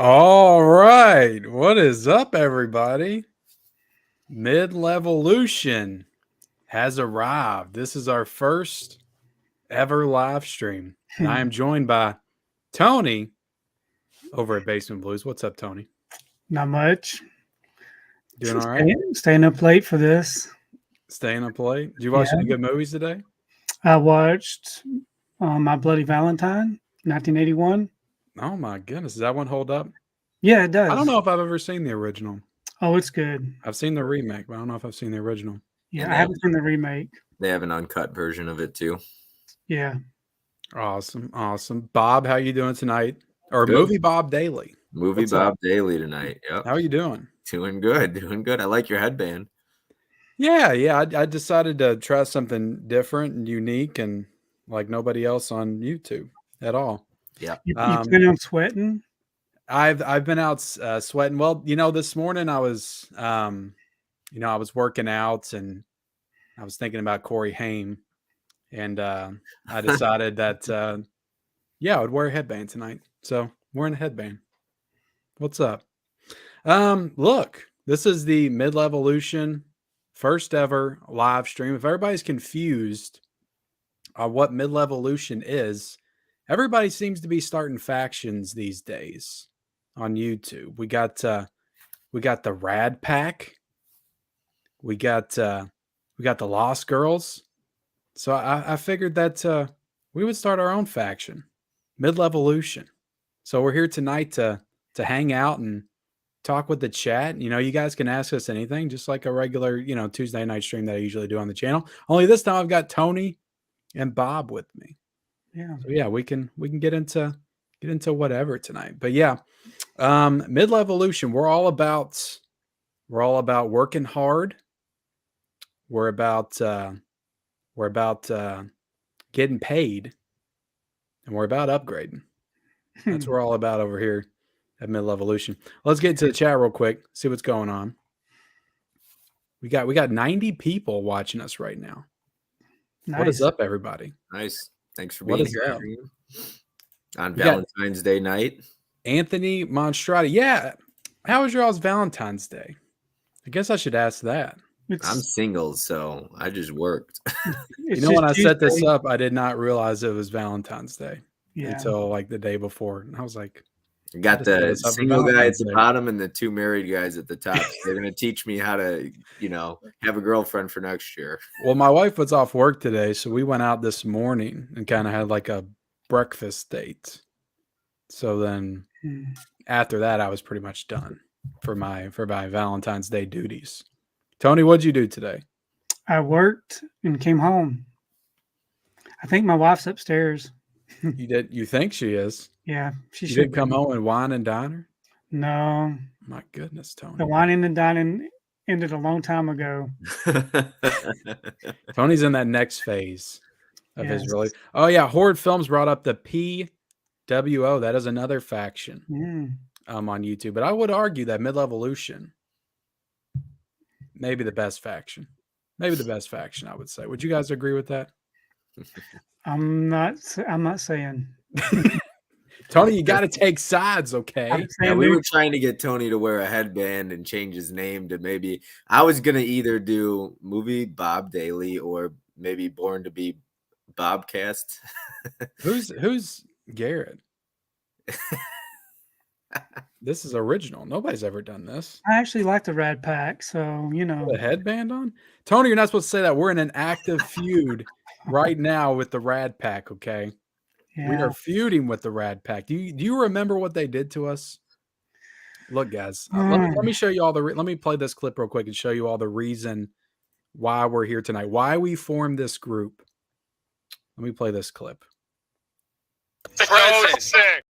All right. What is up, everybody? Midlevolution has arrived. This is our first ever live stream. And I am joined by Tony over at Basement Blues. What's up, Tony? Not much. Doing all right? Staying up late for this. Staying up late? Did you watch any good movies today? I watched My Bloody Valentine, 1981. Oh, my goodness. Does that one hold up? Yeah, it does. I don't know if I've ever seen the original. Oh, it's good. I've seen the remake, but I don't know if I've seen the original. Yeah, I haven't seen the remake. They have an uncut version of it, too. Yeah. Awesome. Bob, how you doing tonight? Or Good. Movie Bob Daily. Movie What's Bob up? Daily tonight. Yep. How are you doing? Doing good. I like your headband. Yeah. I decided to try something different and unique and like nobody else on YouTube at all. Yeah. You been on sweating? I've been out sweating. Well, this morning I was, I was working out and I was thinking about Corey Haim, and I decided that, I would wear a headband tonight. So I'm wearing a headband. What's up? Look, this is the Midlevolution first ever live stream. If everybody's confused on what Midlevolution is, everybody seems to be starting factions these days on YouTube. We got the Rad Pack. We got the Lost Girls. So I figured that we would start our own faction, Midlevolution. So we're here tonight to hang out and talk with the chat. You guys can ask us anything, just like a regular, Tuesday night stream that I usually do on the channel. Only this time I've got Tony and Bob with me. Yeah. So yeah, we can get into whatever tonight. But yeah, Midlevolution, we're all about working hard. We're about getting paid, and we're about upgrading. That's what we're all about over here at Midlevolution. Let's get into the chat real quick, see what's going on. We got 90 people watching us right now. Nice. What is up, everybody? Nice. Thanks for being here on We Valentine's Day night. Anthony Monstrati. Yeah. How was your all's Valentine's Day? I guess I should ask that. I'm single, so I just worked. When I set this up, I did not realize it was Valentine's Day until like the day before. And I was like, you got the single guy at the bottom and the two married guys at the top. They're going to teach me how to, have a girlfriend for next year. Well, my wife was off work today, so we went out this morning and kind of had like a breakfast date. So then after that, I was pretty much done for my Valentine's Day duties. Tony, what'd you do today? I worked and came home. I think my wife's upstairs. You did? You think she is? Yeah, she didn't come home and wine and dine her? No. My goodness, Tony. The whining and dining ended a long time ago. Tony's in that next phase of his release. Oh yeah, Horde Films brought up the PWO. That is another faction on YouTube. But I would argue that Midlevolution maybe the best faction. Maybe the best faction, I would say. Would you guys agree with that? I'm not saying. Tony, you got to take sides, okay? Yeah, we were trying to get Tony to wear a headband and change his name to maybe I was going to either do Movie Bob Daily or maybe Born to be Bobcast. Who's Garrett? This is original. Nobody's ever done this. I actually like the Rad Pack, so The headband on? Tony, you're not supposed to say that. We're in an active feud right now with the Rad Pack, okay? Yeah. We are feuding with the Rad Pack. Do you remember what they did to us? Look, guys, let me show you all let me play this clip real quick and show you all the reason why we're here tonight, why we formed this group. Let me play this clip. Sick.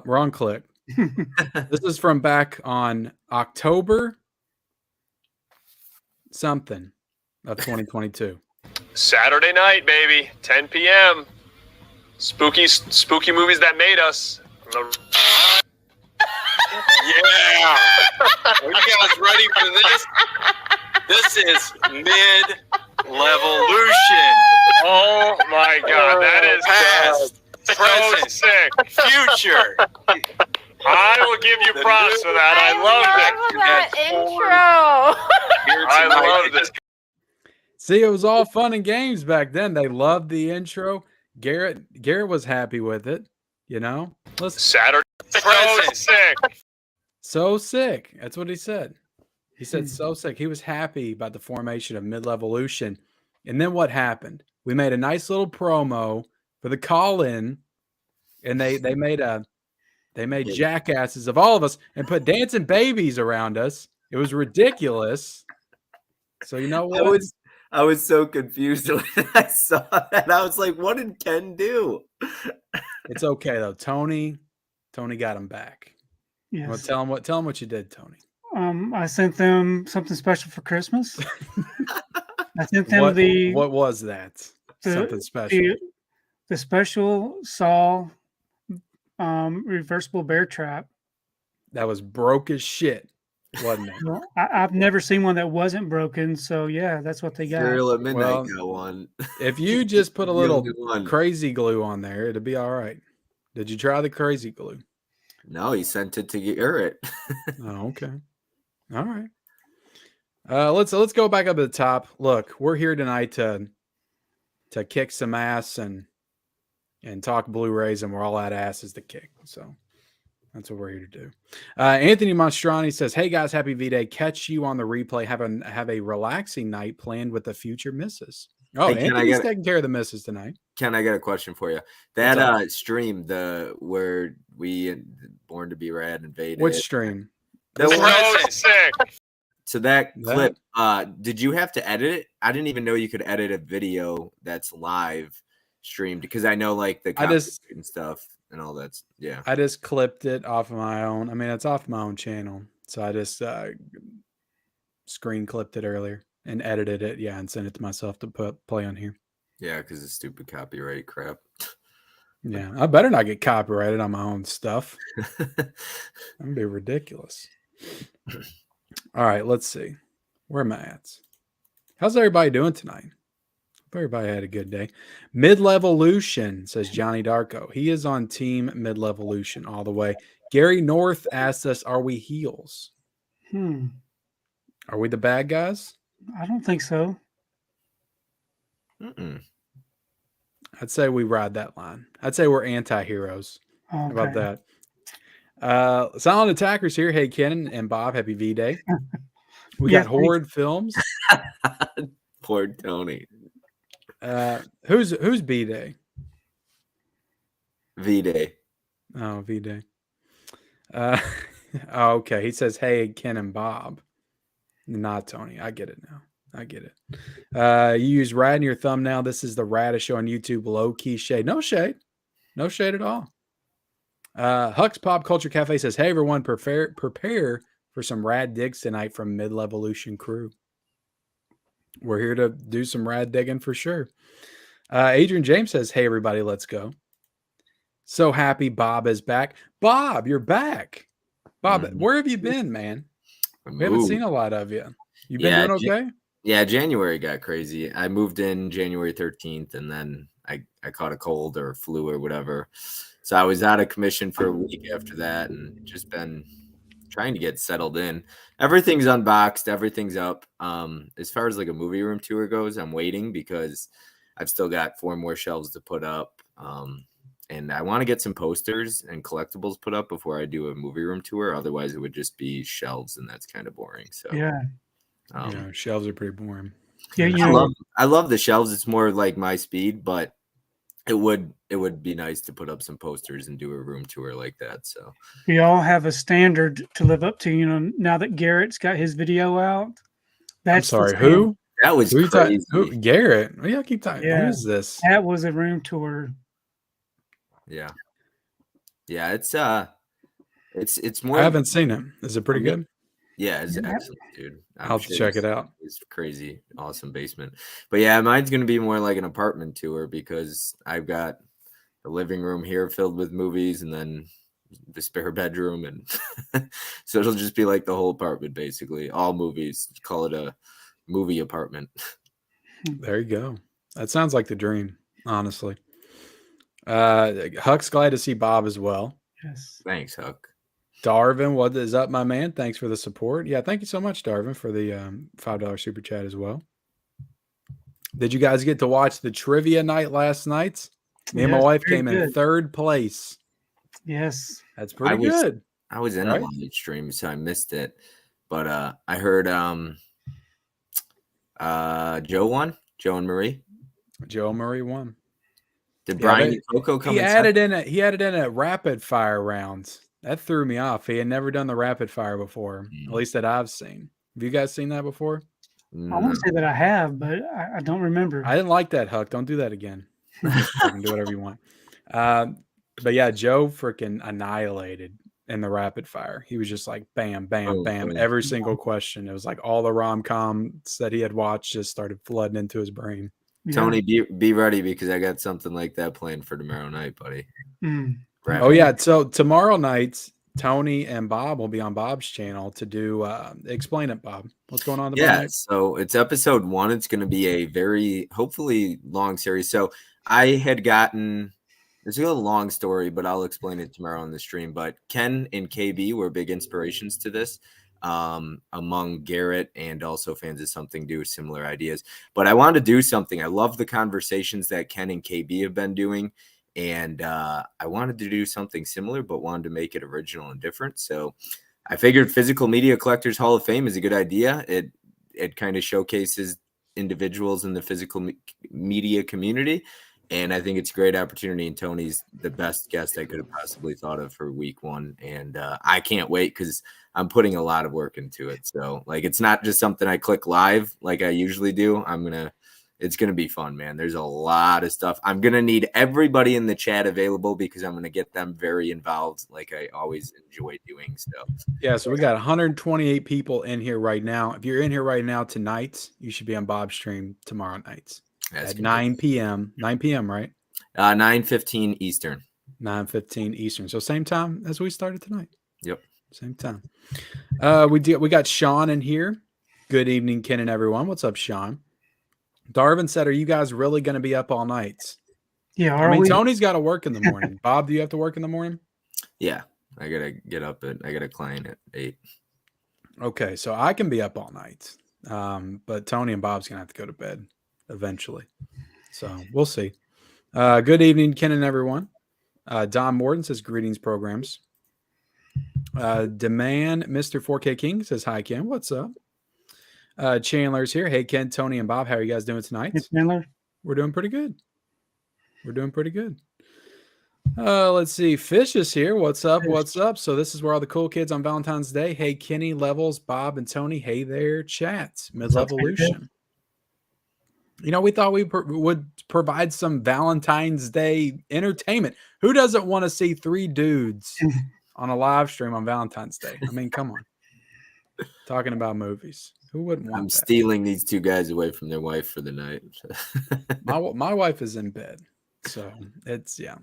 Wrong clip. This is from back on October something of 2022. Saturday night, baby, 10 p.m. Spooky movies that made us. Yeah. Are you guys ready for this? This is Midlevolution. Oh my God, that is past, present, sick. future. I will give you props for that. I loved it. that intro. I loved it. See, it was all fun and games back then. They loved the intro. Garrett was happy with it. You know, listen, Saturday. So sick. so sick. That's what he said. He said so sick. He was happy about the formation of Midlevolution. And then what happened? We made a nice little promo for the call-in, and they made jackasses of all of us and put dancing babies around us. It was ridiculous. So you know what? I was so confused when I saw that. I was like, what did Ken do? It's okay though. Tony got him back. Yes. Well, tell him what you did, Tony. I sent them something special for Christmas. I sent them what was that? Something special. The special saw reversible bear trap. That was broke as shit, wasn't it? Well, I've never seen one that wasn't broken, so yeah, that's what they got. Cereal at Midnight Well, got one. If you just put a little The only one. crazy glue on there, it'll be all right. Did you try the crazy glue? No, he sent it to Garrett. Oh, okay. All right. Let's go back up to the top. Look, we're here tonight to kick some ass and talk Blu-rays, and we're all out of asses to kick. So that's what we're here to do. Anthony Monstrani says, "Hey guys, happy V-Day. Catch you on the replay. Have a relaxing night planned with the future misses." Oh, Hey, Anthony's taking care of the misses tonight. Ken, I got a question for you. That stream, where we Born to Be Rad invaded. Which stream? That So was- sick. So that clip, did you have to edit it? I didn't even know you could edit a video that's live streamed, because I know like the copyright and stuff and all that. Yeah, I just clipped it off of my own. I mean, it's off my own channel, so I just screen clipped it earlier and edited it. Yeah, and sent it to myself to play on here. yeah, because it's stupid copyright crap. Yeah, I better not get copyrighted on my own stuff. That'd be ridiculous. All right, let's see. Where am I at? How's everybody doing tonight? Hope everybody had a good day. Midlevolution, says Johnny Darko. He is on team Midlevolution all the way. Gary North asked us, are we heels? Are we the bad guys? I don't think so. Mm-mm. I'd say we ride that line. I'd say we're anti-heroes. Okay. How about that? Silent Attackers here. Hey, Ken and Bob, happy V-Day. We got Horde Films. Poor Tony. Who's B-Day? V-Day. Oh, V-Day. Okay. He says, hey, Ken and Bob. Not Tony. I get it now. I get it. You use Rad in your thumbnail. This is the Raddest Show on YouTube. Low key shade. No shade. No shade at all. Hux Pop Culture Cafe says, hey, everyone, prepare for some rad digs tonight from Midlevolution crew. We're here to do some rad digging for sure. Adrian James says, hey, everybody, let's go. So happy Bob is back. Bob, you're back. Bob, where have you been, man? We haven't seen a lot of you. You been doing okay? Yeah, January got crazy. I moved in January 13th, and then I caught a cold or flu or whatever. So I was out of commission for a week after that, and just been trying to get settled in. Everything's unboxed. Everything's up. As far as like a movie room tour goes, I'm waiting because I've still got 4 more shelves to put up. And I want to get some posters and collectibles put up before I do a movie room tour. Otherwise, it would just be shelves, and that's kind of boring. So yeah, shelves are pretty boring. Yeah, I love the shelves. It's more like my speed, but it would be nice to put up some posters and do a room tour like that. So we all have a standard to live up to. You know, now that Garrett's got his video out, that's who? That was crazy. Who? Garrett? Oh, yeah, keep talking. Yeah. Who is this? That was a room tour. Yeah, it's more. I haven't seen it. Is it pretty good? Yeah, it's excellent, dude. I'll have to check it out. It's crazy, awesome basement. But yeah, mine's gonna be more like an apartment tour because I've got the living room here filled with movies, and then the spare bedroom, and so it'll just be like the whole apartment, basically, all movies. Call it a movie apartment. There you go. That sounds like the dream, honestly. Huck's glad to see Bob as well. Yes. Thanks, Huck. Darvin, what is up, my man? Thanks for the support. Yeah, thank you so much, Darvin, for the $5 super chat as well. Did you guys get to watch the trivia night last night? Me and my Yes, wife very came in good. third place. Yes. That's pretty good. I was in Right? a live stream, so I missed it. But I heard Joe won. Joe and Marie. Joe Murray won. Did Yeah, Brian and Coco come He in added second? in a rapid fire round. That threw me off. He had never done the rapid fire before, at least that I've seen. Have you guys seen that before? I want to say that I have, but I don't remember. I didn't like that, Huck. Don't do that again. You can do whatever you want. But yeah, Joe freaking annihilated in the rapid fire. He was just like bam, bam, bam. Every single question. It was like all the rom-coms that he had watched just started flooding into his brain. Tony, be ready because I got something like that planned for tomorrow night, buddy. Oh yeah, so tomorrow night, Tony and Bob will be on Bob's channel to do explain it, Bob. What's going on? So it's episode 1. It's going to be a very hopefully long series. So I had gotten it's a long story, but I'll explain it tomorrow on the stream. But Ken and KB were big inspirations to this. Among Garrett and also fans of Something Do, similar ideas. But I wanted to do something. I love the conversations that Ken and KB have been doing. And I wanted to do something similar, but wanted to make it original and different. So I figured Physical Media Collectors Hall of Fame is a good idea. It kind of showcases individuals in the physical media community. And I think it's a great opportunity. And Tony's the best guest I could have possibly thought of for week 1. And I can't wait because I'm putting a lot of work into it. So like, it's not just something I click live like I usually do. It's going to be fun, man. There's a lot of stuff. I'm going to need everybody in the chat available because I'm going to get them very involved like I always enjoy doing. So Yeah, so we got 128 people in here right now. If you're in here right now tonight, you should be on Bob's stream tomorrow night at 9 p.m. 9 p.m., right? 9:15 Eastern. 9:15 Eastern. So same time as we started tonight. Yep. Same time. We got Sean in here. Good evening, Ken and everyone. What's up, Sean? Darvin said, are you guys really going to be up all night? Yeah. I mean, Tony's got to work in the morning. Bob, do you have to work in the morning? Yeah. I got to get up I got a client at 8. Okay. So I can be up all night. But Tony and Bob's going to have to go to bed eventually. So we'll see. Good evening, Ken and everyone. Don Morton says, greetings, programs. Demand Mr. 4K King says, hi, Ken. What's up? Chandler's here. Hey, Ken, Tony, and Bob. How are you guys doing tonight? Hey, Chandler. We're doing pretty good. Let's see. Fish is here. What's up? What's up? So this is where all the cool kids on Valentine's Day. Hey, Kenny, Levels, Bob, and Tony. Hey there, chat. Midlevolution. You know, we thought we would provide some Valentine's Day entertainment. Who doesn't want to see 3 dudes on a live stream on Valentine's Day? I mean, come on. Talking about movies. Who wouldn't want I'm that? stealing these 2 guys away from their wife for the night. My wife is in bed. So it's, yeah.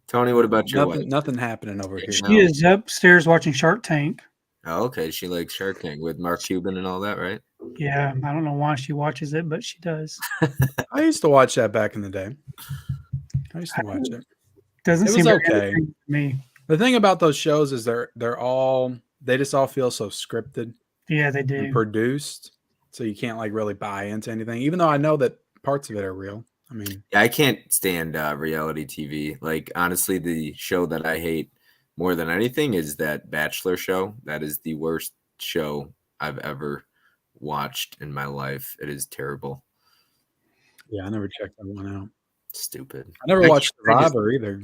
Tony, what about your wife? Nothing happening over here. She is upstairs watching Shark Tank. Oh, okay. She likes Shark Tank with Mark Cuban and all that, right? Yeah. I don't know why she watches it, but she does. I used to watch that back in the day. I used to watch it. Doesn't It seem was very okay. entertaining to me. The thing about those shows is they just all feel so scripted Yeah, they do. and produced. So you can't like really buy into anything, even though I know that parts of it are real. I mean, Yeah, I can't stand reality TV. Like, honestly, the show that I hate more than anything is that Bachelor show. That is the worst show I've ever watched in my life. It is terrible. yeah, I never checked that one out. Stupid. I never watched Survivor either.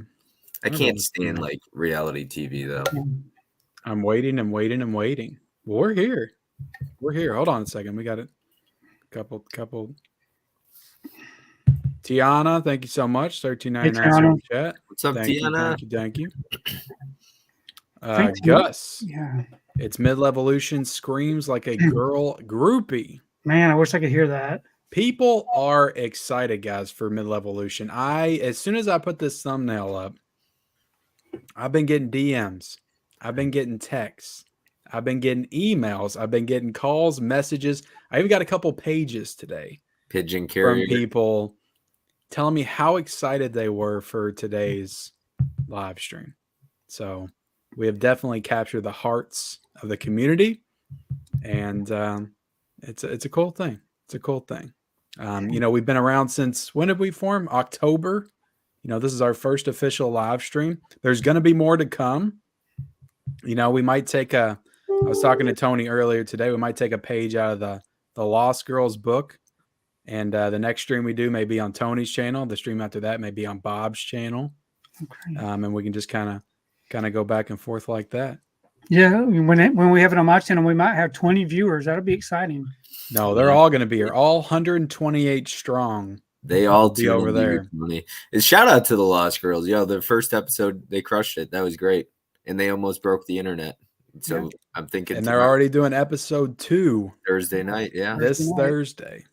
I can't stand like reality TV though. I'm waiting and waiting and waiting. Well, we're here. We're here. Hold on a second. We got a couple. Tiana, thank you so much. 13.99 super chat. What's up, Tiana? Thank you. Thanks, Gus. Yeah. It's Midlevolution screams like a girl groupie. Man, I wish I could hear that. People are excited, guys, for Midlevolution. As soon as I put this thumbnail up, I've been getting DMs. I've been getting texts. I've been getting emails. I've been getting calls, messages. I even got a couple pages today Pigeon carrier from people telling me how excited they were for today's live stream. So we have definitely captured the hearts of the community, and it's a cool thing. It's a cool thing. We've been around since, when did we form? October. This is our first official live stream. There's going to be more to come. We might take I was talking to Tony earlier today. We might take a page out of the Lost Girls book. And the next stream we do may be on Tony's channel. The stream after that may be on Bob's channel. Okay. And we can just kind of go back and forth like that. Yeah, when we have it on my channel, we might have 20 viewers. That'll be exciting. No, they're all going to be here. All 128 strong. They all be over there. Shout out to the Lost Girls. The first episode, they crushed it. That was great. And they almost broke the internet. So yeah. I'm thinking. And they're already doing episode 2. Thursday night. Yeah. This Thursday.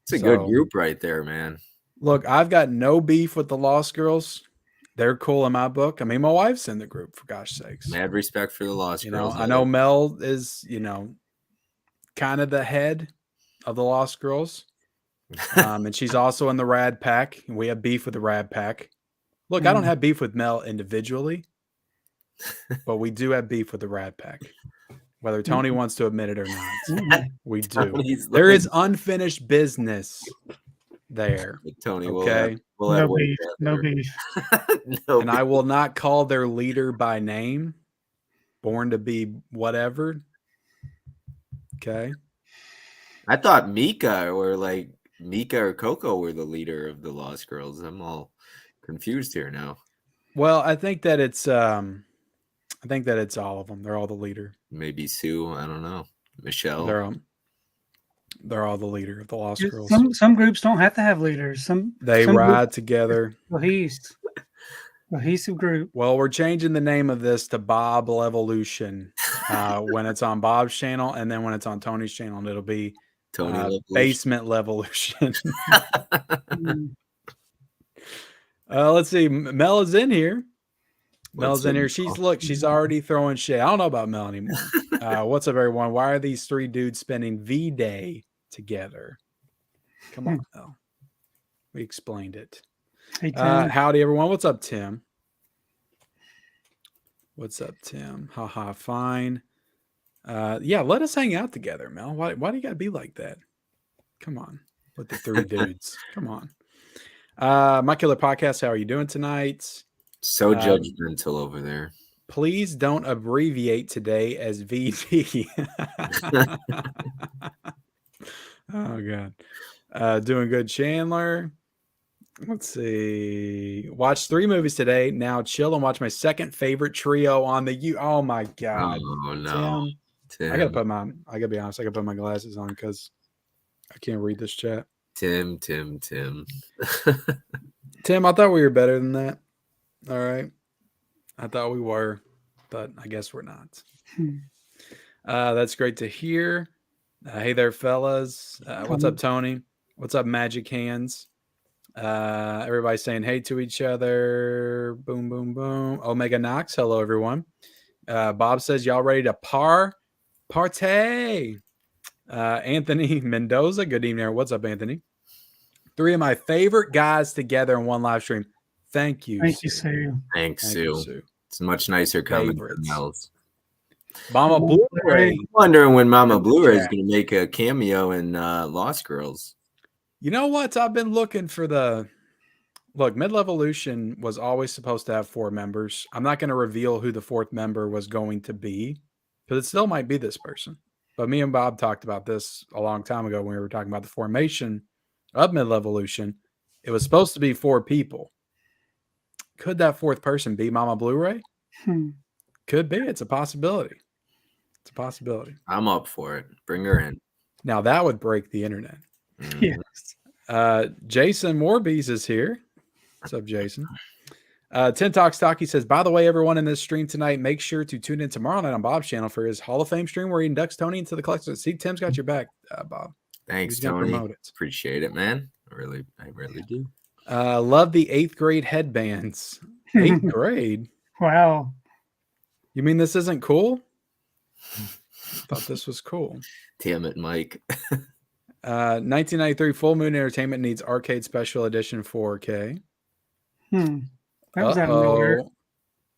It's a good group right there, man. Look, I've got no beef with the Lost Girls. They're cool in my book. I mean, my wife's in the group, for gosh sakes. Mad respect for the Lost Girls. I know Mel is, kind of the head of the Lost Girls. And she's also in the Rad Pack. And we have beef with the Rad Pack. Look, I don't have beef with Mel individually, but we do have beef with the Rad Pack. Whether Tony wants to admit it or not, we do. There is unfinished business there. Tony, okay? No beef. No beef. And I will not call their leader by name. Born to be whatever. Okay. I thought Mika or Coco were the leader of the Lost Girls. I'm all confused here now. Well, I think that it's all of them. They're all the leader. Maybe Sue. I don't know. Michelle. They're all the leader of the Lost Girls. Some groups don't have to have leaders. Some ride together. Cohesive group. Well, we're changing the name of this to Midlevolution when it's on Bob's channel, and then when it's on Tony's channel, it'll be Basement Levolution. Let's see. Mel is in here. Mel's in here. She's already throwing shit. I don't know about Mel anymore. What's up, everyone? Why are these 3 dudes spending V-Day together? Come on, Mel. We explained it. Hey, Tim. Howdy, everyone. What's up, Tim? What's up, Tim? Haha, fine. Yeah, let us hang out together, Mel. Why do you gotta be like that? Come on, with the 3 dudes. Come on. My Killer Podcast. How are you doing tonight? So judgmental over there. Please don't abbreviate today as VD. Oh God. Doing good, Chandler. Let's see. Watched 3 movies today. Now chill and watch my second favorite trio on the Oh my God. Oh no. Tim. I gotta be honest, I gotta put my glasses on because I can't read this chat. Tim. Tim, I thought we were better than that. All right. I thought we were, but I guess we're not. That's great to hear. Hey there, fellas. What's up, Tony? What's up, Magic Hands? Everybody's saying hey to each other. Boom, boom, boom. Omega Knox. Hello, everyone. Bob says, y'all ready to party? Anthony Mendoza. Good evening. What's up, Anthony? 3 of my favorite guys together in one live stream. Thank you. Thank you, Sue. Thanks, Sue. It's much nicer coming from Mel's. Mama Blu-ray. I'm wondering when Mama Blu-ray is going to make a cameo in Lost Girls. You know what? I've been looking for Midlevolution was always supposed to have 4 members. I'm not going to reveal who the 4th member was going to be because it still might be this person. But me and Bob talked about this a long time ago when we were talking about the formation of Midlevolution. It was supposed to be 4 people. Could that 4th person be Mama Blu-ray? Could be. It's a possibility. I'm up for it. Bring her in. Now that would break the internet. Yes. Jason Morbies is here. What's up, Jason? Tin Talks Talkie says, by the way, everyone in this stream tonight, make sure to tune in tomorrow night on Bob's channel for his Hall of Fame stream where he inducts Tony into the collection. See, Tim's got your back, Bob. Thanks, Tony. Appreciate it, man. I really do. Love the 8th grade headbands. 8th grade? Wow. You mean this isn't cool? Thought this was cool. Damn it, Mike. 1993 Full Moon Entertainment needs arcade special edition 4K. That was out of nowhere.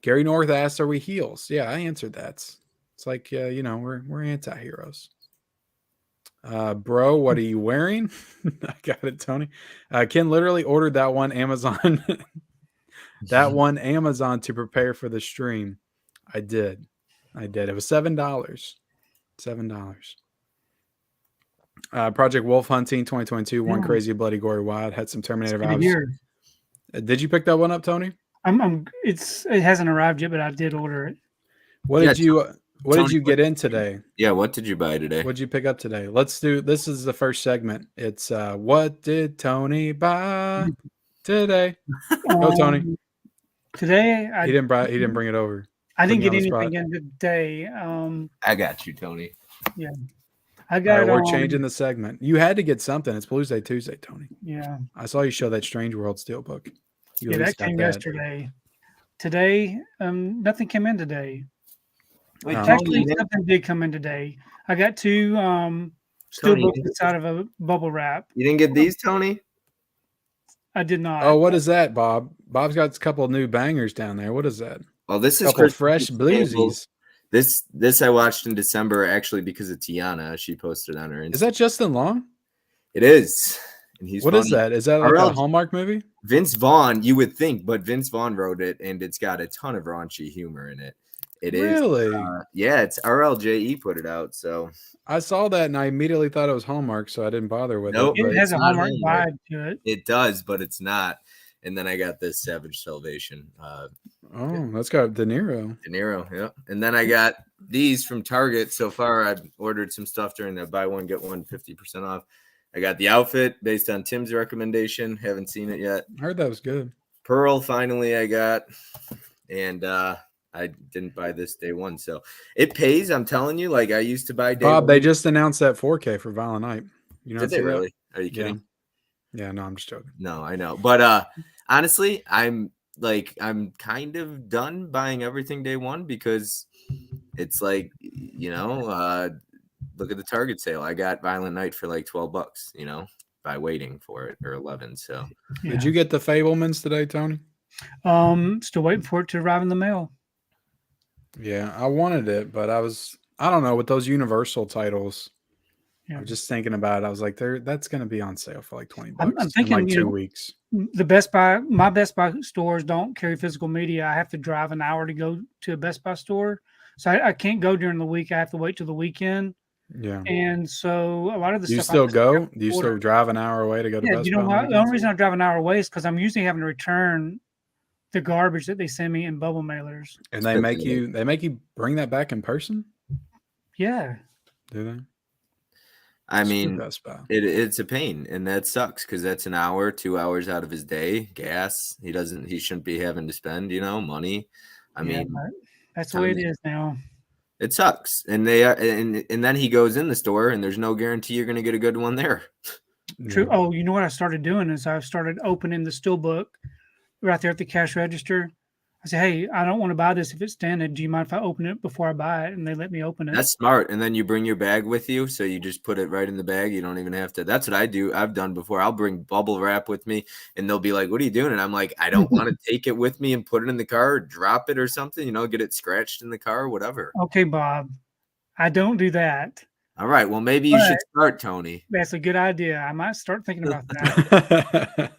Gary North asked, "Are we heels?" Yeah, I answered that. It's like, you know, we're anti-heroes. Bro, what are you wearing? I got it, Tony. Ken literally ordered that one Amazon. That one Amazon to prepare for the stream. I did. It was $7. $7. Project Wolf Hunting 2022. One crazy, bloody, gory, wild. Had some Terminator vibes. Did you pick that one up, Tony? It hasn't arrived yet, but I did order it. What did you get in today? Yeah, what did you buy today? What did you pick up today? This is the first segment. It's what did Tony buy today? Go, Tony. Today he didn't bring it over. I didn't get anything in today. I got you, Tony. Yeah. I got we're changing the segment. You had to get something. It's Blues Day Tuesday, Tony. Yeah. I saw you show that Strange World Steelbook. Yeah, that came yesterday. Today, nothing came in today. Wait, actually, something did come in today. I got 2 Steelbooks inside of a bubble wrap. You didn't get these, Tony? I did not. Oh, what is that, Bob? Bob's got a couple of new bangers down there. What is that? Well, this is fresh bluesies. This I watched in December actually because of Tiana. She posted on her Instagram. Is that Justin Long? It is. And he's What is that? Is that like a Hallmark movie? Vince Vaughn, you would think, but Vince Vaughn wrote it, and it's got a ton of raunchy humor in it. It is really? Yeah, it's RLJE put it out. So I saw that and I immediately thought it was Hallmark, so I didn't bother with it. It has a Hallmark vibe to it. It does, but it's not. And then I got this Savage Salvation. That's got De Niro. De Niro, yeah. And then I got these from Target. So far, I've ordered some stuff during the buy one, get one 50% off. I got the outfit based on Tim's recommendation. Haven't seen it yet. I heard that was good. Pearl, finally, I got. And I didn't buy this day one. So it pays. I'm telling you, like I used to buy day Bob, one. they just announced that 4K for Violent Night. You know, did they really? Are you kidding? Yeah, no, I'm just joking. No, I know. But honestly, I'm kind of done buying everything day one because it's like, you know, look at the Target sale. I got Violent Night for like $12, you know, by waiting for it, or 11. So Did you get the Fablemans today, Tony? Still waiting for it to arrive in the mail. Yeah, I wanted it, but I don't know, with those Universal titles. Yeah. I was just thinking about it. I was like, that's going to be on sale for like $20 I'm thinking, in like 2 weeks. My Best Buy stores don't carry physical media. I have to drive an hour to go to a Best Buy store. So I can't go during the week. I have to wait till the weekend. Yeah. And so a lot of the Do you stuff. still go? Do you still drive an hour away to go to Best Buy? You know what? The only reason I drive an hour away is because I'm usually having to return the garbage that they send me in bubble mailers. And they make you bring that back in person? Yeah. Do they? I mean, it's a pain, and that sucks because that's an hour, 2 hours out of his day, gas. He shouldn't be having to spend, you know, money. I mean, that's the way it is now. It sucks, and and then he goes in the store, and there's no guarantee you're going to get a good one there. True. Oh, you know what I started doing is I started opening the Steelbook right there at the cash register. I said, hey, I don't want to buy this if it's standard. Do you mind if I open it before I buy it? And they let me open it. That's smart. And then you bring your bag with you. So you just put it right in the bag. You don't even have to. That's what I do. I've done before. I'll bring bubble wrap with me and they'll be like, what are you doing? And I'm like, I don't want to take it with me and put it in the car or drop it or something, you know, get it scratched in the car or whatever. Okay, Bob. I don't do that. All right. Well, maybe you should start, Tony. That's a good idea. I might start thinking about that.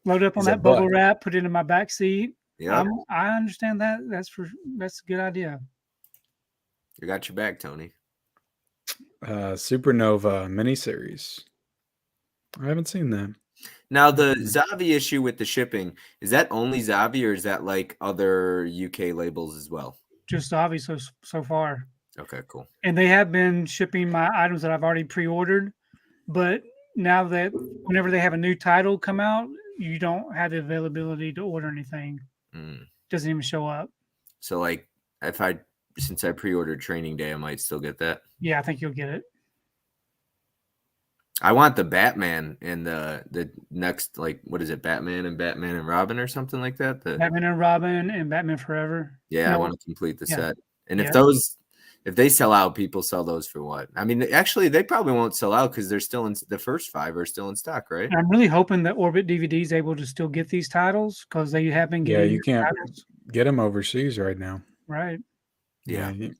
Load up on that bubble wrap, put it in my back seat. Yeah, I understand that. That's a good idea. You got your back, Tony. Supernova miniseries. I haven't seen that. Now, the Zavi issue with the shipping, is that only Zavi or is that like other UK labels as well? Just Zavi so far. Okay, cool. And they have been shipping my items that I've already pre-ordered, but now that whenever they have a new title come out, you don't have the availability to order anything. Doesn't even show up. So like since I pre-ordered Training Day, I might still get that. Yeah, I think you'll get it. I want the Batman and the next, like, what is it? Batman and Robin or something like that. Batman and Robin and Batman Forever. Yeah, I want to complete the set. And if they sell out, people sell those for what? I mean, actually, they probably won't sell out because they're still in the first 5 are still in stock, right? I'm really hoping that Orbit DVD is able to still get these titles because they have been getting. Yeah, you can't. get them overseas right now. Right. Yeah. you-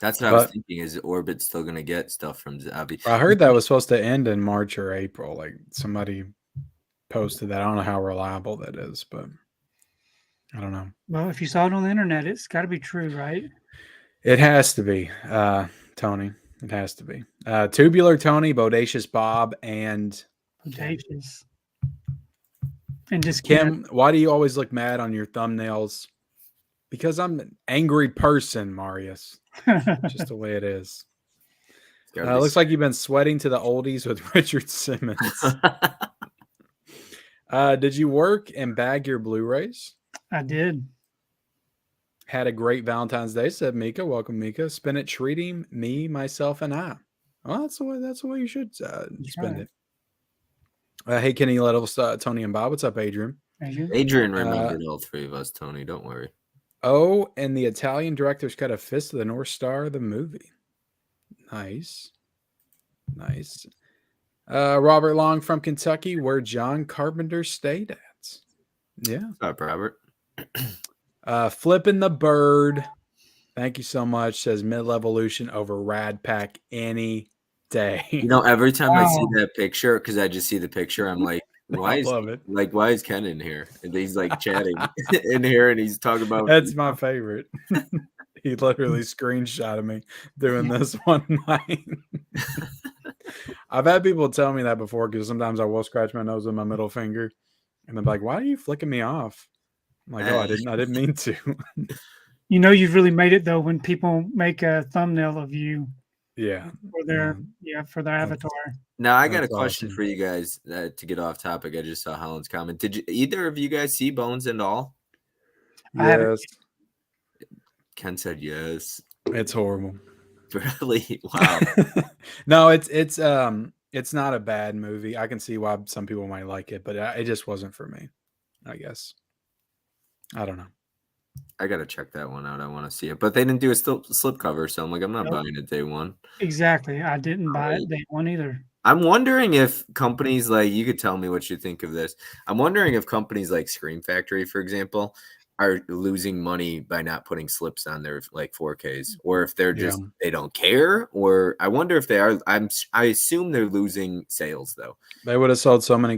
That's what I was But- thinking. Is Orbit still going to get stuff from Zabi? I heard that was supposed to end in March or April. Like somebody posted that. I don't know how reliable that is, but I don't know. Well, if you saw it on the internet, it's got to be true, right? It has to be, Tony. It has to be. Tubular Tony, Bodacious Bob, and Audacious. And just Kim. Why do you always look mad on your thumbnails? Because I'm an angry person, Marius. Just the way it is. Looks like you've been sweating to the oldies with Richard Simmons. Did you work and bag your Blu-rays? I did. Had a great Valentine's Day, said Mika. Welcome, Mika. Spend it treating me, myself, and I. Well, that's the way you should spend it. Hey, Kenny, Tony and Bob. What's up, Adrian? Adrian remembered all three of us, Tony. Don't worry. Oh, and the Italian director's cut a Fist of the North Star, the movie. Nice. Robert Long from Kentucky, where John Carpenter stayed at. Yeah. What's up, Robert? Flipping the Bird. Thank you so much. Says Midlevolution over Rad Pack any day. You know, every time I see that picture, because I just see the picture, I'm like, why is Ken in here? And he's like chatting in here, and he's talking about. That's my favorite. He literally screenshotted me doing this one night. I've had people tell me that before because sometimes I will scratch my nose with my middle finger, and they're like, "Why are you flicking me off?" I'm like, "Oh, I didn't mean to." You know, you've really made it though when people make a thumbnail of you. Yeah. For their avatar. Now I got a question for you guys to get off topic. I just saw Helen's comment. Did either of you guys see Bones and All? Yes. Ken said yes. It's horrible. Really? Wow. No, it's not a bad movie. I can see why some people might like it, but it just wasn't for me, I guess. I don't know. I got to check that one out. I want to see it. But they didn't do a slip cover, so I'm like, I'm not buying it day one. Exactly. I didn't buy it day one either. I'm wondering if companies like, you could tell me what you think of this. I'm wondering if companies like Scream Factory, for example, are losing money by not putting slips on their like 4Ks, or if they're just they don't care, or I wonder if they are. I assume they're losing sales though. They would have sold so many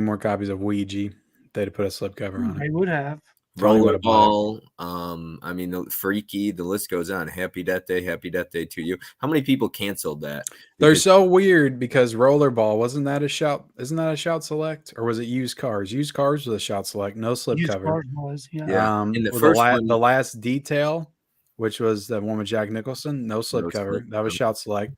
more copies of Ouija. They'd have put a slipcover on it. They would have. Rollerball, I mean, the Freaky, the list goes on. Happy Death Day to you. How many people canceled that? They're so weird because Rollerball, wasn't that a shout? Isn't that a shout select, or was it Used Cars? Used Cars was a shout select, no slip Used cover. Cars was, In the first the last detail, which was the one with Jack Nicholson, no slip cover. That was shout select.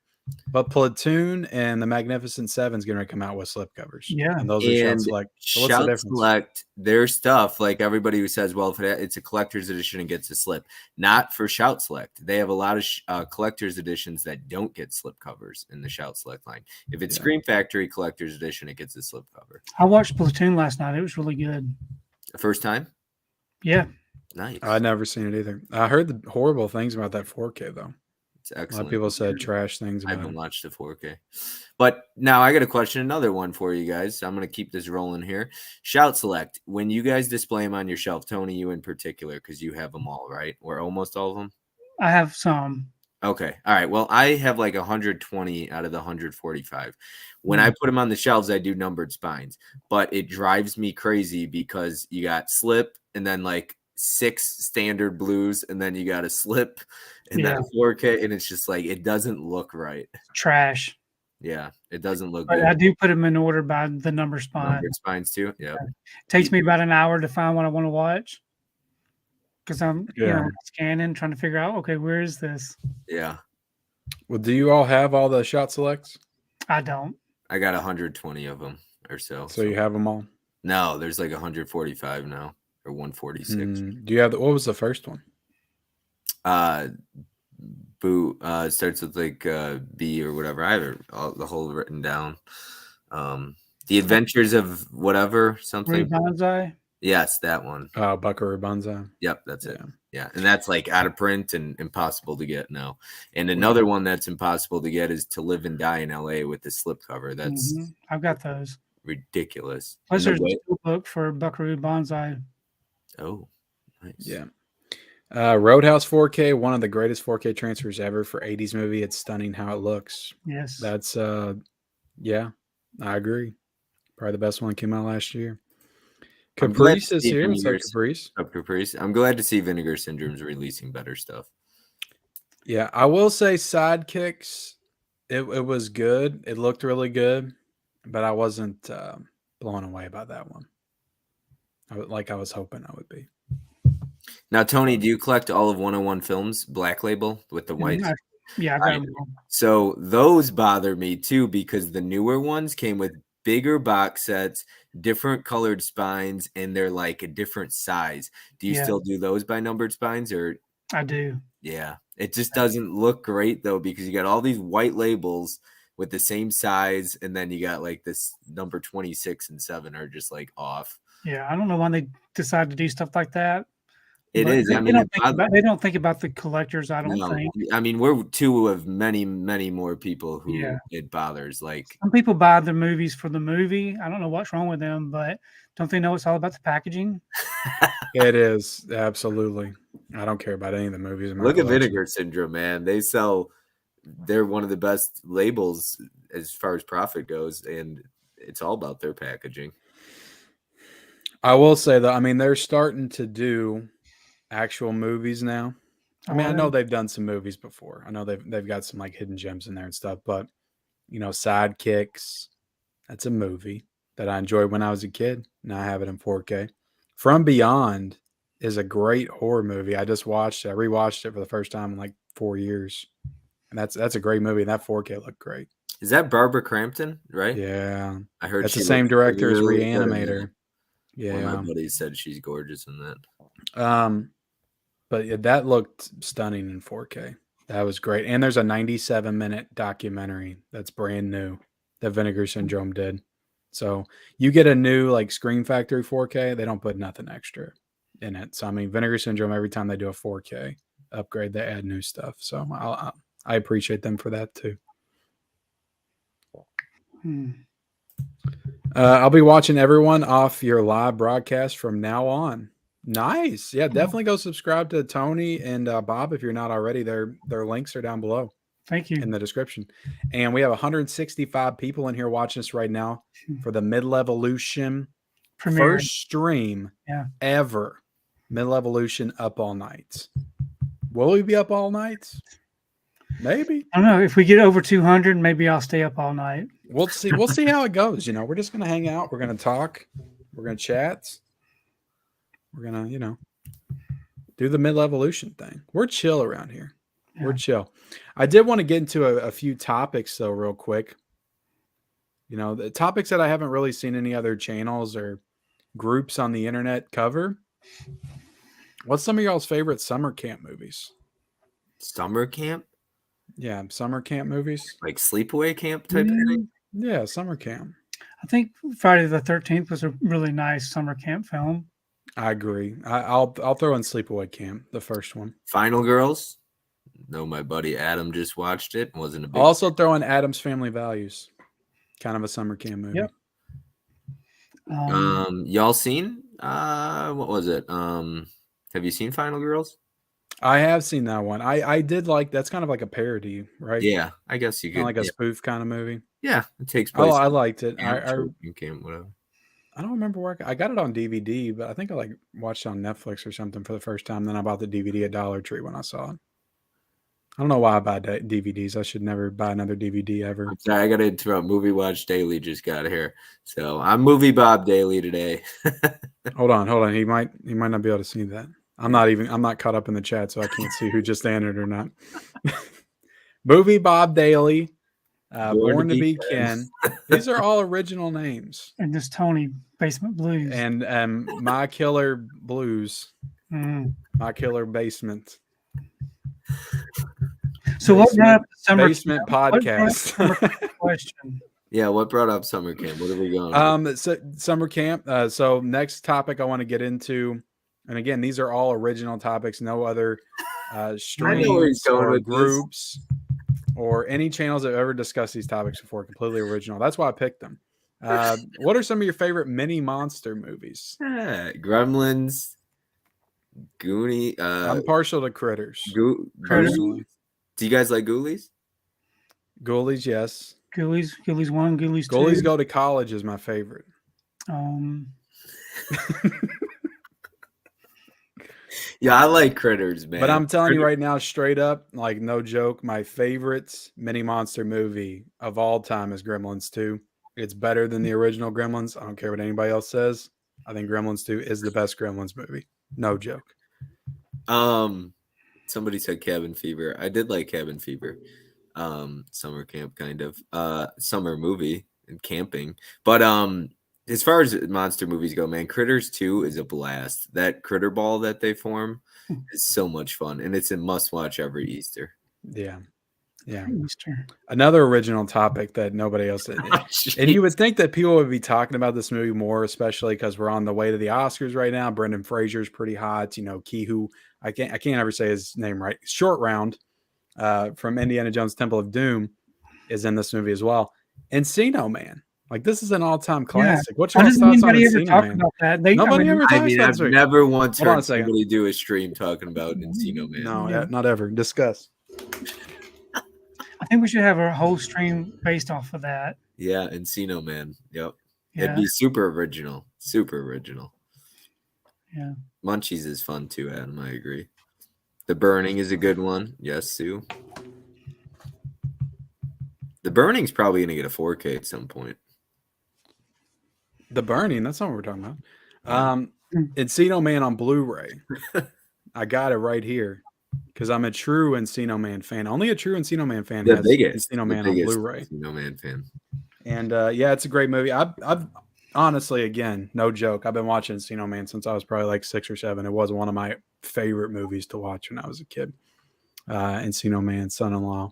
But Platoon and the Magnificent Seven's going to come out with slip covers. Yeah, and those are shout select. So what's the difference? Select their stuff, like everybody who says, well, if it's a collector's edition and gets a slip, not for Shout Select. They have a lot of collector's editions that don't get slip covers in the Shout Select line. If it's Scream Factory collector's edition, it gets a slip cover. I watched Platoon last night. It was really good. The first time? Yeah. Nice. I'd never seen it either. I heard the horrible things about that 4K though. It's excellent. A lot of people said trash things about I haven't watched the 4K. But now I got a question, another one for you guys. I'm going to keep this rolling here. Shout Select, when you guys display them on your shelf, Tony, you in particular, because you have them all, right? Or almost all of them? I have some. Okay. All right. Well, I have like 120 out of the 145. When I put them on the shelves, I do numbered spines. But it drives me crazy because you got slip and then like 6 standard blues, and then you got a slip and then 4K, and it's just like it doesn't look right. Trash. Yeah, it doesn't look but good. I do put them in order by the number spine. Numbered spines too. Yeah. Takes me about an hour to find what I want to watch because I'm scanning, trying to figure out, okay, where is this? Yeah. Well, do you all have all the shot selects? I don't. I got 120 of them or so. So you have them all? No, there's like 145 now. Or 146. Do you have what was the first one? Boo starts with like B or whatever. I have the whole written down. The Adventures of whatever something. Banzai? Yes, that one. Buckaroo Banzai. Yep, that's it. Yeah, and that's like out of print and impossible to get now. And another one that's impossible to get is To Live and Die in LA with the slipcover. That's I've got those. Ridiculous. Plus, there's a book for Buckaroo Banzai. Oh, Nice. Yeah. Roadhouse 4K, one of the greatest 4K transfers ever for 80s movie. It's stunning how it looks. Yes. That's yeah, I agree. Probably the best one that came out last year. I'm glad Caprice to is see here. What's up, Vinegar's- Caprice? Caprice. I'm glad to see Vinegar Syndrome's releasing better stuff. Yeah, I will say Sidekicks, it was good. It looked really good, but I wasn't blown away by that one. I was hoping I would be. Now, Tony, do you collect all of 101 Films Black Label with the white? Yeah, I've got them all. So those bother me too because the newer ones came with bigger box sets, different colored spines, and they're like a different size. Do you still do those by numbered spines or? I do. Yeah, it just doesn't look great though because you got all these white labels with the same size, and then you got like this number 26 and 7 are just like off. Yeah, I don't know why they decide to do stuff like that. It but is. They, I mean, they don't think about the collectors. I don't think. I mean, we're two of many, many more people who it bothers. Like some people buy the movies for the movie. I don't know what's wrong with them, but don't they know it's all about the packaging? It is absolutely. I don't care about any of the movies. Look at Vinegar Syndrome, man. They're one of the best labels as far as profit goes, and it's all about their packaging. I will say though, I mean, they're starting to do actual movies now. I mean, I know they've done some movies before. I know they've got some like hidden gems in there and stuff, but Sidekicks, that's a movie that I enjoyed when I was a kid. Now I have it in 4K. From Beyond is a great horror movie. I just watched it. I rewatched it for the first time in like 4 years. And that's a great movie, and that 4K looked great. Is that Barbara Crampton, right? Yeah. I heard that's the same director as really Reanimator. Yeah. One of my buddies said she's gorgeous in that. But yeah, that looked stunning in 4K. That was great. And there's a 97-minute documentary that's brand new that Vinegar Syndrome did. So you get a new like Scream Factory 4K, they don't put nothing extra in it. So I mean, Vinegar Syndrome, every time they do a 4K upgrade, they add new stuff. So I appreciate them for that too. I'll be watching everyone off your live broadcast from now on. Nice. Yeah, definitely go subscribe to Tony and Bob if you're not already. Their links are down below. Thank you. In the description. And we have 165 people in here watching us right now for the Midlevolution first stream ever. Midlevolution up all night. Will we be up all night? Maybe. I don't know. If we get over 200, maybe I'll stay up all night. We'll see. We'll see how it goes. We're just going to hang out. We're going to talk. We're going to chat. We're going to, do the Midlevolution thing. We're chill around here. Yeah. We're chill. I did want to get into a few topics, though, real quick. The topics that I haven't really seen any other channels or groups on the internet cover. What's some of y'all's favorite summer camp movies? Summer camp? Yeah, summer camp movies. Like sleepaway camp type of thing? Yeah, summer camp. I think Friday the 13th was a really nice summer camp film. I agree. I'll throw in Sleepaway Camp, the first one. Final Girls. No, my buddy Adam just watched it. Wasn't a big. Also throw in Adam's Family Values. Kind of a summer camp movie. Yep. Y'all seen? What was it? Have you seen Final Girls? I have seen that one. I did like. That's kind of like a parody, right? Yeah, I guess you could. Like a spoof kind of movie. Yeah, it takes place. Oh, I liked it. Whatever. I don't remember where I got it on DVD, but I think I watched it on Netflix or something for the first time. Then I bought the DVD at Dollar Tree when I saw it. I don't know why I buy DVDs. I should never buy another DVD ever. I'm sorry, I got to interrupt. Movie Watch Daily just got here, so I'm Movie Bob Daily today. Hold on. He might not be able to see that. I'm not caught up in the chat, so I can't see who just entered or not. Movie Bob Daily. Born to be Ken. These are all original names. And this Tony Basement Blues. And My Killer Blues. My Killer Basement. So what brought up summer basement podcast? Question. Yeah, what brought up summer camp? What are we going? So summer camp. So next topic I want to get into, and again, these are all original topics. No other streams or groups. Or any channels that have ever discussed these topics before, completely original. That's why I picked them. What are some of your favorite mini monster movies? Gremlins, Goonie. I'm partial to Critters. Ghoulies. Do you guys like Ghoulies? Ghoulies, yes. Ghoulies 1, Ghoulies 2. Ghoulies Go to College is my favorite. Yeah, I like Critters, man. But I'm telling you right now, straight up, like no joke, my favorite mini monster movie of all time is Gremlins 2. It's better than the original Gremlins. I don't care what anybody else says. I think Gremlins 2 is the best Gremlins movie. No joke. Somebody said Cabin Fever. I did like Cabin Fever. Summer camp kind of. Summer movie and camping. But as far as monster movies go, man, Critters 2 is a blast. That critter ball that they form is so much fun, and it's a must-watch every Easter. Yeah. Yeah. Easter. Another original topic that nobody else did. And you would think that people would be talking about this movie more, especially because we're on the way to the Oscars right now. Brendan Fraser's pretty hot. You know, Kihu, I can't ever say his name right. Short Round from Indiana Jones Temple of Doom is in this movie as well. Encino Man. Like, this is an all-time classic. What's your thoughts on Encino Man? About that? Nobody ever talks about this I've movie. never once Hold on heard a second. somebody do a stream talking about Encino Man. No, not ever. Discuss. I think we should have a whole stream based off of that. Yeah, Encino Man. Yep. Yeah. It'd be super original. Super original. Yeah. Munchies is fun too, Adam. I agree. The Burning is a good one. Yes, Sue. The Burning's probably going to get a 4K at some point. The Burning, that's not what we're talking about. Encino Man on Blu-ray. I got it right here because I'm a true Encino Man fan. Only a true Encino Man fan has Encino Man on Blu-ray. Encino Man fan. And yeah, it's a great movie. I've honestly, again, no joke, I've been watching Encino Man since I was probably like 6 or 7. It was one of my favorite movies to watch when I was a kid. Encino Man, Son-in-Law,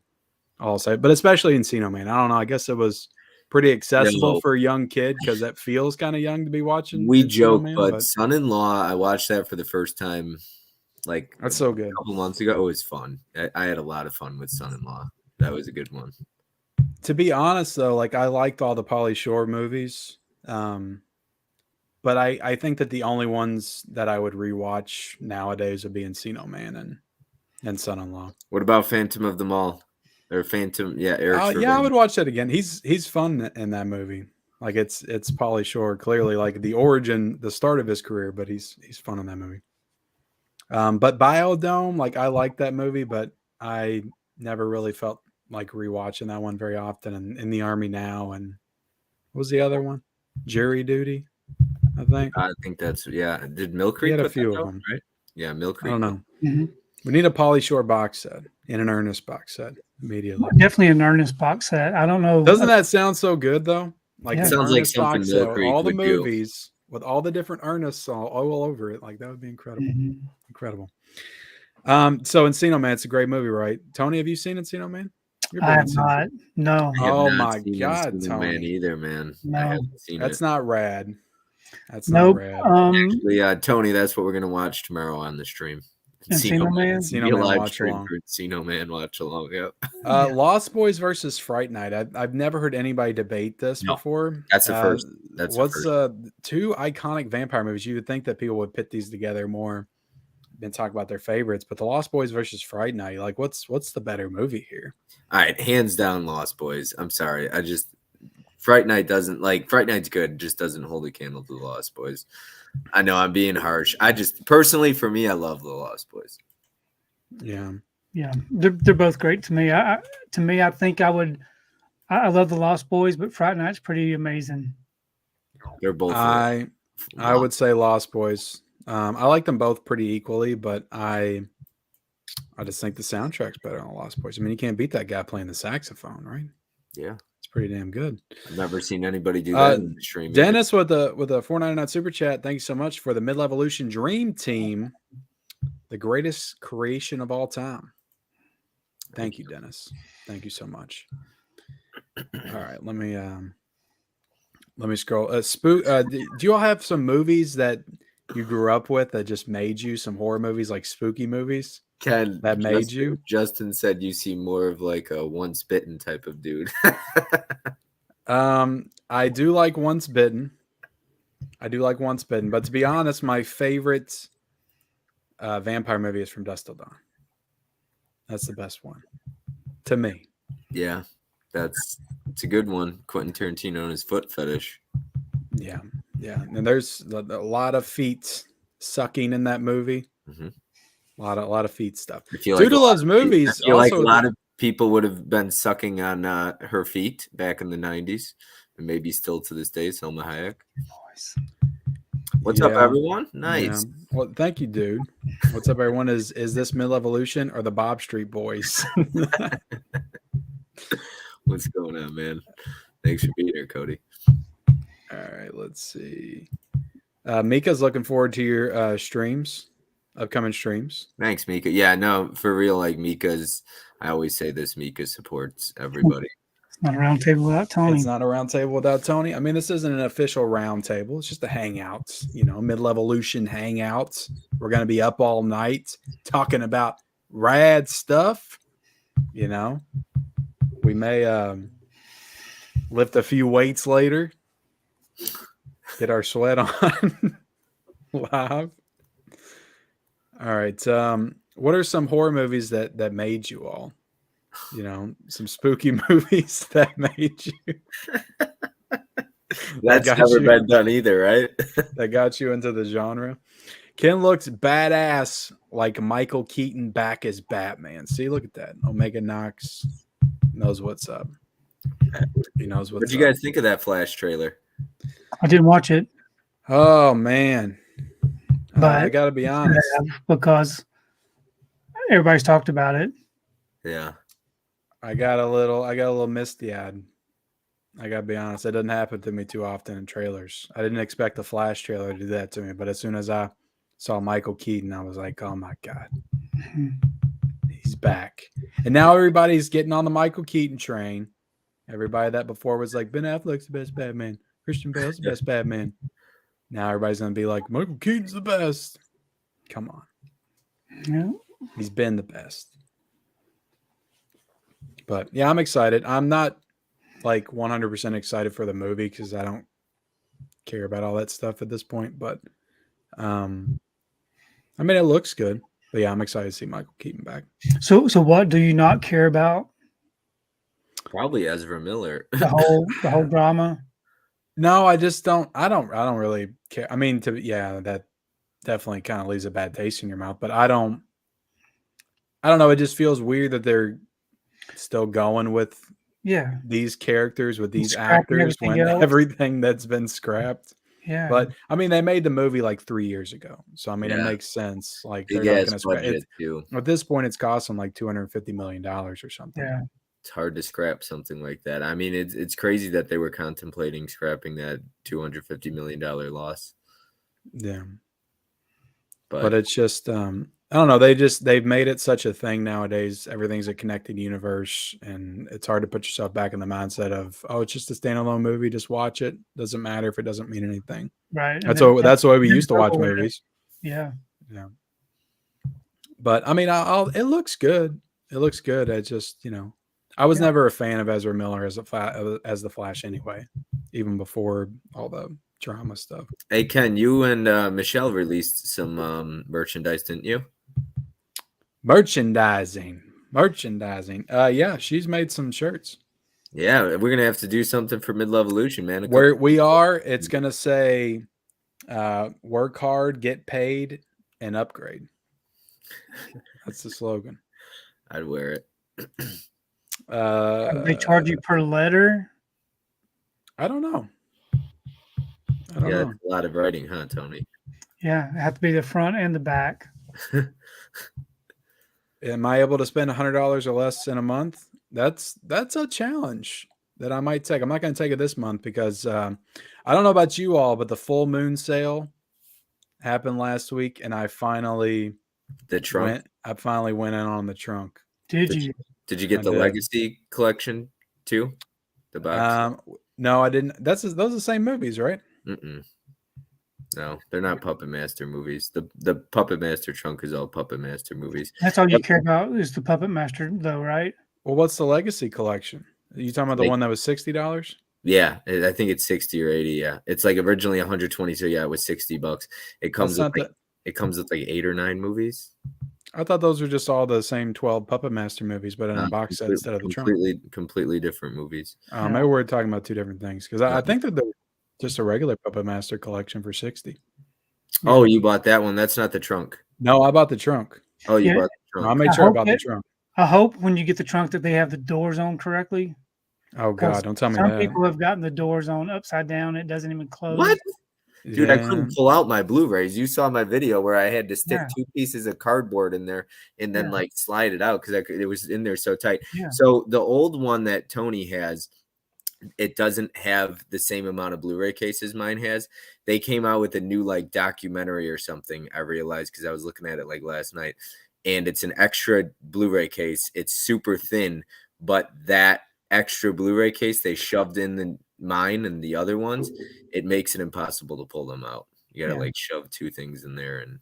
all say, but especially Encino Man. I don't know. I guess it was pretty accessible for a young kid because that feels kind of young to be watching. We Encino joke, Man, but Son-in-Law, I watched that for the first time like that's so good. A couple months ago. It was fun. I had a lot of fun with Son-in-Law. That was a good one. To be honest, though, like I liked all the Pauly Shore movies, but I think that the only ones that I would rewatch nowadays would be Encino Man and Son-in-Law. What about Phantom of the Mall? Or Phantom, Eric. Yeah, I would watch that again. He's fun in that movie. Like it's Pauly Shore, clearly like the origin, the start of his career, but he's fun in that movie. But Biodome, like I like that movie, but I never really felt like rewatching that one very often. And In the Army Now, and what was the other one? Jury Duty, I think. I think that's Did Mill Creek? He had a few of them, right? Yeah, Mill Creek. I don't know. Mm-hmm. We need a Pauly Shore box set and an Ernest box set immediately. Definitely an Ernest box set. I don't know. Doesn't that sound so good though? Like it sounds like something box Mill set, Creek all the would do. movies with all the different Ernests all over it. Like that would be incredible. Mm-hmm. Incredible. So Encino Man, it's a great movie, right? Tony, have you seen Encino Man? I have not. No. I have Oh not my seen God, Encino Tony. Man either, man. No. I haven't seen That's it. not rad. That's Nope. not rad. Actually, Tony, that's what we're gonna watch tomorrow on the stream. Encino Man? Encino Be a Man live watch stream along. for Encino Man watch along. Yep. Lost Boys versus Fright Night. I've never heard anybody debate this before. That's the first. That's the what's first. two iconic vampire movies? You would think that people would pit these together more than talk about their favorites, but the Lost Boys versus Fright Night, like what's the better movie here? All right, hands down, Lost Boys. I'm sorry, Fright Night's good, just doesn't hold a candle to the Lost Boys. I know I'm being harsh. Personally, for me, I love the Lost Boys. Yeah, they're both great to me. I think I love the Lost Boys, but Fright Night's pretty amazing. They're both. I would say Lost Boys. I like them both pretty equally, but I just think the soundtrack's better on Lost Boys. I mean, you can't beat that guy playing the saxophone, right? Yeah, it's pretty damn good. I've never seen anybody do that in the stream. Dennis with a $4.99 super chat. Thank you so much for the Midlevolution Dream Team, the greatest creation of all time. Thank you, Dennis. Thank you so much. All right, let me scroll. Do you all have some movies that you grew up with that just made you, some horror movies, like spooky movies that made you? Justin said you seem more of like a Once Bitten type of dude. I do like Once Bitten. But to be honest, my favorite vampire movie is From Dusk Till Dawn. That's the best one to me. Yeah, it's a good one. Quentin Tarantino and his foot fetish. Yeah, and there's a lot of feet sucking in that movie. Mm-hmm. A lot of feet stuff. Dude loves movies. I feel like a lot of people would have been sucking on her feet back in the 90s, and maybe still to this day. Selma Hayek. What's up, everyone? Nice. Yeah. Well, thank you, dude. What's up, everyone? Is this Midlevolution or the Bob Street Boys? What's going on, man? Thanks for being here, Cody. All right, let's see. Mika's looking forward to your streams, upcoming streams. Thanks, Mika. Yeah, no, for real. Like Mika's, I always say this. Mika supports everybody. It's not a round table without Tony. It's not a round table without Tony. I mean, this isn't an official round table. It's just a hangouts, Midlevolution hangouts. We're going to be up all night talking about rad stuff. We may lift a few weights later, get our sweat on live. All right. What are some horror movies that made you all? Some spooky movies that made you. That's never been done either, right? That got you into the genre. Ken looks badass like Michael Keaton back as Batman. See, look at that. Omega Knox knows what's up. He knows what's up. What'd you guys think of that Flash trailer? I didn't watch it. Oh, man. But I got to be honest. Because everybody's talked about it. Yeah. I got a little misty-eyed. I got to be honest. It doesn't happen to me too often in trailers. I didn't expect the Flash trailer to do that to me. But as soon as I saw Michael Keaton, I was like, oh, my God. He's back. And now everybody's getting on the Michael Keaton train. Everybody that before was like, Ben Affleck's the best Batman. Christian Bale's the best Batman. Now everybody's going to be like, Michael Keaton's the best. Come on. Yeah. He's been the best. But, yeah, I'm excited. I'm not, 100% excited for the movie because I don't care about all that stuff at this point. But, it looks good. But, yeah, I'm excited to see Michael Keaton back. So what do you not care about? Probably Ezra Miller. The whole drama? No, I just don't. I don't really care. I mean, that definitely kind of leaves a bad taste in your mouth. But I don't know. It just feels weird that they're still going with these characters with these actors when everything that's been scrapped. Yeah. But they made the movie 3 years ago, so it makes sense. They're not going to scrap it. At this point, it's costing $250 million or something. Yeah. It's hard to scrap something like that. It's crazy that they were contemplating scrapping that $250 million loss. Yeah. But it's just, I don't know. They've made it such a thing nowadays. Everything's a connected universe, and it's hard to put yourself back in the mindset of, oh, it's just a standalone movie. Just watch it. Doesn't matter if it doesn't mean anything. Right. That's the way we used to watch movies. Yeah. Yeah. But it looks good. It looks good. I just, I was never a fan of Ezra Miller as the Flash anyway, even before all the drama stuff. Hey, Ken, you and Michelle released some merchandise, didn't you? Merchandising. Yeah, she's made some shirts. Yeah, we're going to have to do something for Midlevolution, man. Where we are, it's going to say work hard, get paid, and upgrade. That's the slogan. I'd wear it. They charge you per letter? I don't know. That's a lot of writing, huh, Tony? Yeah, it have to be the front and the back. Am I able to spend $100 or less in a month? That's a challenge that I might take. I'm not going to take it this month because I don't know about you all, but the full moon sale happened last week, and I finally went in on the trunk. Did you? Did you get the Legacy collection too? The box? No, I didn't. Those are the same movies, right? Mm-mm. No, they're not Puppet Master movies. The Puppet Master trunk is all Puppet Master movies. That's all you care about is the Puppet Master, though, right? Well, what's the Legacy collection? Are you talking about the one that was $60? Yeah, I think it's 60 or 80. Yeah, it's originally 120. So yeah, it was $60. It comes It comes with like 8 or 9 movies. I thought those were just all the same 12 Puppet Master movies, but in a box set instead of the trunk. Completely different movies. Maybe we're talking about 2 different things because I think that they're just a regular Puppet Master collection for $60. Oh, you bought that one? That's not the trunk. No, I bought the trunk. Oh, you bought the trunk. No, I made sure I bought the trunk. I hope when you get the trunk that they have the doors on correctly. Oh God, don't tell me some that. people have gotten the doors on upside down. It doesn't even close. What? Dude, I couldn't pull out my Blu-rays. You saw my video where I had to stick 2 pieces of cardboard in there and then like slide it out because it was in there so tight. Yeah. So the old one that Tony has, it doesn't have the same amount of Blu-ray cases mine has. They came out with a new like documentary or something, I realized, because I was looking at it like last night. And it's an extra Blu-ray case. It's super thin, but that extra Blu-ray case they shoved in mine and the other ones, it makes it impossible to pull them out. You gotta like shove 2 things in there, and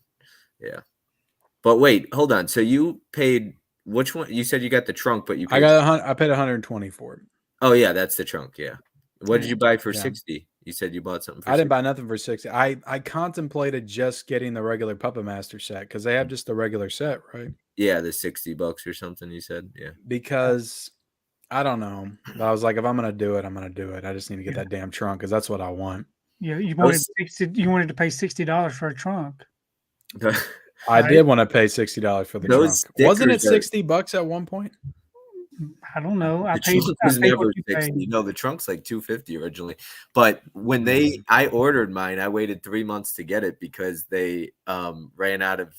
But wait, hold on. So you paid which one? You said you got the trunk, but you paid I paid $120 for it. Oh yeah, that's the trunk. Yeah. What did you buy for 60? You said you bought something for I didn't buy nothing for 60. I contemplated just getting the regular Puppet Master set because they have just the regular set, right? Yeah, the $60 or something. You said, yeah. Because I don't know. But I was like, if I'm gonna do it, I'm gonna do it. I just need to get that damn trunk because that's what I want. Yeah, you wanted to pay $60 for a trunk. I did want to pay $60 for the trunk. Wasn't it $60 at one point? I don't know. I paid never 60. No, the trunk's like $250 originally. But when I ordered mine, I waited 3 months to get it because they ran out of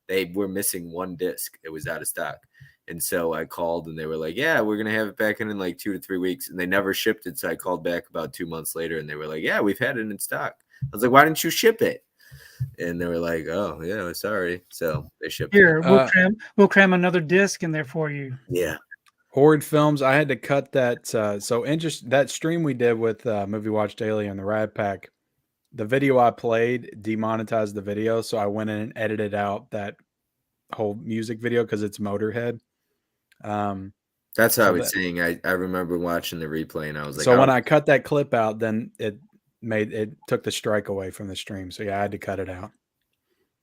they were missing 1 disc. It was out of stock. And so I called and they were like, yeah, we're going to have it back in like 2 to 3 weeks. And they never shipped it. So I called back about 2 months later and they were like, yeah, we've had it in stock. I was like, why didn't you ship it? And they were like, oh, yeah, sorry. So they shipped it. We'll cram another disc in there for you. Yeah. Horde Films. I had to cut that. That stream we did with Movie Watch Daily and the Rad Pack, the video I played demonetized the video. So I went in and edited out that whole music video because it's Motorhead. That's what I was saying. I remember watching the replay and I was like, so when I cut that clip out, then it took the strike away from the stream. So yeah, I had to cut it out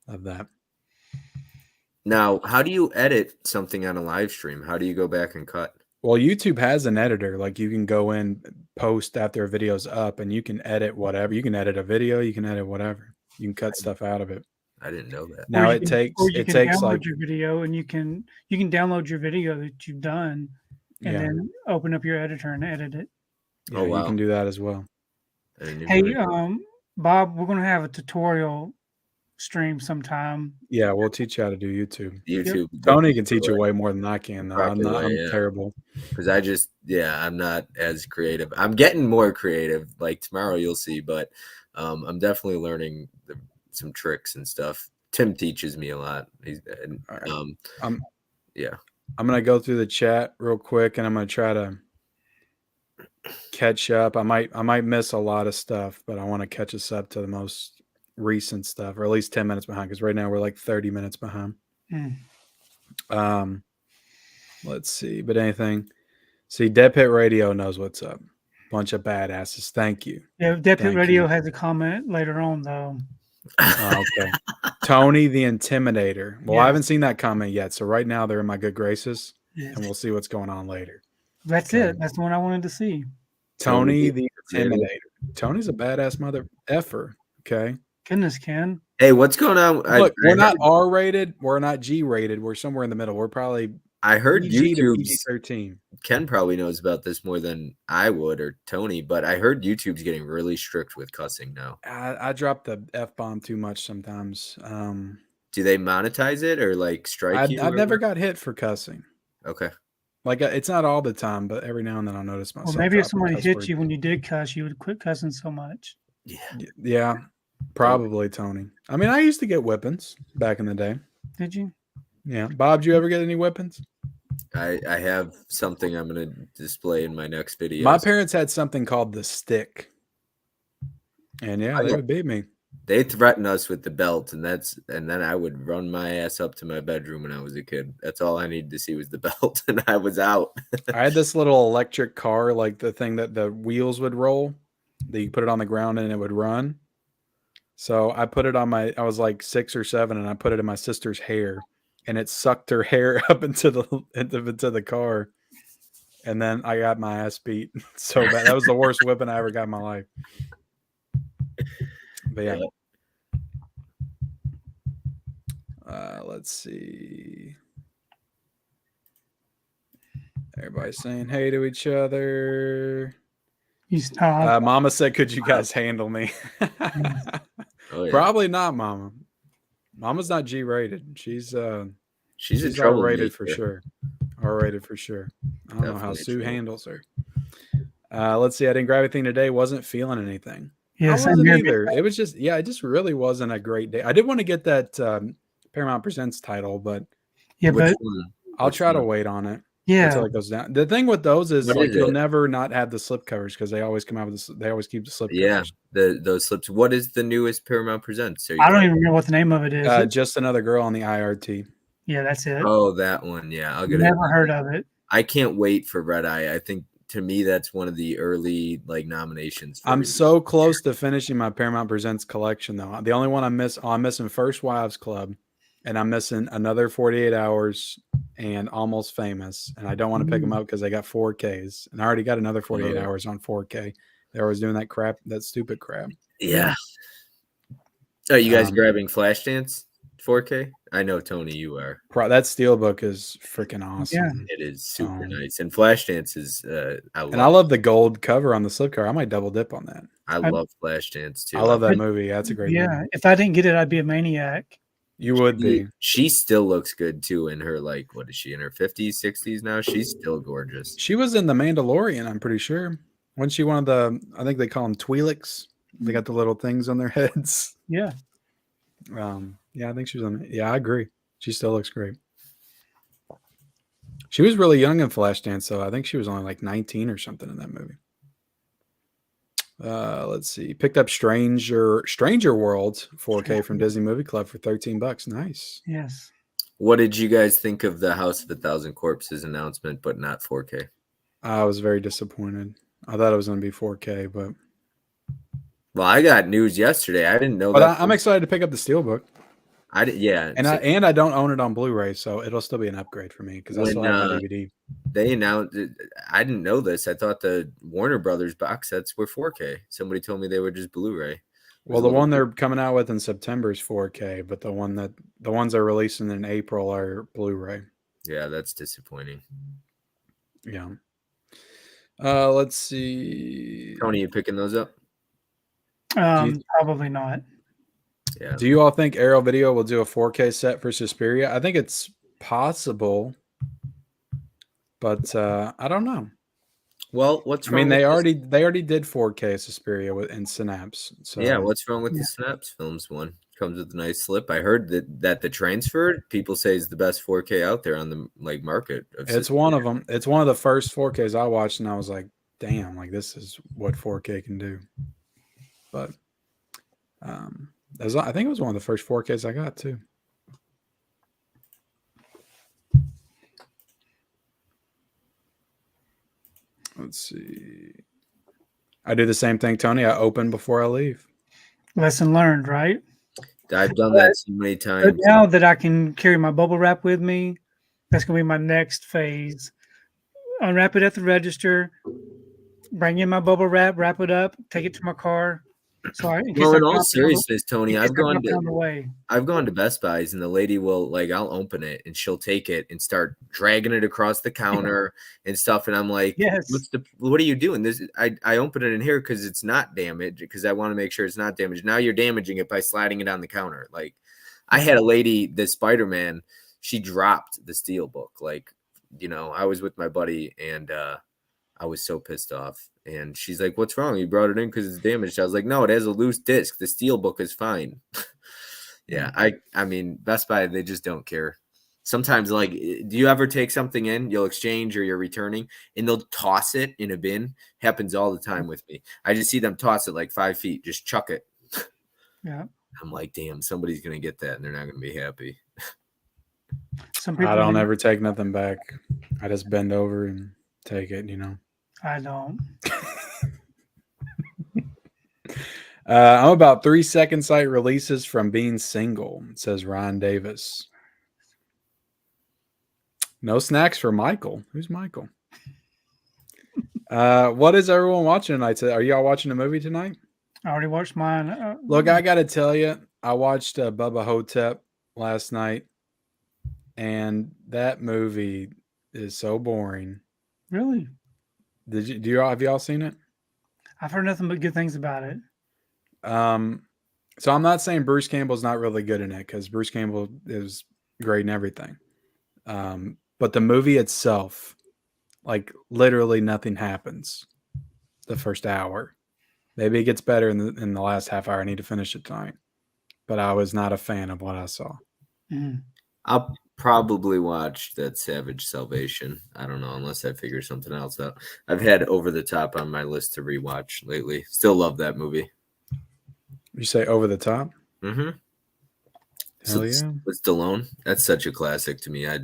of that. Now, how do you edit something on a live stream? How do you go back and cut? Well, YouTube has an editor. Like you can go in, post after a video's up, and you can edit whatever. You can edit a video. You can edit whatever. You can cut stuff out of it. I didn't know that. Now it takes download your video, and you can download your video that you've done, and then open up your editor and edit it. Yeah, you can do that as well. Hey, Bob, we're gonna have a tutorial stream sometime. Yeah, we'll teach you how to do YouTube. Yep. Tony can teach you way more than I can, though. I'm terrible. Because I'm not as creative. I'm getting more creative. Like tomorrow you'll see, but I'm definitely learning some tricks and stuff. Tim teaches me a lot. I'm gonna go through the chat real quick and I'm gonna try to catch up. I might miss a lot of stuff, but I want to catch us up to the most recent stuff, or at least 10 minutes behind, because right now we're like 30 minutes behind. Let's see. But anything. See, Dead Pit Radio knows what's up. Bunch of badasses. Thank you. Yeah, Dead Pit Radio has a comment later on, though. Okay. Tony the Intimidator. Well, I haven't seen that comment yet. So right now they're in my good graces, and we'll see what's going on later. That's it. That's the one I wanted to see. Tony the Intimidator. Tony's a badass mother effer. Okay. Goodness, Ken. Hey, what's going on? Look, we're not R-rated. We're not G-rated. We're somewhere in the middle. We're probably I heard YouTube's 13. Ken probably knows about this more than I would or Tony, but I heard YouTube's getting really strict with cussing now. I drop the F-bomb too much sometimes. Do they monetize it or like strike you? I've never got hit for cussing. Okay. Like it's not all the time, but every now and then I'll notice myself. Well, maybe if somebody hit you when you did cuss, you would quit cussing so much. Yeah. Probably, Tony. I mean, I used to get whippings back in the day. Did you? Yeah. Bob, did you ever get any whippings? I have something I'm going to display in my next video. My parents had something called the stick. And they would beat me. They threatened us with the belt, and then I would run my ass up to my bedroom when I was a kid. That's all I needed to see was the belt, and I was out. I had this little electric car, like the thing that the wheels would roll, that you put it on the ground and it would run. So I put it on I was like 6 or 7, and I put it in my sister's hair, and it sucked her hair up into the car. And then I got my ass beat so bad. That was the worst whipping I ever got in my life. But yeah. Let's see. Everybody's saying hey to each other. Mama said, "Could you guys handle me?" Oh, yeah. Probably not, Mama. Mama's not G-rated. She's a R-rated for sure. R-rated for sure. I don't know how Definitely Sue true. handles her. Let's see. I didn't grab anything today. Wasn't feeling anything. Yeah, I same wasn't here. either. It was just, it just really wasn't a great day. I did want to get that Paramount Presents title, but Yeah, Which but one? I'll try to wait on it yeah, until it goes down. The thing with those is What like is you'll it? never not have the slip covers because they always come out with this. They always keep the slip Yeah, covers. those slips. What is the newest Paramount Presents? I don't even remember what the name of it is. Just Another Girl on the IRT. Yeah, that's it. Oh, that one. Yeah, I'll get it. Never heard of it. I can't wait for Red Eye. I think to me that's one of the early like nominations. I'm so close to finishing my Paramount Presents collection though. The only one I'm missing First Wives Club, and I'm missing Another 48 Hours and Almost Famous. And I don't want to pick them up because they got 4Ks, and I already got Another 48 Hours on 4K. They're always doing that crap, that stupid crap. Yeah. Are you guys grabbing Flashdance 4K? I know, Tony, you are. That Steelbook is freaking awesome. Yeah. It is super nice. And Flashdance is I love the gold cover on the slipcover. I might double dip on that. I love Flashdance too. I love that movie. That's a great movie. Yeah, if I didn't get it, I'd be a maniac. You would be. She still looks good too in her, like, what is she, in her 50s, 60s now? She's still gorgeous. She was in The Mandalorian, I'm pretty sure. Wasn't she one of the, I think they call them Twi'leks. They got the little things on their heads. Yeah. Yeah, I think she was on. Yeah, I agree. She still looks great. She was really young in Flashdance, though. I think she was only like 19 or something in that movie. Let's see. Picked up Stranger World 4K from Disney Movie Club for $13. Nice. Yes. What did you guys think of the House of a Thousand Corpses announcement, but not 4K? I was very disappointed. I thought it was going to be 4K, but. Well, I got news yesterday. I didn't know but that. I'm excited to pick up the Steelbook. Yeah. And I don't own it on Blu-ray, so it'll still be an upgrade for me because I still have my DVD. They announced it, I didn't know this. I thought the Warner Brothers box sets were 4K. Somebody told me they were just Blu-ray. Well, the one they're coming out with in September is 4K, but the ones they're releasing in April are Blu-ray. Yeah, that's disappointing. Yeah. Let's see. Tony, you picking those up? Probably not. Yeah. Do you all think Arrow Video will do a 4K set for Suspiria? I think it's possible, but I don't know. Well, what's wrong? I mean, they already did 4K Suspiria in Synapse. So yeah, what's wrong with the Synapse Films one? Comes with a nice slip. I heard that the transfer people say is the best 4K out there on the market. It's one of them. It's one of the first 4Ks I watched, and I was like, "Damn! Like this is what 4K can do." But I think it was one of the first 4Ks I got too. Let's see. I do the same thing, Tony. I open before I leave. Lesson learned, right? I've done that so many times. But now that I can carry my bubble wrap with me, that's going to be my next phase. Unwrap it at the register, bring in my bubble wrap it up, take it to my car. So in all seriousness, Tony, I've gone to Best Buys and the lady will I'll open it and she'll take it and start dragging it across the counter and stuff, and I'm like, yes. What are you doing? I open it in here because it's not damaged, because I want to make sure it's not damaged. Now you're damaging it by sliding it on the counter. Like, I had a lady, the Spider-Man, she dropped the Steelbook. I was with my buddy and I was so pissed off. And she's like, "What's wrong? You brought it in because it's damaged." I was like, "No, it has a loose disc. The Steelbook is fine." Yeah, I mean, Best Buy, they just don't care. Sometimes, do you ever take something in, you'll exchange or you're returning, and they'll toss it in a bin? Happens all the time with me. I just see them toss it 5 feet, just chuck it. Yeah. I'm like, damn, somebody's going to get that, and they're not going to be happy. I don't ever take nothing back. I just bend over and take it, I don't. I'm about 3 second site releases from being single, says Ryan Davis. No snacks for Michael. Who's Michael? What is everyone watching tonight? Are y'all watching a movie tonight? I already watched mine. Look, I got to tell you, I watched Bubba Hotep last night, and that movie is so boring. Really? Have y'all seen it? I've heard nothing but good things about it. So I'm not saying Bruce Campbell's not really good in it, because Bruce Campbell is great in everything. But the movie itself, like literally nothing happens the first hour. Maybe it gets better in the last half hour. I need to finish it tonight. But I was not a fan of what I saw. Mm. I'll probably watch that Savage Salvation. I don't know, unless I figure something else out. I've had Over the Top on my list to rewatch lately. Still love that movie. You say Over the Top? Mm-hmm. Hell yeah. With Stallone. That's such a classic to me. I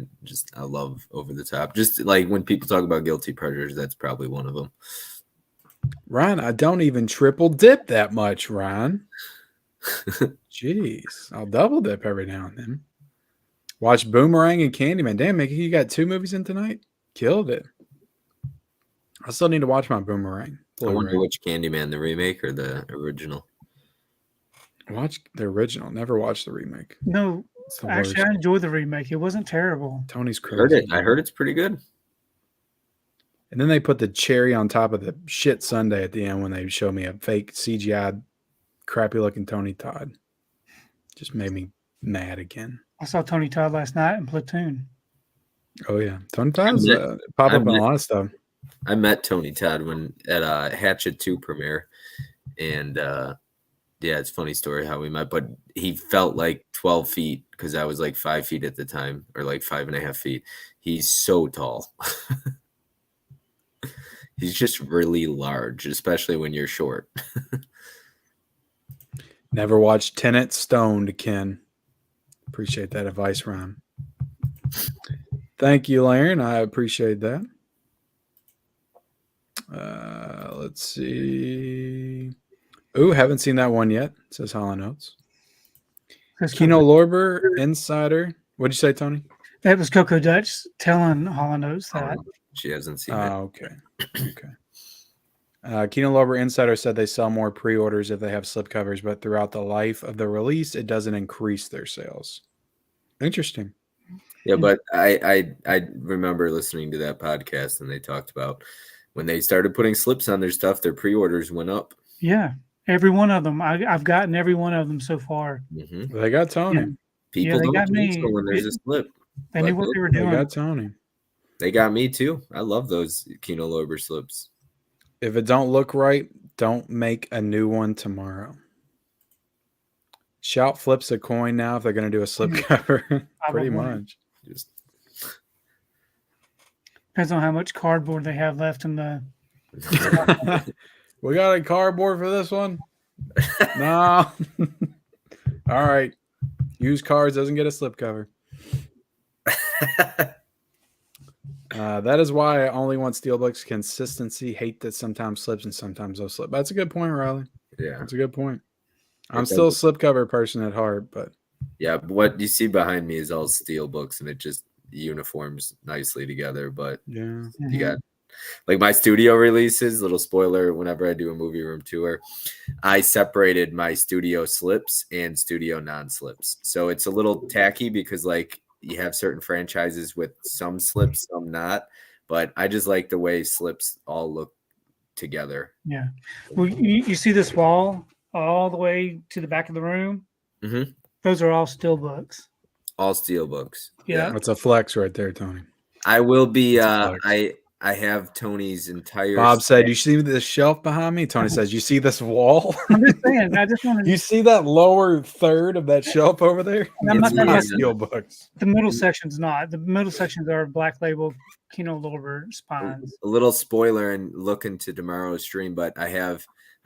love Over the Top. Just like when people talk about guilty pleasures, that's probably one of them. Ryan, I don't even triple dip that much, Ryan. Jeez. I'll double dip every now and then. Watch Boomerang and Candyman. Damn, Mickey, you got 2 movies in tonight? Killed it. I still need to watch my Boomerang. I wonder which Candyman, the remake or the original? Watch the original. Never watched the remake. No, actually, I enjoyed the remake. It wasn't terrible. Tony's crazy. I heard it's pretty good. And then they put the cherry on top of the shit sundae at the end when they show me a fake CGI crappy looking Tony Todd. Just made me mad again. I saw Tony Todd last night in Platoon. Oh yeah, Tony Todd's pop up in a lot of stuff. I met Tony Todd at a Hatchet 2 premiere, and yeah, it's a funny story how we met, but he felt like 12 feet because I was like 5 feet at the time, or like 5.5 feet. He's so tall. He's just really large, especially when you're short. Never watched Tenet Stoned, Ken. Appreciate that advice, Ryan. Thank you, Laren. I appreciate that. Let's see. Ooh, haven't seen that one yet, says Hollow Notes. Kino Lorber, Insider. What'd you say, Tony? That was Coco Dutch telling Hollow Notes that. She hasn't seen it. Okay. Okay. Kino Lorber Insider said they sell more pre-orders if they have slipcovers, but throughout the life of the release, it doesn't increase their sales. Interesting. Yeah, but I remember listening to that podcast, and they talked about when they started putting slips on their stuff, their pre-orders went up. Yeah, every one of them. I've gotten every one of them so far. Mm-hmm. They got Tony. Yeah. People they don't got do me. so when there's a slip. They knew what they were doing. They got Tony. They got me too. I love those Kino Lorber slips. If it don't look right, don't make a new one tomorrow. Shout flips a coin now if they're going to do a slipcover. Pretty much. Just depends on how much cardboard they have left in the. We got a cardboard for this one? No. All right. Used cars doesn't get a slipcover. That is why I only want Steelbook's consistency. Hate that sometimes slips and sometimes they'll slip. That's a good point, Riley. Yeah. That's a good point. I'm still a slipcover person at heart, but yeah, what you see behind me is all Steelbooks, and it just uniforms nicely together. But yeah, you got like my studio releases, little spoiler, whenever I do a movie room tour, I separated my studio slips and studio non-slips. So it's a little tacky because like you have certain franchises with some slips, some not. But I just like the way slips all look together. Yeah. Well, you see this wall all the way to the back of the room? Mm-hmm. Those are all Steelbooks. All Steelbooks. Yeah. That's a flex right there, Tony. I will be I have Tony's entire Bob said, you see this shelf behind me? Tony says, you see this wall? I'm just saying, I just want to. You see that lower third of that shelf over there? I'm not talking about Steelbooks. The middle section's not. The middle sections are Black Label Kino Lorber spines. A little spoiler and look into tomorrow's stream, but I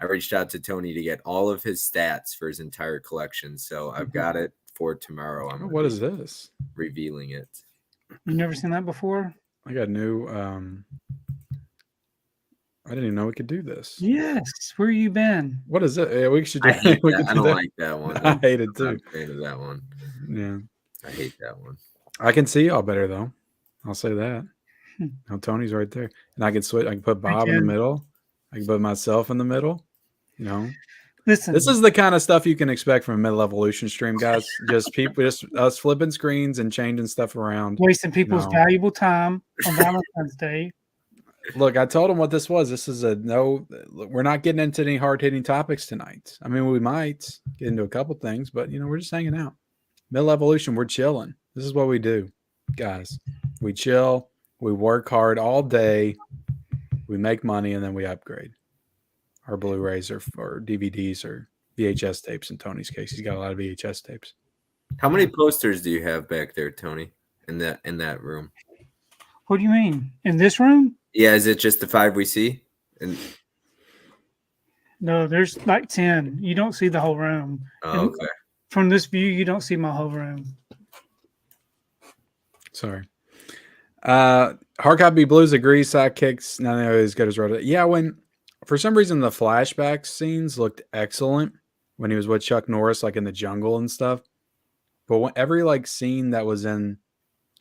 reached out to Tony to get all of his stats for his entire collection. So I've got it for tomorrow. What is this? Revealing it. You've never seen that before? I got new I didn't even know we could do this. Yes. Where you been? What is it? Yeah, we should do. I hate we that. could I do don't that. like that one. I hate it I'm not too. a fan of that one. Yeah, I hate that one. I can see y'all better though. I'll say that. Hmm. Now Tony's right there, and I can switch. I can put Bob in the can. middle. I can put myself in the middle. You know, Listen, this is the kind of stuff you can expect from a Midlevolution stream, guys. Just people, just us flipping screens and changing stuff around. wasting people's No. valuable time on Valentine's Day. Look, I told him what this was. This is a no. We're not getting into any hard hitting topics tonight. I mean, we might get into a couple things, but you know, we're just hanging out. Midlevolution, we're chilling. This is what we do, guys. We chill. We work hard all day. We make money, and then we upgrade our Blu-rays or DVDs or VHS tapes. In Tony's case, he's got a lot of VHS tapes. How many posters do you have back there, Tony? In that room? What do you mean? In this room? Yeah, is it just the 5 we see? And No, there's like 10. You don't see the whole room. And okay. from this view, you don't see my whole room. Sorry. Hard copy blues agrees. Sidekicks not nearly as good as Road. Yeah, when for some reason the flashback scenes looked excellent when he was with Chuck Norris, like in the jungle and stuff. But when, every like scene that was in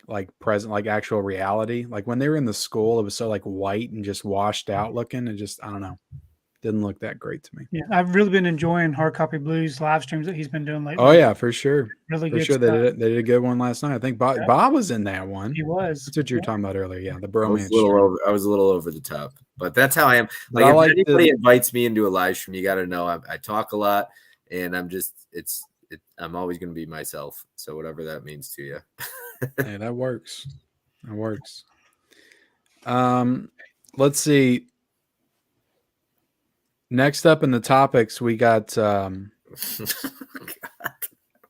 like present, like actual reality, like when they were in the school, it was so like white and just washed out looking. And just I don't know, didn't look that great to me. Yeah, I've really been enjoying Hard Copy Blues live streams that he's been doing lately. Oh yeah, for sure. Really For good sure, stuff. they did a good one last night. I think Bob, Yeah. Bob was in that one. He was. That's what you were talking about earlier. Yeah, the I bromance. was a little over the top, but that's how I am. But Like I if like anybody invites me into a live stream, you got to know I talk a lot, and I'm always going to be myself. So whatever that means to you. Hey, that works. That works. Let's see. Next up in the topics, we got.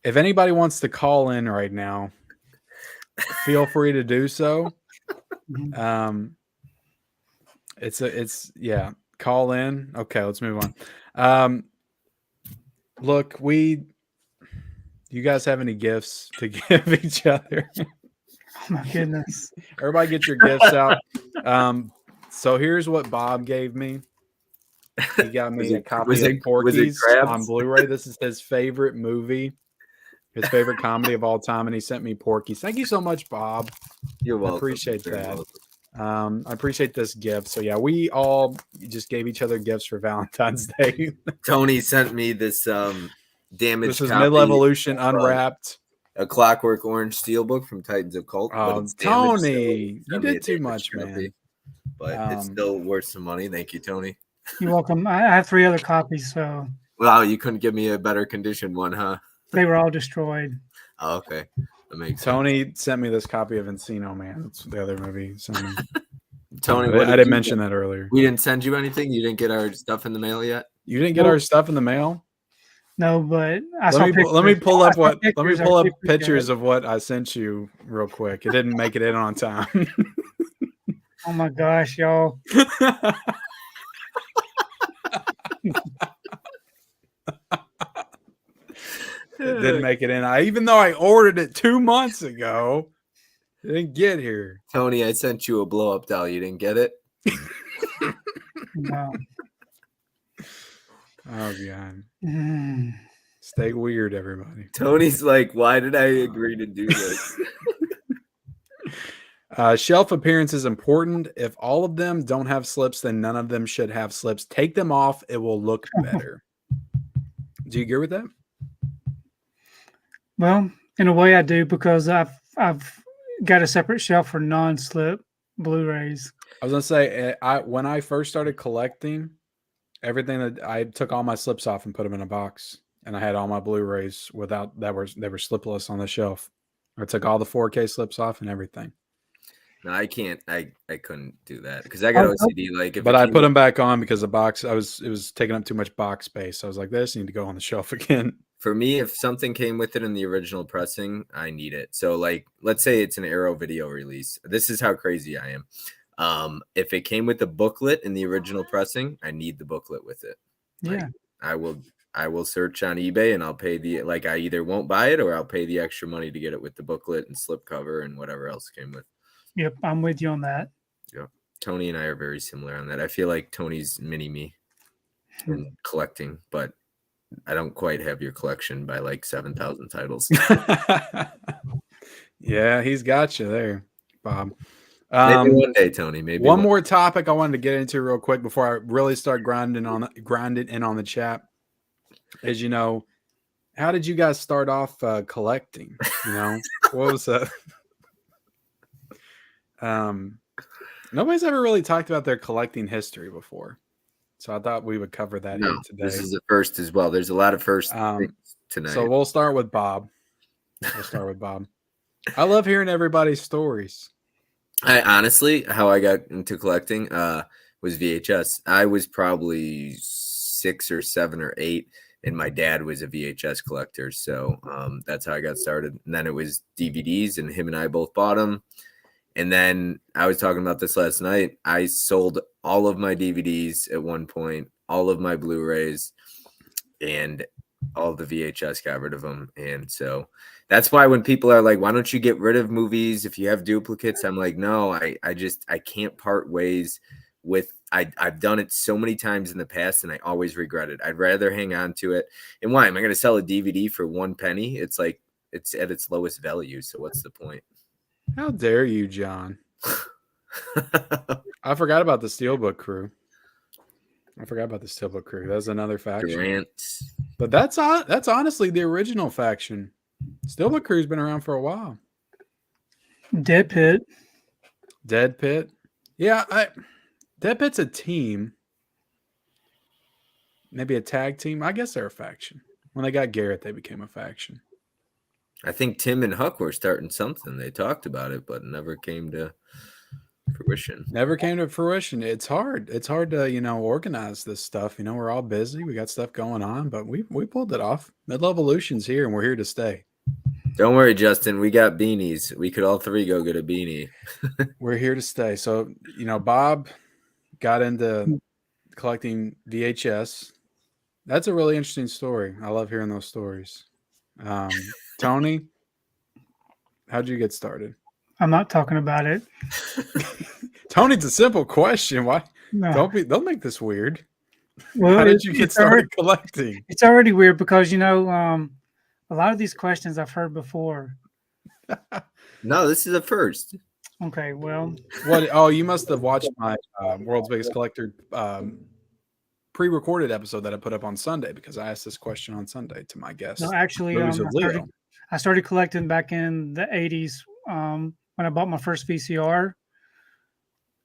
If anybody wants to call in right now, feel free to do so. It's call in. Okay, let's move on. Look, you guys have any gifts to give each other? Oh my goodness. Everybody get your gifts out. So here's what Bob gave me. He got me a copy of Porky's on Blu-ray. This is his favorite movie, his favorite comedy of all time, and he sent me Porky's. Thank you so much, Bob. You're welcome. I appreciate You're that. welcome. I appreciate this gift. So yeah, we all just gave each other gifts for Valentine's Day. Tony sent me this damaged. This is copy Midlevolution of, Unwrapped. A Clockwork Orange steelbook from Titans of Cult. Oh, it's damaged, Tony, so you sent me a did too damaged much, copy. man. But it's still worth some money. Thank you, Tony. You're welcome. I have 3 other copies, so Wow, you couldn't give me a better condition one, huh? they were all destroyed. Oh, okay. That makes sense. Tony sent me this copy of Encino Man. That's the other movie. Tony, I didn't mention that earlier. We didn't send you anything? You didn't get our stuff in the mail yet? You didn't get our stuff in the mail? No, but I Let me pull up pictures pictures of what I sent you real quick. It didn't make it in on time. Oh my gosh, y'all. It didn't make it in. Even though I ordered it 2 months ago, it didn't get here. Tony, I sent you a blow up doll. You didn't get it? No. Oh god. Mm. Stay weird, everybody. Tony's like, why did I agree to do this? Shelf appearance is important. If all of them don't have slips, then none of them should have slips. Take them off. It will look better. Do you agree with that? Well, in a way I do, because I've got a separate shelf for non-slip Blu-rays. I was gonna say, when I first started collecting everything, that I took all my slips off and put them in a box, and I had all my Blu-rays without they were slipless on the shelf. I took all the 4K slips off and everything. No, I can't. I couldn't do that because I got OCD. Like, but I put them back on because the box it was taking up too much box space. I was like, this need to go on the shelf again. For me, if something came with it in the original pressing, I need it. So, like, let's say it's an Arrow video release. This is how crazy I am. If it came with the booklet in the original pressing, I need the booklet with it. Yeah, like, I will search on eBay and I'll pay I either won't buy it or I'll pay the extra money to get it with the booklet and slip cover and whatever else came with. Yep, I'm with you on that. Yeah. Tony and I are very similar on that. I feel like Tony's mini me in collecting, but I don't quite have your collection by like 7,000 titles. Yeah, he's got you there, Bob. Maybe one day, Tony. Maybe one more topic I wanted to get into real quick before I really start grinding in on the chat is, you know, how did you guys start off collecting? You know, what was that? Nobody's ever really talked about their collecting history before, so I thought we would cover that here today. This is the first as well. There's a lot of firsts tonight. So we'll start with Bob. I love hearing everybody's stories. I honestly, how I got into collecting was VHS. I was probably 6 or 7 or 8, and my dad was a VHS collector. So that's how I got started. And then it was DVDs, and him and I both bought them. And then I was talking about this last night. I sold all of my DVDs at one point, all of my Blu-rays, and all the VHS, got rid of them. And so that's why when people are like, why don't you get rid of movies if you have duplicates? I'm like, no, I can't part ways with, I've done it so many times in the past and I always regret it. I'd rather hang on to it. And why am I going to sell a DVD for 1 penny? It's like, it's at its lowest value. So what's the point? How dare you, John? I forgot about the Steelbook crew. That's another faction. Grant. But that's honestly the original faction. Steelbook crew's been around for a while. Dead Pit. Yeah, Dead Pit's a team. Maybe a tag team. I guess they're a faction. When they got Garrett, they became a faction. I think Tim and Huck were starting something. They talked about it, but never came to fruition. It's hard. It's hard to, you know, organize this stuff. You know, we're all busy. We got stuff going on, but we pulled it off. Midlevolution's here, and we're here to stay. Don't worry, Justin. We got beanies. We could all 3 go get a beanie. We're here to stay. So, you know, Bob got into collecting VHS. That's a really interesting story. I love hearing those stories. Tony, how'd you get started? I'm not talking about it. Tony, it's a simple question. Why? No. Don't make this weird. Well, how did you get started collecting? It's already weird because, you know, a lot of these questions I've heard before. No, this is a first. Okay, well. What? Oh, you must have watched my World's Biggest Collector pre-recorded episode that I put up on Sunday, because I asked this question on Sunday to my guests. No, actually, I started collecting back in the 80s when I bought my first VCR,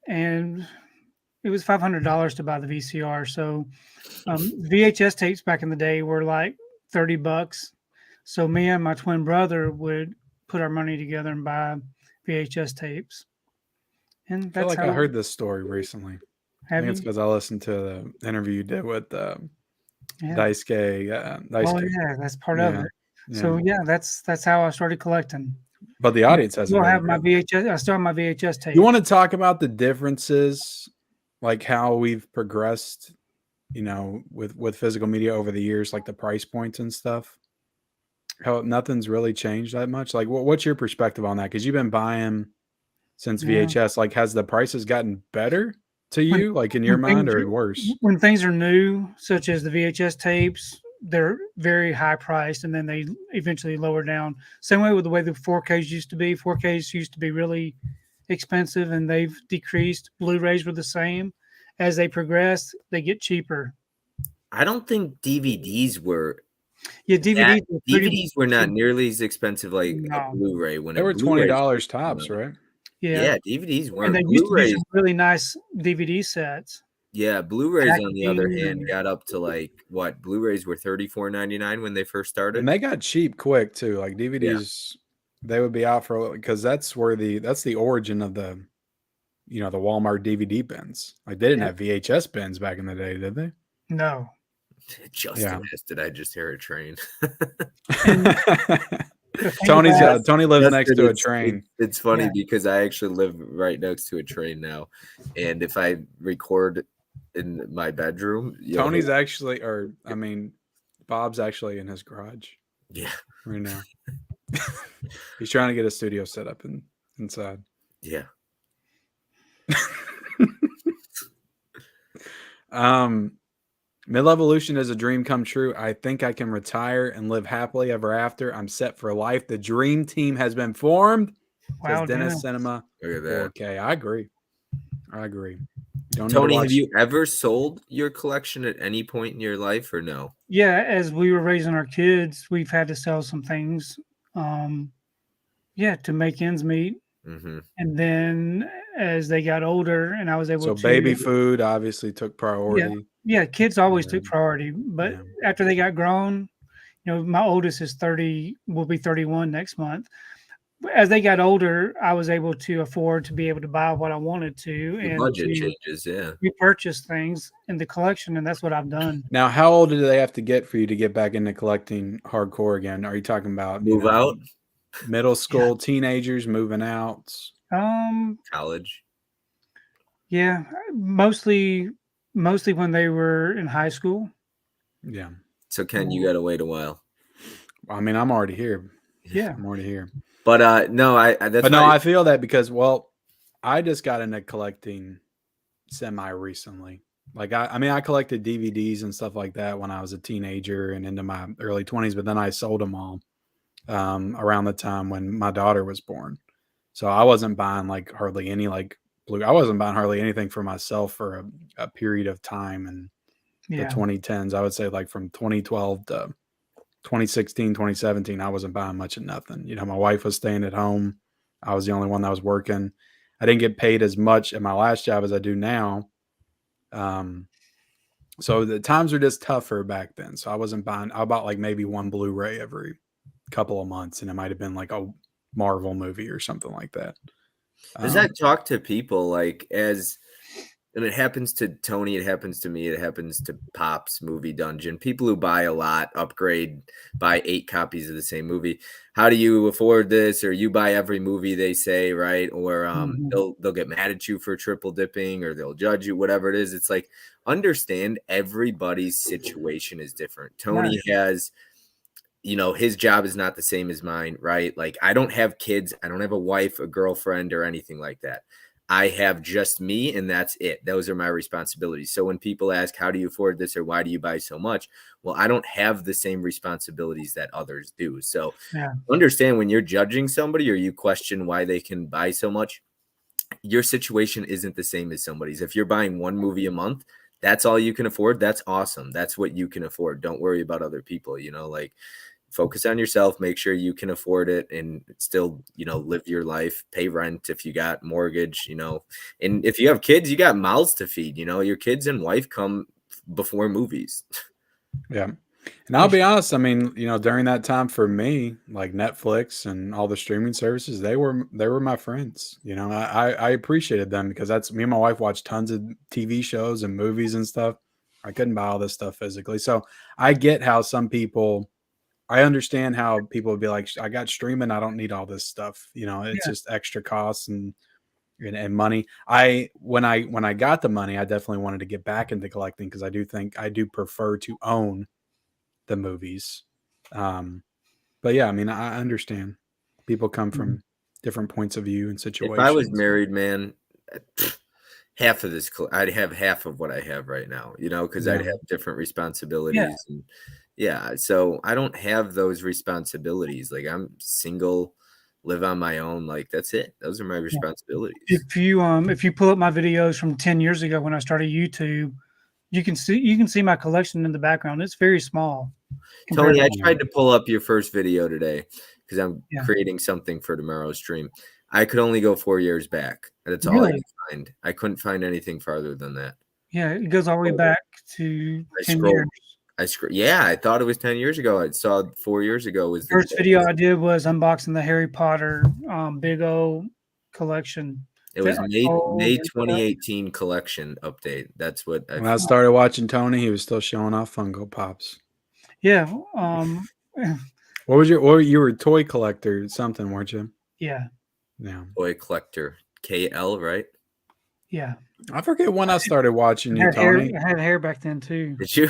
and it was $500 to buy the VCR. So VHS tapes back in the day were like $30. So me and my twin brother would put our money together and buy VHS tapes. And that's I feel like I heard this story recently. I think it's because I listened to the interview you did with Daisuke. Yeah, that's part of it. Yeah. So yeah, that's how I started collecting. But the audience has. I still have my VHS tape. You want to talk about the differences, like how we've progressed, you know, with physical media over the years, like the price points and stuff. How nothing's really changed that much. Like, what's your perspective on that? Because you've been buying since VHS. Like, has the prices gotten better to you, like in your mind, or worse? When things are new, such as the VHS tapes, they're very high priced, and then they eventually lower down. Same way with the way the 4Ks used to be. 4Ks used to be really expensive, and they've decreased. Blu-rays were the same. As they progressed, they get cheaper. I don't think DVDs were. Yeah, DVDs were not nearly as expensive like a Blu-ray. When they were $20 tops, right? Yeah, DVDs weren't. And they used to be some really nice DVD sets. Yeah, Blu-rays on the other hand got up to like what? Blu-rays were $34.99 when they first started, and they got cheap quick too. Like DVDs, they would be out for, because that's the origin of the, you know, the Walmart DVD bins. Like they didn't have VHS bins back in the day, did they? No. Justin asked, did I just hear a train? Tony lives next to a train. It's funny because I actually live right next to a train now, and if I record in my bedroom, Tony's actually, Bob's actually in his garage. Yeah, right now. He's trying to get a studio set up inside. Yeah. Midlevolution is a dream come true. I think I can retire and live happily ever after. I'm set for life. The dream team has been formed. Wow, Says Dennis Dennis. Cinema. Look at that. 4K. I agree. You don't need to Tony, watch. have you ever sold your collection at any point in your life or no? Yeah, as we were raising our kids, we've had to sell some things, to make ends meet. Mm-hmm. And then as they got older, and I was able So to baby food obviously took priority. Yeah, kids always took priority, but after they got grown, my oldest is 30, will be 31 next month. As they got older, I was able to afford to be able to buy what I wanted to, Your and budget to changes, yeah. repurchase things in the collection, and that's what I've done. Now, how old do they have to get for you to get back into collecting hardcore again? Are you talking about Move out? middle school, teenagers moving out? College? Yeah, mostly when they were in high school. Yeah. So Ken, you gotta wait a while. I mean, I'm already here. Yeah, I'm already here. But no, I feel that because I just got into collecting semi recently. Like I collected DVDs and stuff like that when I was a teenager and into my early 20s, but then I sold them all around the time when my daughter was born. So I wasn't buying hardly any I wasn't buying hardly anything for myself for a period of time in the 2010s. I would say from 2012 to 2016, 2017, I wasn't buying much of nothing. My wife was staying at home. I was the only one that was working. I didn't get paid as much at my last job as I do now. So the times were just tougher back then. So I wasn't buying. I bought maybe one Blu-ray every couple of months, and it might have been a Marvel movie or something like that. Does that talk to people and it happens to Tony, it happens to me, it happens to Pop's Movie Dungeon. People who buy a lot, upgrade, buy 8 copies of the same movie. How do you afford this? Or you buy every movie they say, right? Or they'll get mad at you for triple dipping, or they'll judge you, whatever it is. It's understand everybody's situation is different. Tony has, his job is not the same as mine, right? I don't have kids. I don't have a wife, a girlfriend, or anything like that. I have just me, and that's it. Those are my responsibilities. So when people ask, how do you afford this, or why do you buy so much? Well, I don't have the same responsibilities that others do. So understand when you're judging somebody or you question why they can buy so much, your situation isn't the same as somebody's. If you're buying one movie a month, that's all you can afford. That's awesome. That's what you can afford. Don't worry about other people, focus on yourself, make sure you can afford it and still, live your life, pay rent if you got mortgage, and if you have kids, you got mouths to feed, your kids and wife come before movies. Yeah. And I'll be honest, during that time for me, Netflix and all the streaming services, they were my friends. I appreciated them because that's me and my wife watched tons of TV shows and movies and stuff. I couldn't buy all this stuff physically. So I get how I understand how people would be like, I got streaming, I don't need all this stuff. It's just extra costs and money. When I got the money, I definitely wanted to get back into collecting because I do prefer to own the movies. But yeah, I understand. People come from different points of view and situations. If I was married, man, half of this, I'd have half of what I have right now, because I'd have different responsibilities. So I don't have those responsibilities. I'm single, live on my own. That's it. Those are my responsibilities. If you pull up my videos from 10 years ago when I started YouTube, you can see my collection in the background. It's very small. Tony, I tried to pull up your first video today because I'm creating something for tomorrow's stream. I could only go 4 years back. That's all I could find. I couldn't find anything farther than that. Yeah, it goes all the way back to 10 years. I thought it was 10 years ago. I saw 4 years ago was the first video I did was unboxing the Harry Potter big O collection. It was May 2018 collection update. That's what when I started watching Tony, he was still showing off Funko Pops. Yeah. What you were a toy collector something, weren't you? Yeah. Yeah. Toy collector. KL, right? Yeah. I forget when I started watching you, Tony. I had hair back then too. Did you?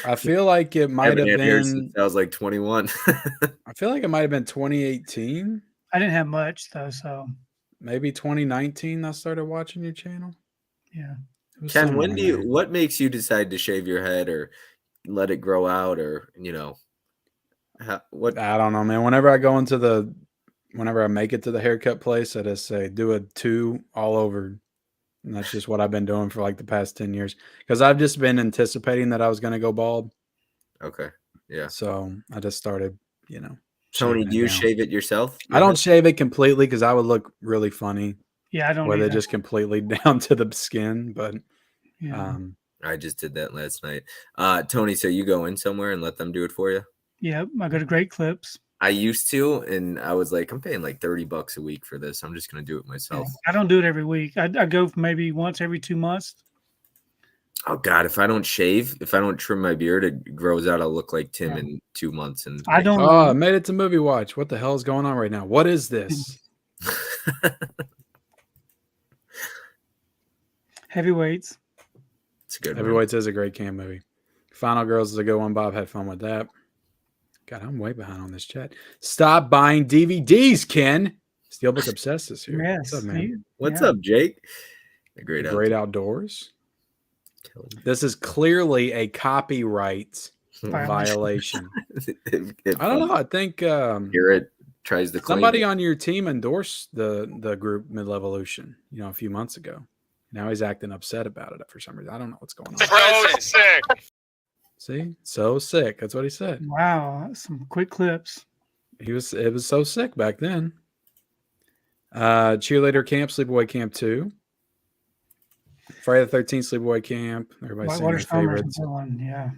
I feel like it might have been. I was like 21. I feel like it might have been 2018. I didn't have much though, so maybe 2019. I started watching your channel. Yeah. Ken, somewhere in there. what makes you decide to shave your head or let it grow out, or what? I don't know, man. Whenever I make it to the haircut place, I just say do a 2 all over. And that's just what I've been doing for like the past 10 years. Because I've just been anticipating that I was gonna go bald. Okay. Yeah. So I just started, Tony, do you shave it yourself? I don't shave it completely because I would look really funny Yeah, I don't with either. it just completely down to the skin. But Yeah. I just did that last night. Tony, so you go in somewhere and let them do it for you? Yeah, I go to Great Clips. I used to, and I was like, I'm paying like $30 a week for this. I'm just gonna do it myself. I don't do it every week. I go maybe once every 2 months. Oh God, if I don't trim my beard, it grows out. I'll look like Tim in 2 months. And I don't. I made it to Movie Watch. What the hell is going on right now? What is this? Heavyweights. It's a good one. Heavyweights is a great camp movie. Final Girls is a good one. Bob had fun with that. God, I'm way behind on this chat. Stop buying DVDs, Ken. Steelbook Obsessed is here. Yes. What's up, man? What's up, Jake? The Great Outdoors. This is clearly a copyright violation. I don't know. I think Garrett tries to claim somebody it. on your team endorsed the group Midlevolution, a few months ago. Now he's acting upset about it for some reason. I don't know what's going on. So sick. See? So sick. That's what he said. Wow. Some quick clips. It was so sick back then. Cheerleader Camp, Sleepaway Camp 2. Friday the 13th, Sleepaway Camp. Everybody's saying their favorites. Yeah.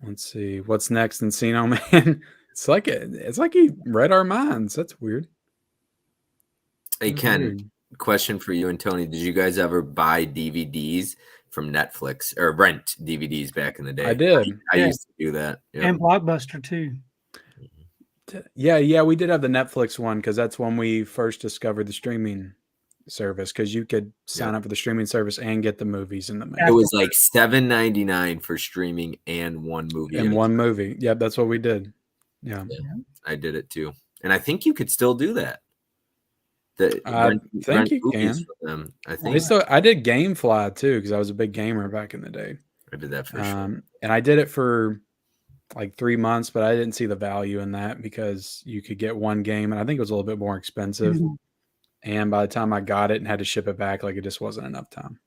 Let's see. What's next? Encino Man. It's like he read our minds. That's weird. Hey, That's Ken, weird. question for you and Tony. Did you guys ever buy DVDs from Netflix or rent DVDs back in the day? I did. I used to do that. Yep. And Blockbuster too. Yeah, we did have the Netflix one because that's when we first discovered the streaming service, because you could sign up for the streaming service and get the movies in the mail. It was like $7.99 for streaming and one movie. And one movie. Yep, that's what we did. Yeah. I did it too. And I think you could still do that. I think you can. Them, I think. I did GameFly too because I was a big gamer back in the day. I did that for sure. And I did it for like 3 months, but I didn't see the value in that because you could get one game, and I think it was a little bit more expensive. Mm-hmm. And by the time I got it and had to ship it back, like it just wasn't enough time.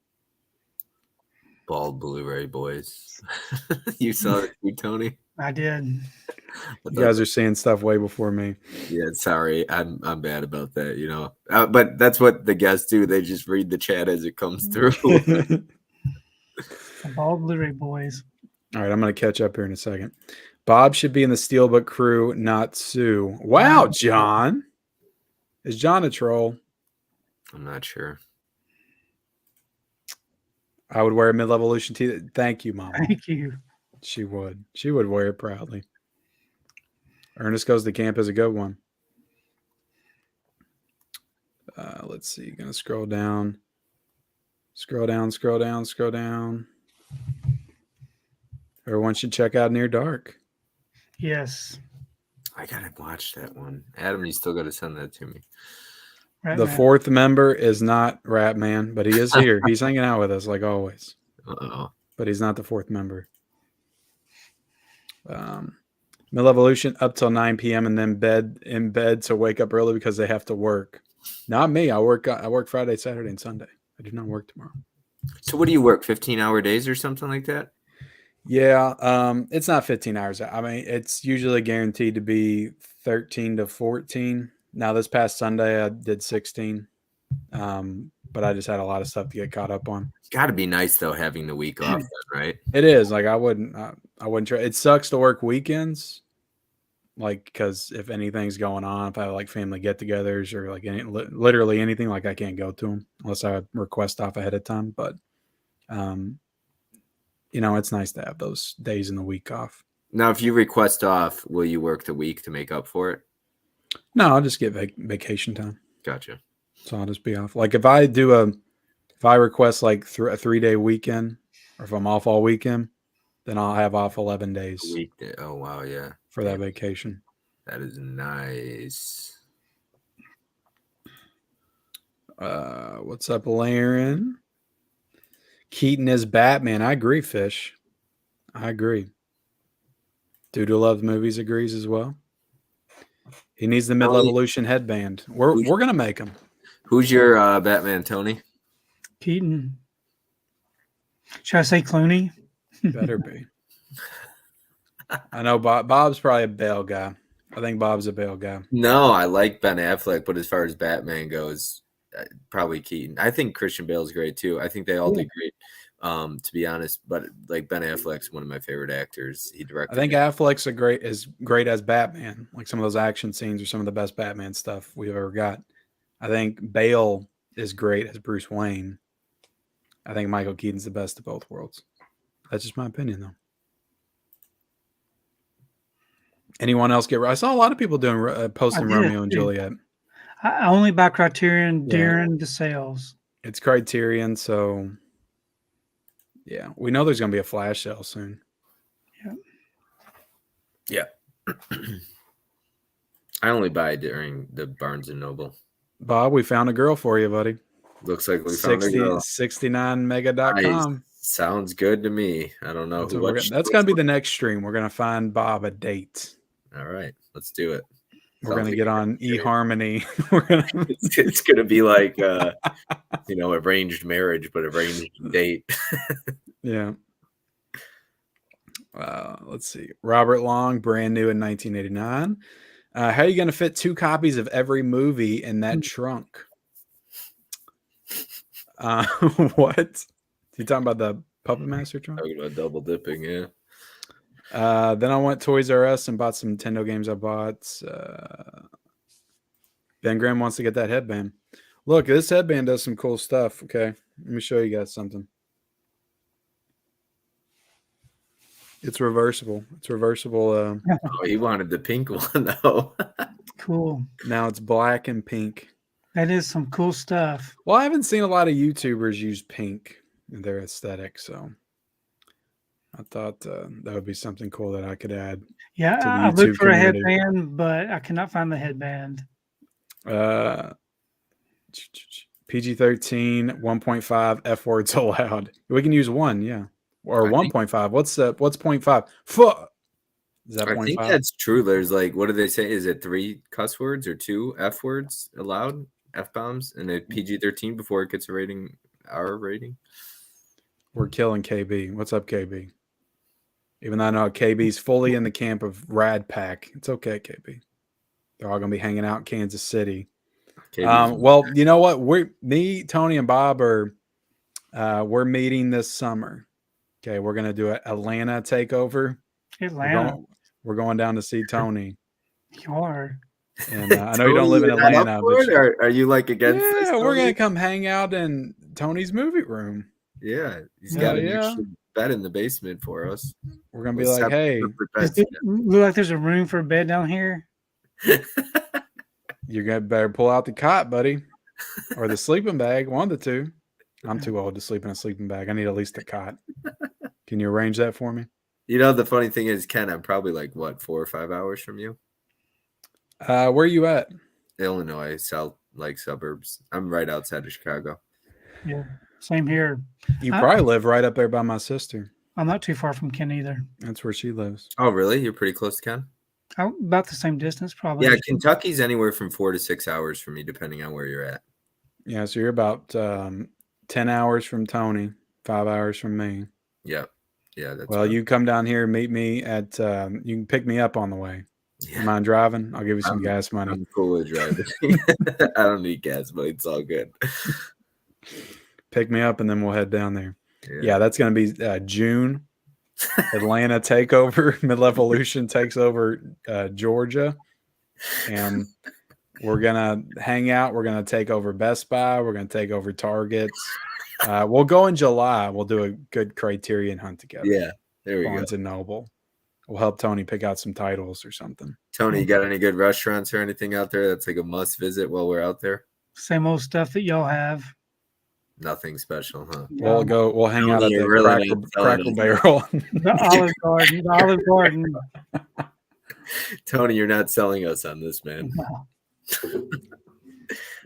Bald Blu-ray boys. You saw it too, Tony? I did. You guys are seeing stuff way before me. Yeah, sorry. I'm bad about that, But that's what the guests do. They just read the chat as it comes through. Bald Blu-ray boys. All right, I'm going to catch up here in a second. Bob should be in the Steelbook crew, not Sue. Wow, John. Is John a troll? I'm not sure. I would wear a Midlevolution tee. Thank you, Mom. Thank you. She would. She would wear it proudly. Ernest Goes to Camp is a good one. Let's see. Going to scroll down. Scroll down. Everyone should check out Near Dark. Yes. I got to watch that one. Adam, you still got to send that to me. The fourth member is not Ratman, but he is here. He's hanging out with us like always. Uh-oh. But he's not the fourth member. Midlevolution up till 9 p.m. and then in bed to wake up early because they have to work. Not me. I work Friday, Saturday, and Sunday. I do not work tomorrow. So what do you work? 15-hour days or something like that? Yeah. It's not 15 hours. I mean, it's usually guaranteed to be 13 to 14. Now, this past Sunday, I did 16. But I just had a lot of stuff to get caught up on. It's got to be nice, though, having the week off, right? It is. Like, I wouldn't try. It sucks to work weekends. Like, because if anything's going on, if I have like family get-togethers or like literally anything, like I can't go to them unless I request off ahead of time. But, it's nice to have those days in the week off. Now, if you request off, will you work the week to make up for it? No, I'll just get vacation time. Gotcha. So I'll just be off. Like if I request like a 3-day weekend, or if I'm off all weekend, then I'll have off 11 days. Weekday. Oh, wow. Yeah. For that vacation. That is nice. What's up, Laren? Keaton is Batman. I agree, Fish. I agree. Dude who loves movies agrees as well. He needs the Midlevolution headband. We're gonna make him. Who's your Batman, Tony? Keaton. Should I say Clooney? Better be. I know Bob's probably a Bale guy. I think Bob's a Bale guy. No, I like Ben Affleck, but as far as Batman goes, probably Keaton. I think Christian Bale's great too. I think they all did great, to be honest. But like Ben Affleck's one of my favorite actors. He directed. I think Affleck's is great as Batman. Like some of those action scenes are some of the best Batman stuff we've ever got. I think Bale is great as Bruce Wayne. I think Michael Keaton's the best of both worlds. That's just my opinion, though. Anyone else get? I saw a lot of people doing posting Romeo and Juliet. I only buy Criterion during the sales. It's Criterion, so yeah, we know there's going to be a flash sale soon. Yeah. I only buy during the Barnes and Noble. Bob, we found a girl for you, buddy. Looks like we found a girl. 69mega.com. Nice. Sounds good to me. I don't know. That's going to be the next stream. We're going to find Bob a date. All right, let's do it. We're going to get on eHarmony. It's going to be like, arranged marriage, but arranged date. Yeah. Let's see. Robert Long, brand new in 1989. How are you going to fit 2 copies of every movie in that trunk? What? You talking about the Puppet Master trunk? Talking about double dipping, yeah. Then I went Toys R Us and bought some Nintendo games I bought. Ben Graham wants to get that headband. Look, this headband does some cool stuff. Okay, let me show you guys something. It's reversible. It's reversible. Oh, he wanted the pink one, though. Cool. Now it's black and pink. That is some cool stuff. Well, I haven't seen a lot of YouTubers use pink in their aesthetic, so I thought that would be something cool that I could add. Yeah, I looked for a headband, but I cannot find the headband. PG-13, 1.5 F words allowed. We can use 1, yeah, or 1.5. What's 0.5? Is that 0.5? I think that's true. There's like, what do they say? Is it 3 cuss words or 2 F words allowed? F bombs and a PG-13 before it gets a rating, our rating. We're killing KB. What's up, KB? Even though I know KB's fully in the camp of Rad Pack. It's okay, KB. They're all going to be hanging out in Kansas City. Well, you know what? Me, Tony, and Bob are we're meeting this summer. Okay, we're going to do an Atlanta takeover. Atlanta. We're going down to see Tony. You are. And I know you don't live in Atlanta. But are you like against this? Yeah, we're going to come hang out in Tony's movie room. Yeah, he's got an extra bed in the basement for us. We're gonna be like, hey, does it look like there's a room for a bed down here? You're gonna better pull out the cot, buddy, or the sleeping bag. 1 of the 2. I'm too old to sleep in a sleeping bag. I need at least a cot. Can you arrange that for me? You know, the funny thing is, Ken, I'm probably like 4 or 5 hours from you. Where are you at? Illinois, south suburbs. I'm right outside of Chicago. Yeah. Same here. You probably live right up there by my sister. I'm not too far from Ken either. That's where she lives. Oh, really? You're pretty close to Ken? About the same distance, probably. Yeah, Kentucky's anywhere from 4 to 6 hours for me, depending on where you're at. Yeah, so you're about 10 hours from Tony, 5 hours from me. Yeah. Yeah. That's well, you come down here and meet me at, you can pick me up on the way. Yeah. Mind driving? I'll give you some gas money. I'm cool with driving. I don't need gas money. It's all good. Pick me up and then we'll head down there. Yeah, that's going to be June. Atlanta takeover. Midlevolution takes over Georgia. And we're going to hang out. We're going to take over Best Buy. We're going to take over Target. We'll go in July. We'll do a good Criterion hunt together. Yeah, there we go. Barnes and Noble. We'll help Tony pick out some titles or something. Tony, you got any good restaurants or anything out there that's like a must visit while we're out there? Same old stuff that y'all have. Nothing special, huh? We'll hang out at the Crackle Barrel. The Olive Garden. Tony, you're not selling us on this, man. No.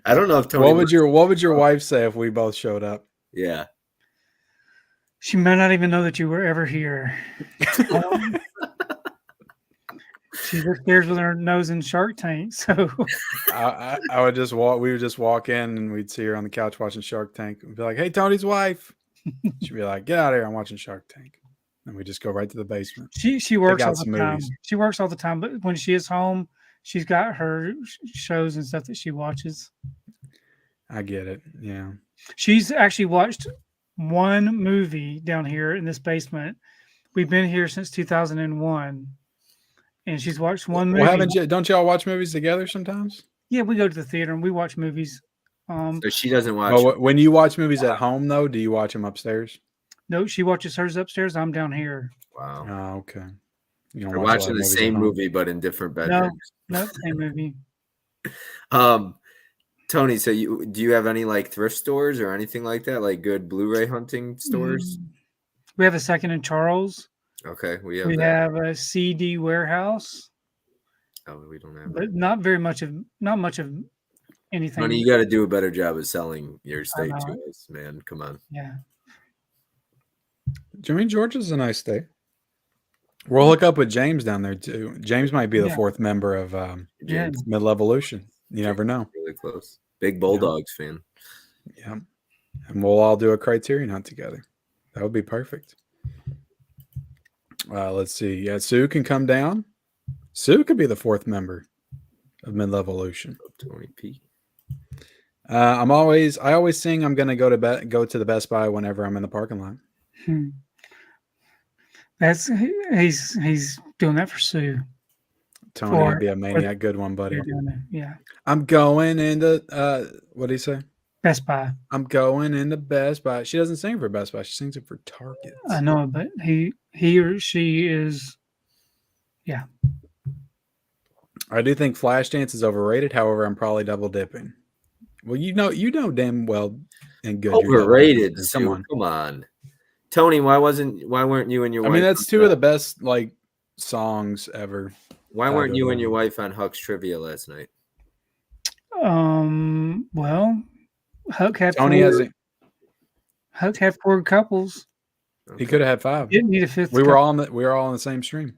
I don't know if Tony. What would your wife say if we both showed up? Yeah. She may not even know that you were ever here. She's upstairs with her nose in Shark Tank. So I would just walk. We would just walk in, and we'd see her on the couch watching Shark Tank. We'd be like, "Hey, Tony's wife." She'd be like, "Get out of here! I'm watching Shark Tank." And we just go right to the basement. she works out all the some time. movies. She works all the time, but when she is home, she's got her shows and stuff that she watches. I get it. Yeah. She's actually watched one movie down here in this basement. We've been here since 2001, and she's watched one movie. Well, don't y'all watch movies together sometimes? Yeah, we go to the theater and we watch movies. So she doesn't watch. Well, when you watch movies at home, though, do you watch them upstairs? No, she watches hers upstairs. I'm down here. Wow. Oh, okay. You don't We're watch a lot watching of the movies at same home? movie, but in different bedrooms. No, same movie. Tony, so do you have any like thrift stores or anything like that, like good Blu-ray hunting stores? We have a Second and Charles. Okay, we have We that. have a CD warehouse, Oh, we don't have but it. not much of anything. Tony, you got to do a better job of selling your state know. to us, man. Come on. Yeah. Jimmy Georgia's a nice day. We'll hook up with James down there too. James might be the Yeah. fourth member of Yeah. Midlevolution. You never know. Really close. Big Bulldogs fan. Yeah. And we'll all do a Criterion hunt together. That would be perfect. Let's see. Yeah, Sue can come down. Sue could be the fourth member of Midlevolution. Tony P. I always sing I'm gonna go to the Best Buy whenever I'm in the parking lot. That's he's doing that for Sue. Tony would be a maniac. Good one, buddy. You're doing it. Yeah. I'm going into what do you say? Best Buy. I'm going into Best Buy. She doesn't sing for Best Buy. She sings it for Target. I know, but he or she is. Yeah. I do think Flashdance is overrated. However, I'm probably double dipping. Well, you know damn well and good. you're double Overrated. dipping. Sue. Come on. Tony, why weren't you and your wife? I mean, that's two of the best like songs ever. Why weren't you and your wife on Huck's trivia last night? Well, Huck had Tony hasn't. Huck had 4 couples. He could have had 5. Didn't need a 5th. We were all on the same stream.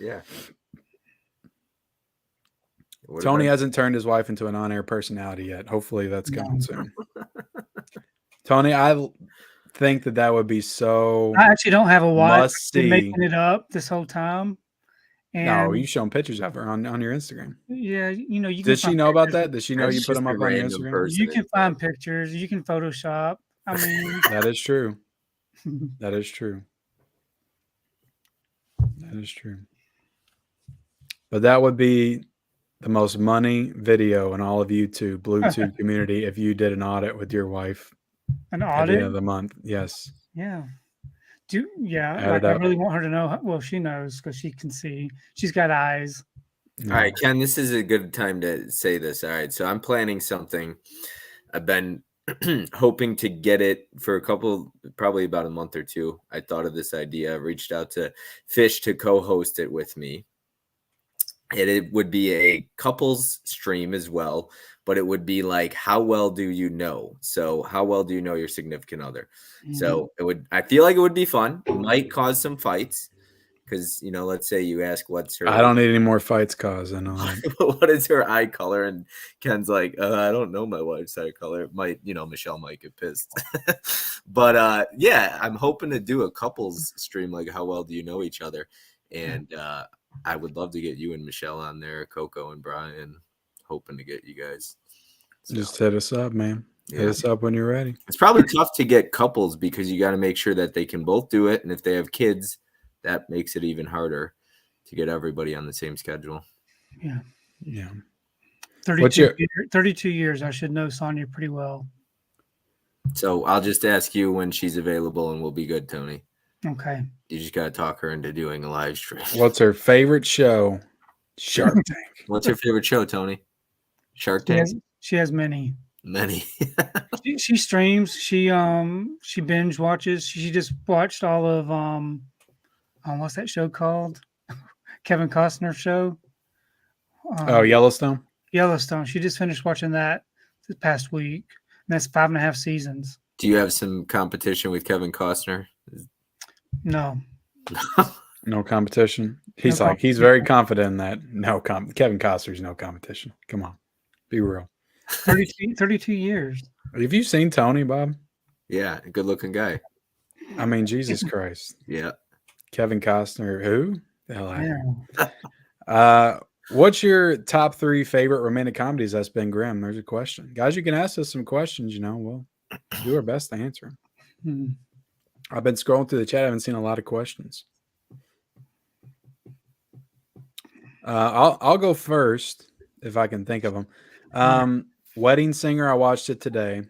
Yeah. Tony hasn't turned his wife into an on-air personality yet. Hopefully that's coming soon. Tony, I think that would be so. I actually don't have a wife. Must I've been see. making it up this whole time. And No, you showing pictures of her on your Instagram. Yeah, you know, you can Did she find know about pictures. that? Did she know That's you put them just up a on your random Instagram? person. You can find pictures. You can Photoshop. I mean, That is true. That is true. That is true. But that would be the most money video in all of YouTube, Bluetooth community, if you did an audit with your wife an at the end audit. of the month. Yes. Yeah. Add Like it I up. really want her to know. Well, she knows because she can see. She's got eyes. All right, Ken, this is a good time to say this. All right, so I'm planning something. I've been hoping to get it for probably about a month or two. I thought of this idea. I reached out to Fish to co-host it with me. It would be a couples stream as well, but it would be like, how well do you know? So how well do you know your significant other? So I feel like it would be fun. It might cause some fights because, let's say you ask what's her. I don't need any more fights caused. I know. What is her eye color? And Ken's like, I don't know my wife's eye color. It might, Michelle might get pissed. But yeah, I'm hoping to do a couples stream, like how well do you know each other? And I would love to get you and Michelle on there, Coco and Brian, hoping to get you guys. So, Just hit us up, man. yeah. Hit us up when you're ready. It's probably tough to get couples because you got to make sure that they can both do it. And if they have kids, that makes it even harder to get everybody on the same schedule. Yeah. Yeah. 32 years. I should know Sonia pretty well. So I'll just ask you when she's available and we'll be good, Tony. Okay. You just got to talk her into doing a live stream. What's her favorite show? Shark Tank. What's your favorite show, Tony? Shark Tank? She has many. Many. She streams. She binge watches. She just watched all of what's that show called? Kevin Costner show. Yellowstone. Yellowstone. She just finished watching that this past week. And that's 5.5 seasons. Do you have some competition with Kevin Costner? No. No competition. He's No like, he's very confident in that. Kevin Costner's no competition. Come on, be real. 32 years. Have you seen Tony, Bob? Yeah, good looking guy. I mean, Jesus Christ. Yeah. Kevin Costner, who? The hell out of Yeah. here. What's your top 3 favorite romantic comedies? That's been Grimm. There's a question. Guys, you can ask us some questions, you know. We'll do our best to answer them. I've been scrolling through the chat. I haven't seen a lot of questions. I'll go first if I can think of them. Wedding Singer, I watched it today.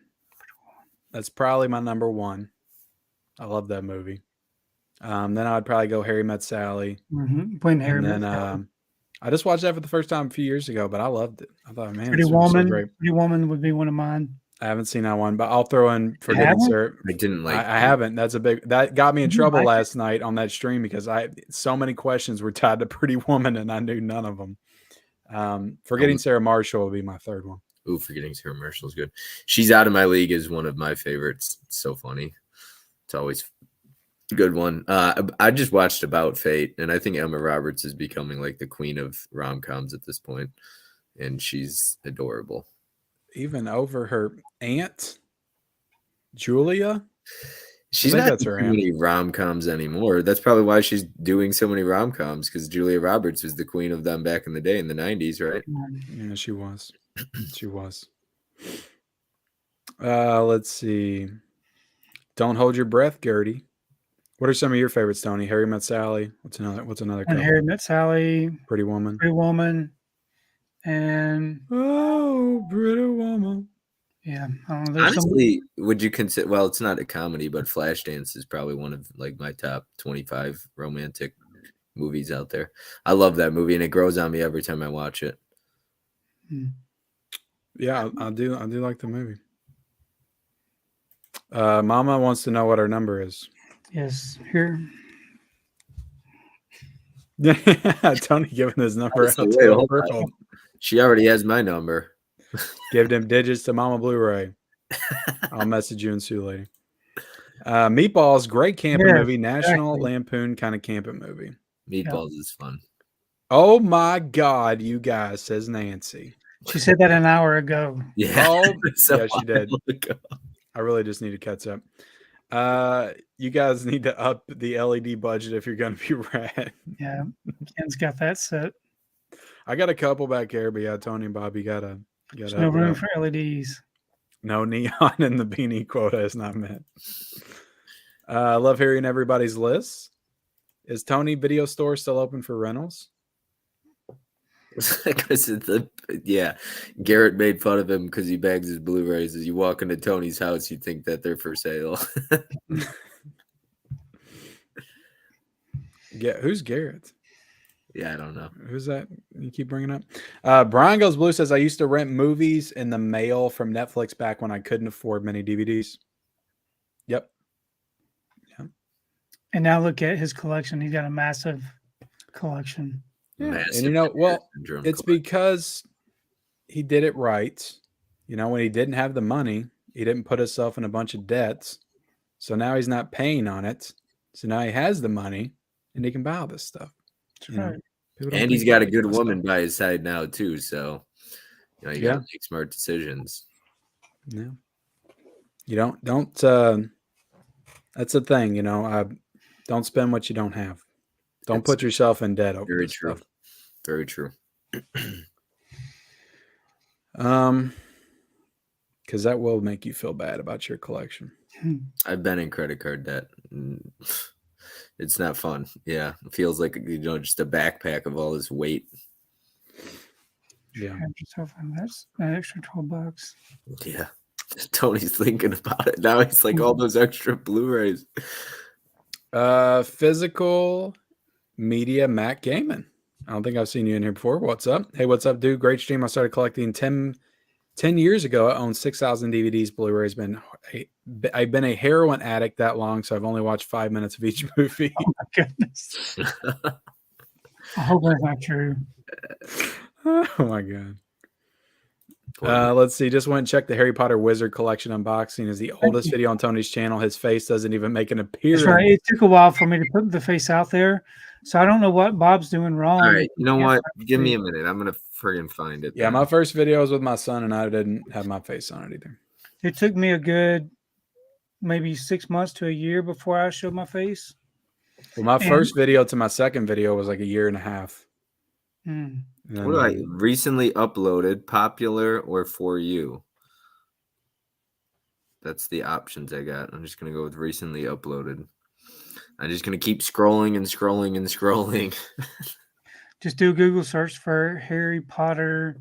That's probably my number 1. I love that movie. Then I'd probably go Harry Met Sally. When Harry Met Sally. I just watched that for the first time a few years ago, but I loved it. I thought, man, Pretty this Woman. was so great. Pretty Woman would be one of mine. I haven't seen that one, but I'll throw in Forgetting Sarah. I didn't like. I haven't. That got me in trouble last night on that stream because so many questions were tied to Pretty Woman and I knew none of them. Forgetting Sarah Marshall will be my third one. Ooh, Forgetting Sarah Marshall is good. She's Out of My League is one of my favorites. It's so funny. It's always a good one. I just watched About Fate, and I think Emma Roberts is becoming like the queen of rom-coms at this point, and she's adorable. Even over her aunt, Julia? She's not doing many rom-coms anymore. That's probably why she's doing so many rom-coms, because Julia Roberts was the queen of them back in the day in the 90s, right? Yeah, she was. She was. Let's see. Don't Hold Your Breath, Gertie. What are some of your favorites, Tony? Harry Met Sally. What's another couple? Harry Met Sally. Pretty Woman. Pretty Woman. And Pretty Woman. Yeah. I don't know, honestly, would you consider, well, it's not a comedy, but Flashdance is probably one of like my top 25 romantic movies out there. I love that movie, and it grows on me every time I watch it. Yeah, I do like the movie. Mama wants to know what our number is. Yes, here. Tony giving his number out to the world. She already has my number. Give them digits to Mama Blu-ray. I'll message you and Sue lady. Meatballs, great camping movie. National Lampoon kind of camping movie. Meatballs is fun. Oh my God, you guys, says Nancy. She said that an hour ago. Yeah, yeah, she did. I really just need to catch up. You guys need to up the LED budget if you're going to be rad. Yeah, Ken's got that set. I got a couple back here, but yeah, Tony and Bobby got There's no room for LEDs. No neon and the beanie quota is not met. I love hearing everybody's lists. Is Tony Video Store still open for rentals? Yeah, Garrett made fun of him because he bags his Blu-rays. As you walk into Tony's house, you think that they're for sale. Yeah, who's Garrett? Yeah, I don't know. Who's that you keep bringing up? Brian Goes Blue says, I used to rent movies in the mail from Netflix back when I couldn't afford many DVDs. Yep. Yeah. And now look at his collection. He's got a massive collection. Yeah. And you know, well, it's because he did it right. You know, when he didn't have the money, he didn't put himself in a bunch of debts. So now he's not paying on it. So now he has the money and he can buy all this stuff. Right. And he's got a good woman by his side now too. So you gotta make smart decisions. Yeah. You don't that's the thing, you know. Don't spend what you don't have. Don't put yourself in debt over very this true. Stuff. Very true. Because that will make you feel bad about your collection. I've been in credit card debt. It's not fun. Yeah, it feels like just a backpack of all this weight. Yeah, that's an extra $12. Yeah, Tony's thinking about it now. He's like all those extra Blu-rays. Physical media, Matt Gaiman. I don't think I've seen you in here before. What's up? Hey, what's up, dude? Great stream. I started collecting 10 years ago. I owned 6,000 DVDs, Blu-rays. I've been a heroin addict that long, so I've only watched 5 minutes of each movie. Oh my goodness. I hope that's not true. Oh my God. Let's see. Just went and checked the Harry Potter Wizard Collection unboxing. Is the oldest video on Tony's channel. His face doesn't even make an appearance. That's right. It took a while for me to put the face out there, so I don't know what Bob's doing wrong. All right, you know what? Give me a minute. I'm gonna friggin' find it. Yeah, then. my first video was with my son, and I didn't have my face on it either. It took me a good maybe 6 months to a year before I showed my face. Well, my first video to my second video was like a year and a half. What do I recently uploaded? Popular or for you? That's the options I got. I'm just gonna go with recently uploaded. I'm just gonna keep scrolling and scrolling and scrolling. Just do a Google search for Harry Potter.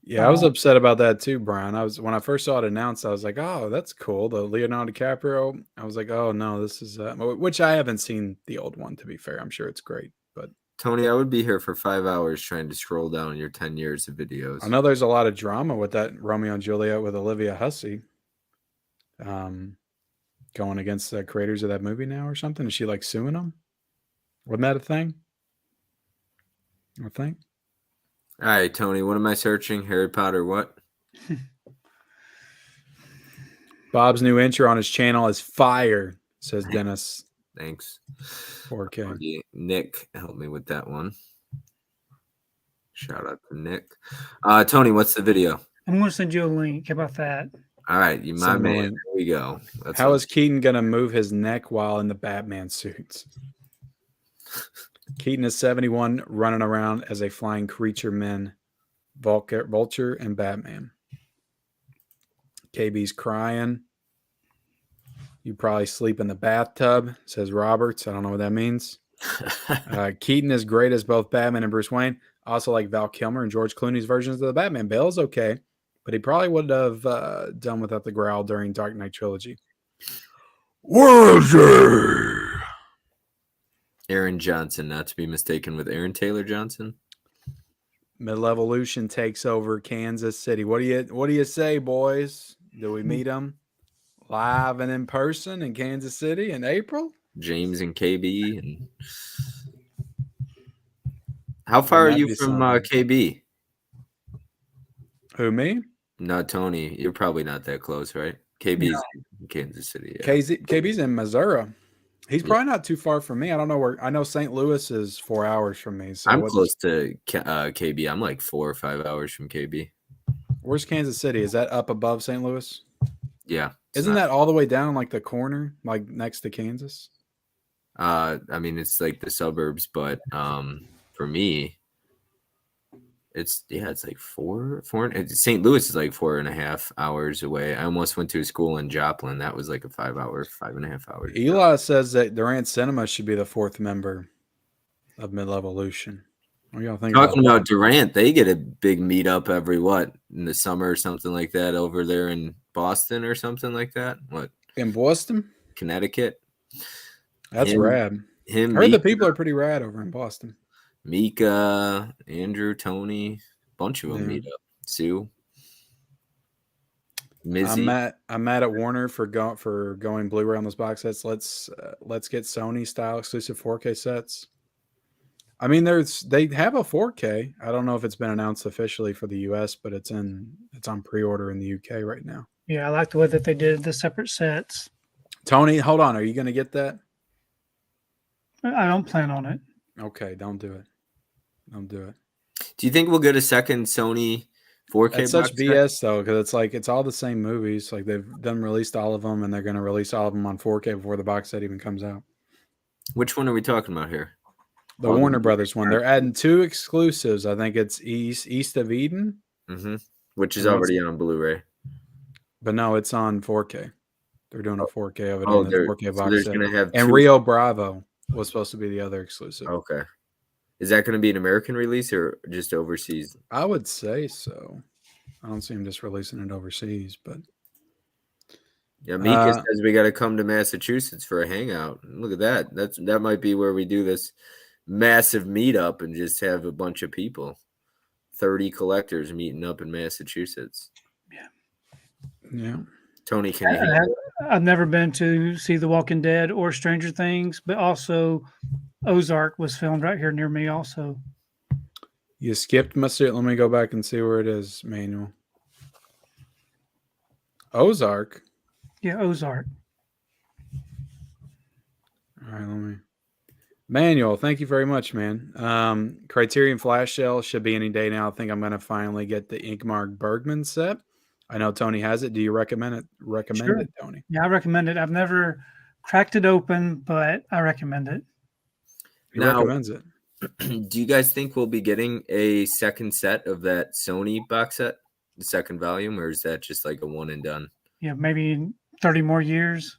Yeah, I was upset about that too, Brian. When I first saw it announced, I was like, "Oh, that's cool." The Leonardo DiCaprio. I was like, "Oh no, this is," which I haven't seen the old one. To be fair, I'm sure it's great, but Tony, I would be here for 5 hours trying to scroll down your 10 years of videos. I know there's a lot of drama with that Romeo and Juliet with Olivia Hussey, going against the creators of that movie now or something. Is she like suing them? Wasn't that a thing? I think. All right, Tony, what am I searching? Harry Potter what? Bob's new intro on his channel is fire, says Dennis. Thanks. 4K. Nick helped me with that one. Shout out to Nick. Tony, what's the video? I'm going to send you a link. How about that? All right, you my man. Here we go. How is Keaton going to move his neck while in the Batman suits? Keaton is 71, running around as a flying creature men, Vulture, and Batman. KB's crying. You probably sleep in the bathtub, says Roberts. I don't know what that means. Keaton is great as both Batman and Bruce Wayne. Also like Val Kilmer and George Clooney's versions of the Batman. Bale's okay, but he probably would have done without the growl during Dark Knight Trilogy. Aaron Johnson, not to be mistaken with Aaron Taylor Johnson. Midlevolution takes over Kansas City. What do you say, boys? Do we meet them live and in person in Kansas City in April? James and KB. And how far are you from KB? Who, me? No, Tony. You're probably not that close, right? KB's in Kansas City. Yeah. KB's in Missouri. He's probably not too far from me. I don't know where. I know St. Louis is 4 hours from me. So I'm close to KB. I'm like 4 or 5 hours from KB. Where's Kansas City? Is that up above St. Louis? Yeah. Isn't that all the way down like the corner, like next to Kansas? I mean, it's like the suburbs, but for me, it's like four. St. Louis is like 4.5 hours away. I almost went to a school in Joplin. That was like a 5.5 hours. Eli says that Durant Cinema should be the 4th member of Midlevolution. What do y'all think? Talking about Durant, they get a big meetup every in the summer or something like that over there in Boston or something like that. What in Boston, Connecticut? That's rad. I heard the people are pretty rad over in Boston. Mika, Andrew, Tony, bunch of them meet up. Sue, Mizzy. I'm mad at Warner for going Blu-ray on those box sets. Let's get Sony style exclusive 4K sets. I mean, they have a 4K. I don't know if it's been announced officially for the US, but it's on pre-order in the UK right now. Yeah, I like the way that they did the separate sets. Tony, hold on. Are you going to get that? I don't plan on it. Okay, don't do it. Don't do it. Do you think we'll get a second Sony 4K? That's such BS though, because it's all the same movies. Like they've done released all of them, and they're going to release all of them on 4K before the box set even comes out. Which one are we talking about here? The Warner Brothers one. They're adding 2 exclusives. I think it's East of Eden, which is already on Blu-ray. But no, it's on 4K. They're doing a 4K of it on the 4K box set. Have and Rio Bravo was supposed to be the other exclusive. Okay. Is that going to be an American release or just overseas? I would say so. I don't see him just releasing it overseas, but yeah, Mika says we got to come to Massachusetts for a hangout. Look at that. That might be where we do this massive meetup and just have a bunch of people. 30 collectors meeting up in Massachusetts. Yeah. Tony, can you? I've never been to see The Walking Dead or Stranger Things, but also Ozark was filmed right here near me also. You skipped Let me go back and see where it is, Manuel. Ozark. Yeah, Ozark. All right, let me. Manuel, thank you very much, man. Criterion Flash Shell should be any day now. I think I'm going to finally get the Inkmark Bergman set. I know Tony has it. Do you recommend it? Sure. Tony? Yeah, I recommend it. I've never cracked it open, but I recommend it. He recommends it. Do you guys think we'll be getting a second set of that Sony box set, the second volume, or is that just like a one and done? Yeah, maybe 30 more years.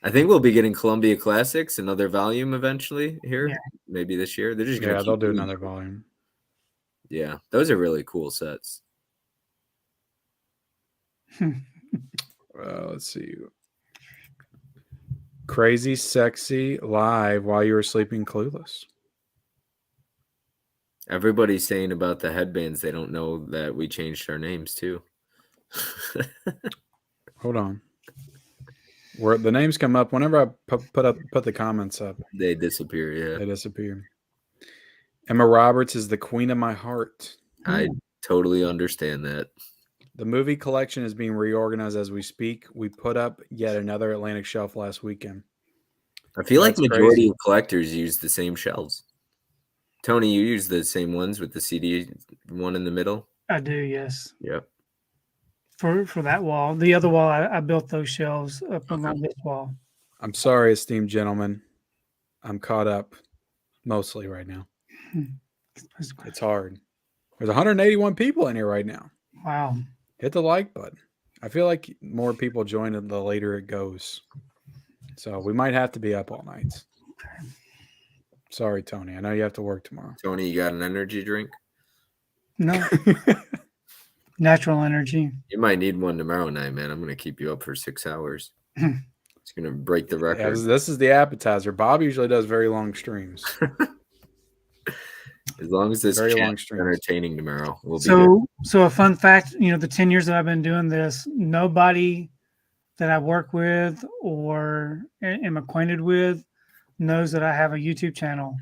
I think we'll be getting Columbia Classics, another volume eventually here, Yeah. maybe this year. They're just gonna they'll do another volume. Yeah, those are really cool sets. Let's see. Crazy Sexy live while you were sleeping clueless. Everybody's saying about the headbands. They don't know that we changed our names too. Hold on. Where the names come up, whenever I put the comments up, They disappear. Yeah, they disappear. Emma Roberts is the queen of my heart. I totally understand that. The movie collection is being reorganized as we speak. We put up yet another Atlantic shelf last weekend. I feel like That's majority crazy. of collectors use the same shelves. Tony, you use the same ones with the CD one in the middle? I do, yes. Yep. For that wall. The other wall, I built those shelves up along this wall. I'm sorry, esteemed gentlemen. I'm caught up mostly right now. It's hard. There's 181 people in here right now. Wow. Hit the like button. I feel like more people join it the later it goes. So we might have to be up all night. Sorry, Tony. I know you have to work tomorrow. Tony, you got an energy drink? No. Natural energy. You might need one tomorrow night, man. I'm going to keep you up for 6 hours. It's going to break the record. Yeah, this is the appetizer. Bob usually does very long streams. As long as this Very chat long is streams. entertaining tomorrow, we'll be good. So a fun fact, the 10 years that I've been doing this, nobody that I work with or am acquainted with knows that I have a YouTube channel.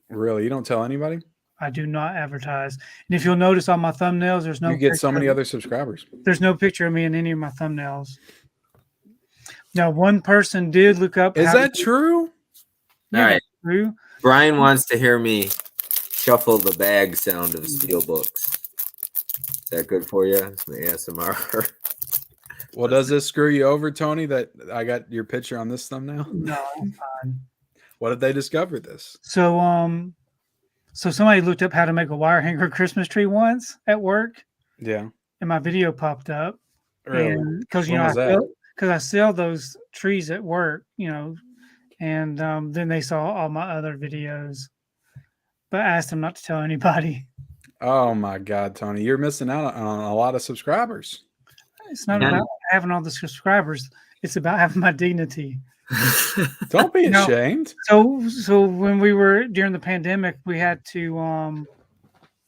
Really? You don't tell anybody? I do not advertise. And if you'll notice on my thumbnails, there's no You get so picture many of- other subscribers. There's no picture of me in any of my thumbnails. Now, one person did look up. Is how that true? Yeah, All right. true. Brian wants to hear me shuffle the bag sound of steel books. Is that good for you? It's the ASMR. Well, does this screw you over, Tony, that I got your picture on this thumbnail? No, I'm fine. What if they discover this? So somebody looked up how to make a wire hanger Christmas tree once at work, Yeah. and my video popped up. Really? Because When was that? I sell those trees at work, and then they saw all my other videos, but I asked them not to tell anybody. Oh my God, Tony, you're missing out on a lot of subscribers. It's not Yeah. about having all the subscribers; it's about having my dignity. Don't be No. ashamed. So when we were during the pandemic, we had to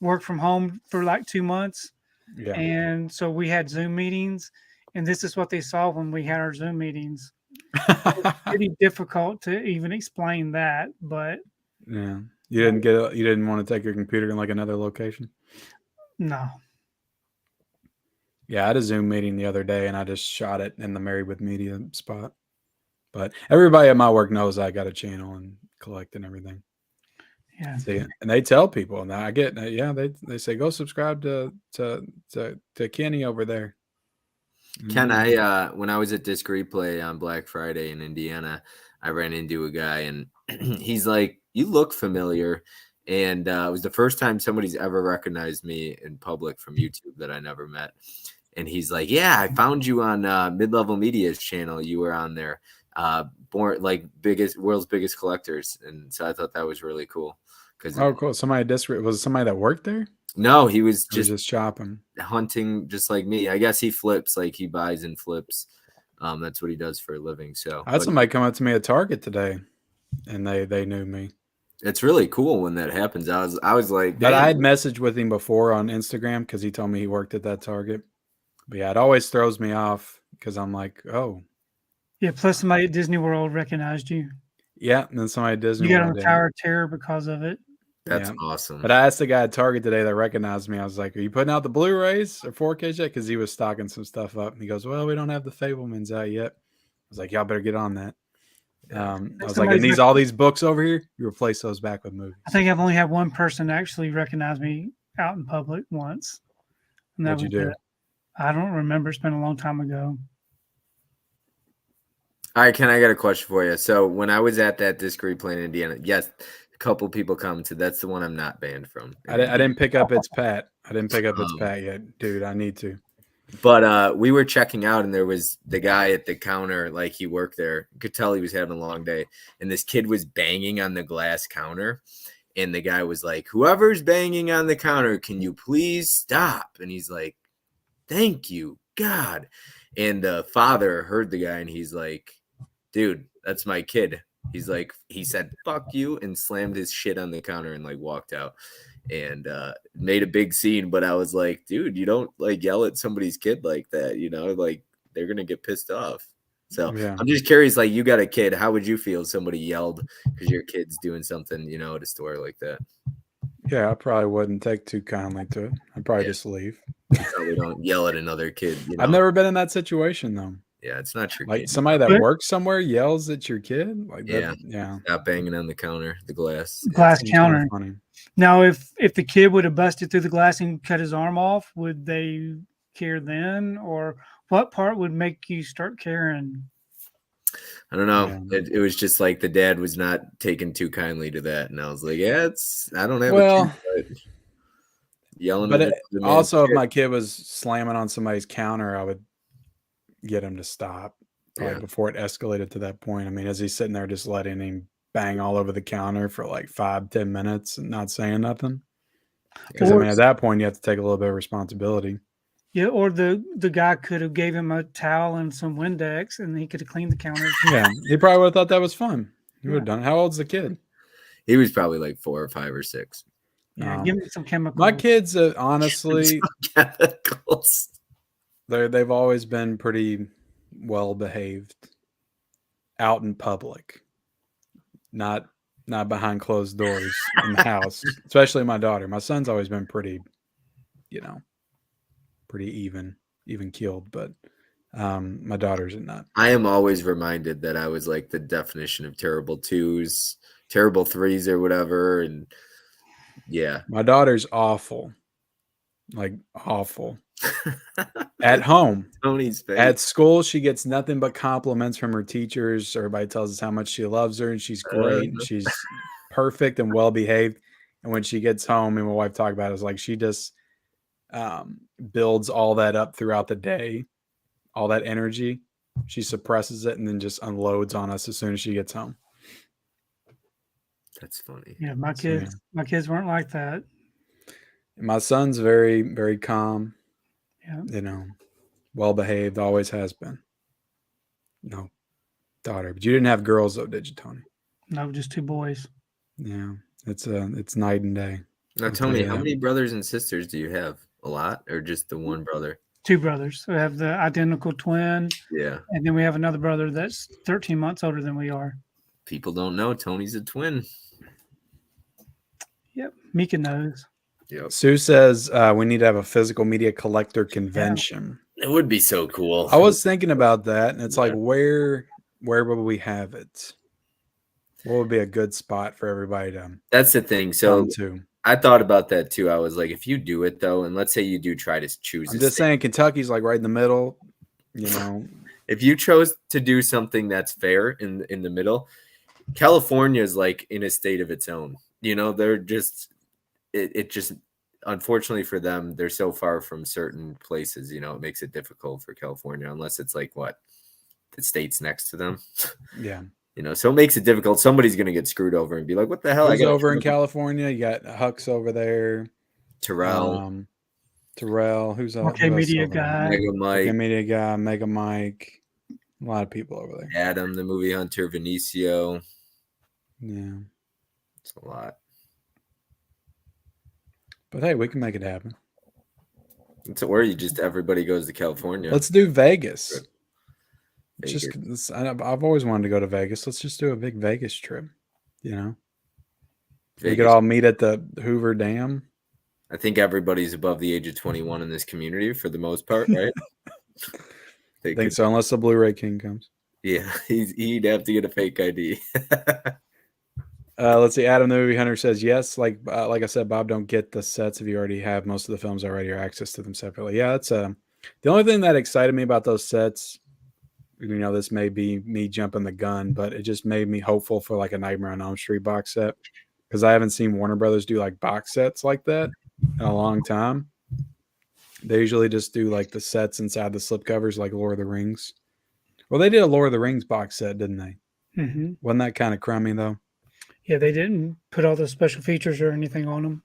work from home for like 2 months. Yeah. And so we had Zoom meetings, and this is what they saw when we had our Zoom meetings. It's pretty difficult to even explain that, but Yeah. You didn't want to take your computer in like another location? no. Yeah, I had a Zoom meeting the other day and I just shot it in the Married with Media spot. But everybody at my work knows I got a channel and collect and everything. Yeah. See, and they tell people, and I get, they say go subscribe to Kenny over there. Ken, when I was at Disc Replay on Black Friday in Indiana, I ran into a guy and he's like, "You look familiar." And it was the first time somebody's ever recognized me in public from YouTube that I never met. And he's like, "Yeah, I found you on Mid-Level Media's channel. You were on there, world's biggest collectors." And so I thought that was really cool. Oh, cool. Was it somebody that worked there? No, he was Or just shopping. hunting just like me. I guess he flips, like he buys and flips. That's what he does for a living. So I had somebody come up to me at Target today, and they knew me. it's really cool when that happens. I was like, But I had "Damn." messaged with him before on Instagram because he told me he worked at that Target. But yeah, it always throws me off because I'm like, oh, Yeah. Plus, somebody at Disney World recognized you. yeah. And then somebody at Disney You got on World the did. Tower of Terror because of it. That's Yeah. awesome. But I asked the guy at Target today that recognized me. I was like, "Are you putting out the Blu-rays or 4Ks yet?" Because he was stocking some stuff up. And he goes, "Well, we don't have the Fablemans out yet." I was like, "Y'all better get on that." Yeah. I was like, "And all these books over here, you replace those back with movies." I think I've only had one person actually recognize me out in public once. And that What'd was you do? it. I don't remember. It's been a long time ago. All right, Ken, I got a question for you. So when I was at that disc replay in Indiana, yes, a couple people commented. That's the one I'm not banned from. I didn't pick up its Pat. I didn't pick up its Pat yet, dude. I need to. But we were checking out, and there was the guy at the counter, like he worked there. You could tell he was having a long day. And this kid was banging on the glass counter. And the guy was like, "Whoever's banging on the counter, can you please stop?" And he's like, "Thank you, God." And the father heard the guy, and he's like, "Dude, that's my kid." He's like, he said, "Fuck you," and slammed his shit on the counter and like walked out. And made a big scene. But I was like, dude, you don't like yell at somebody's kid like that, you know, like they're gonna get pissed off. So Yeah. I'm just curious, like, you got a kid, how would you feel if somebody yelled because your kid's doing something, you know, at a store like that? Yeah, I probably wouldn't take too kindly to it. I'd probably just leave. You probably don't yell at another kid, you know. I've never been in that situation though. Yeah, it's not your Like kid. somebody that works somewhere yells at your kid. Like that, Yeah. Stop banging on the counter, the glass. Glass seems counter. kinda funny. Now, if the kid would have busted through the glass and cut his arm off, would they care then? Or what part would make you start caring? I don't know. Yeah. It was just like the dad was not taking too kindly to that. And I was like, yeah, I don't have a kid, but yelling but at also if my kid was slamming on somebody's counter, I would get him to stop probably before it escalated to that point. I mean, is he sitting there just letting him bang all over the counter for like 5-10 minutes and not saying nothing? Because I mean, at that point, you have to take a little bit of responsibility. Yeah, or the guy could have gave him a towel and some Windex, and he could have cleaned the counter. Yeah, he probably would have thought that was fun. He would have done it. How old's the kid? He was probably like 4 or 5 or 6. Yeah, give me some chemicals. My kids, honestly, chemicals. They've always been pretty well behaved out in public, not behind closed doors in the house. Especially my daughter. My son's always been pretty, you know, pretty even keeled, but my daughter's not. I am always reminded that I was like the definition of terrible 2s, terrible 3s, or whatever, and yeah, my daughter's awful, like awful. At home, Tony's face. At school, she gets nothing but compliments from her teachers. Everybody tells us how much she loves her and she's great and she's perfect and well behaved. And when she gets home, and my wife talked about it, it's like she just builds all that up throughout the day, all that energy. She suppresses it and then just unloads on us as soon as she gets home. That's funny. Yeah, my kids weren't like that. My son's very, very calm. Yeah. You know, well behaved, always has been. No daughter. But you didn't have girls though, did you, Tony? No, just 2 boys. Yeah. It's night and day. Now, Tony, how many brothers and sisters do you have? A lot, or just the one brother? 2 brothers. We have the identical twin. Yeah. And then we have another brother that's 13 months older than we are. People don't know Tony's a twin. Yep. Mika knows. Yep. Sue says we need to have a physical media collector convention. It would be so cool. I was thinking about that, and it's like, where would we have it? What would be a good spot for everybody to? That's the thing. So to? I thought about that too. I was like, if you do it though, and let's say you do try to choose. I'm just saying, Kentucky's like right in the middle. You know, if you chose to do something that's fair in the middle, California is like in a state of its own. You know, they're just. It just, unfortunately for them, they're so far from certain places, you know, it makes it difficult for California, unless it's like the states next to them. Yeah. You know, so it makes it difficult. Somebody's going to get screwed over and be like, what the hell? Who's over in California? You got Huck's over there. Terrell. Who's over Okay, Media Guy. Mega Mike. Okay, Media Guy. Mega Mike. A lot of people over there. Adam, the movie hunter. Vinicio. Yeah. It's a lot. But hey, we can make it happen. It's where you just everybody goes to California. Let's do Vegas. I've always wanted to go to Vegas. Let's just do a big Vegas trip. You know, We could all meet at the Hoover Dam. I think everybody's above the age of 21 in this community for the most part, right? I think so, unless the Blu-ray King comes. Yeah, he'd have to get a fake ID. Let's see. Adam the Movie Hunter says yes. Like I said, Bob, don't get the sets if you already have most of the films already or access to them separately. Yeah, that's the only thing that excited me about those sets. You know, this may be me jumping the gun, but it just made me hopeful for like a Nightmare on Elm Street box set because I haven't seen Warner Brothers do like box sets like that in a long time. They usually just do like the sets inside the slipcovers, like Lord of the Rings. Well, they did a Lord of the Rings box set, didn't they? Mm-hmm. Wasn't that kind of crummy though? Yeah, they didn't put all the special features or anything on them.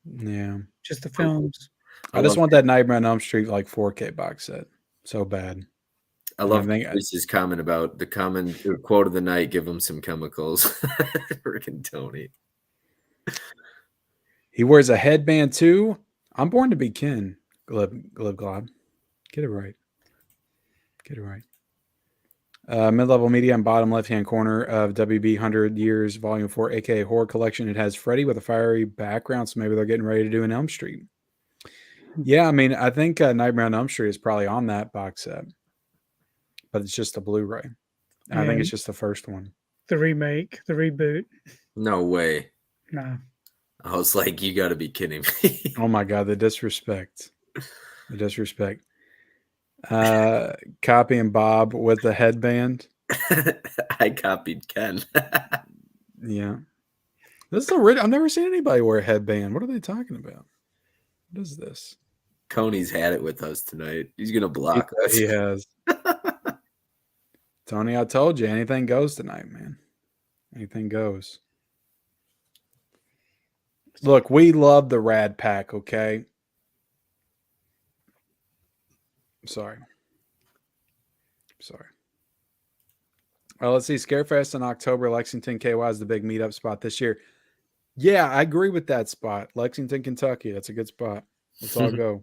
Yeah, just the films. I just want that Nightmare on Elm Street like 4K box set so bad. I love Reese's comment about the quote of the night. Give him some chemicals. Freaking Tony. He wears a headband too. I'm born to be Ken. Glib glob. Get it right. Get it right. Mid-level media on bottom left-hand corner of WB 100 Years Volume 4, aka Horror Collection. It has Freddy with a fiery background, so maybe they're getting ready to do an Elm Street. Yeah, I mean, I think Nightmare on Elm Street is probably on that box set, but it's just a Blu-ray. And I think it's just the first one. The remake, the reboot. No way. No. I was like, you got to be kidding me. Oh my God, the disrespect. The disrespect. Copying Bob with the headband. I copied Ken. Yeah. This is I've never seen anybody wear a headband. What are they talking about? What is this? Tony's had it with us tonight. He's going to block us. He has. Tony, I told you, anything goes tonight, man. Anything goes. Look, we love the Rad Pack, okay? Sorry. Let's see. Scarefest in October. Lexington, KY is the big meetup spot this year. Yeah, I agree with that spot. Lexington, Kentucky. That's a good spot. Let's all go.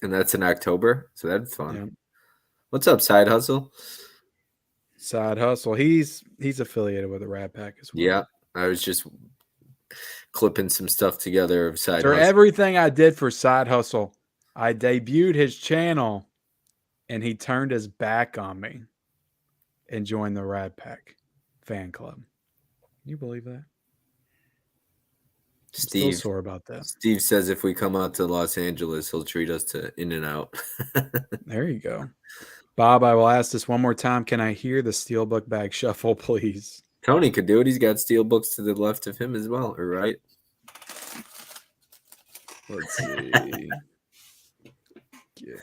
And that's in October, so that's fun. Yeah. What's up, Side Hustle? Side Hustle. He's affiliated with the Rad Pack as well. Yeah, I was just clipping some stuff together of Side For Hustle. everything I did for Side Hustle, I debuted his channel, and he turned his back on me and joined the Rad Pack fan club. Can you believe that? Steve, still sore about that. Steve says if we come out to Los Angeles, he'll treat us to In-N-Out. There you go. Bob, I will ask this one more time. Can I hear the Steelbook bag shuffle, please? Tony could do it. He's got steel books to the left of him as well, or right? Let's see. Yeah.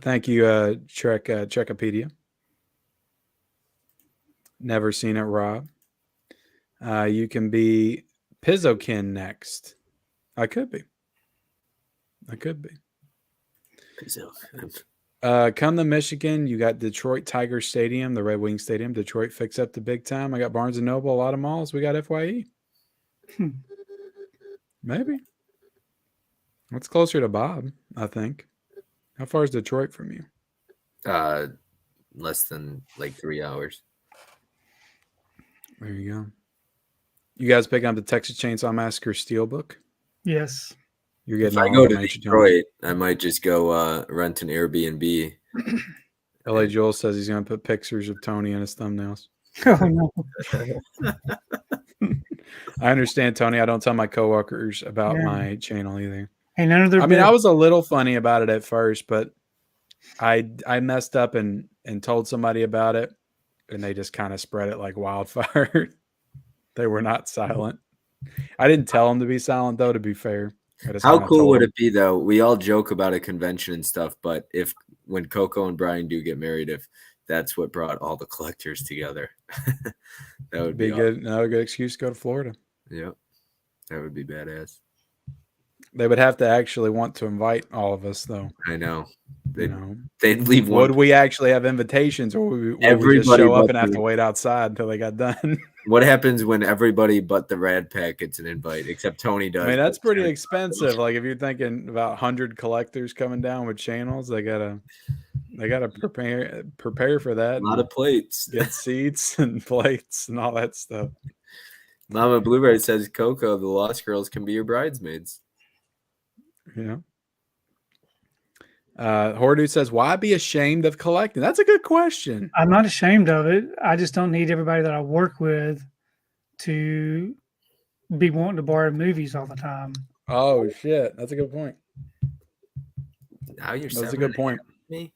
Thank you, Trekopedia. Never seen it, Rob. You can be Pizzokin next. I could be. Come to Michigan. You got Detroit Tiger Stadium, the Red Wing Stadium. Detroit fix up the big time. I got Barnes & Noble, a lot of malls. We got FYE. Maybe. What's closer to Bob, I think. How far is Detroit from you? Less than like 3 hours. There you go. You guys picking up the Texas Chainsaw Massacre Steelbook? Yes. You're getting. If I go to Detroit, I might just go rent an Airbnb. LA Joel says he's going to put pictures of Tony in his thumbnails. Oh, no. I understand, Tony. I don't tell my coworkers about my channel either. Hey, none of their. I mean, I was a little funny about it at first, but I messed up and told somebody about it, and they just kind of spread it like wildfire. They were not silent. I didn't tell them to be silent, though, to be fair. How cool would it be, though? We all joke about a convention and stuff, but when Coco and Brian do get married, if that's what brought all the collectors together, that would be good. Another good excuse to go to Florida. Yeah, that would be badass. They would have to actually want to invite all of us, though. I know. They'd leave one. Would we actually have invitations, or would we just show up and have to wait outside until they got done? What happens when everybody but the Rad Pack gets an invite, except Tony does? I mean, that's pretty expensive. Like, if you're thinking about 100 collectors coming down with channels, they gotta prepare for that. A lot of plates, get seats and plates and all that stuff. Mama Blueberry says, Coco, the Lost Girls can be your bridesmaids. Yeah. Hordu says, why be ashamed of collecting? That's a good question. I'm not ashamed of it. I just don't need everybody that I work with to be wanting to borrow movies all the time. Oh, shit. That's a good point. Now you're That's a good point. Me?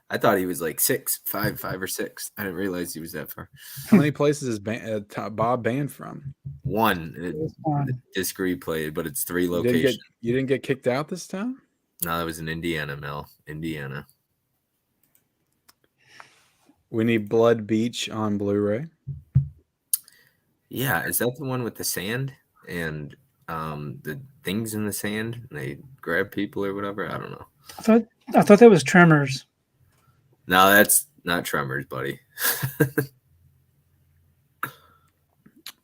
I thought he was like 5 or 6. I didn't realize he was that far. How many places is Bob banned from? One. Disc played, but it's 3 locations. You didn't get kicked out this time? No, that was in Indiana, Mel. Indiana. We need Blood Beach on Blu-ray. Yeah, is that the one with the sand and the things in the sand? And they grab people or whatever? I don't know. I thought that was Tremors. No, that's not Tremors, buddy.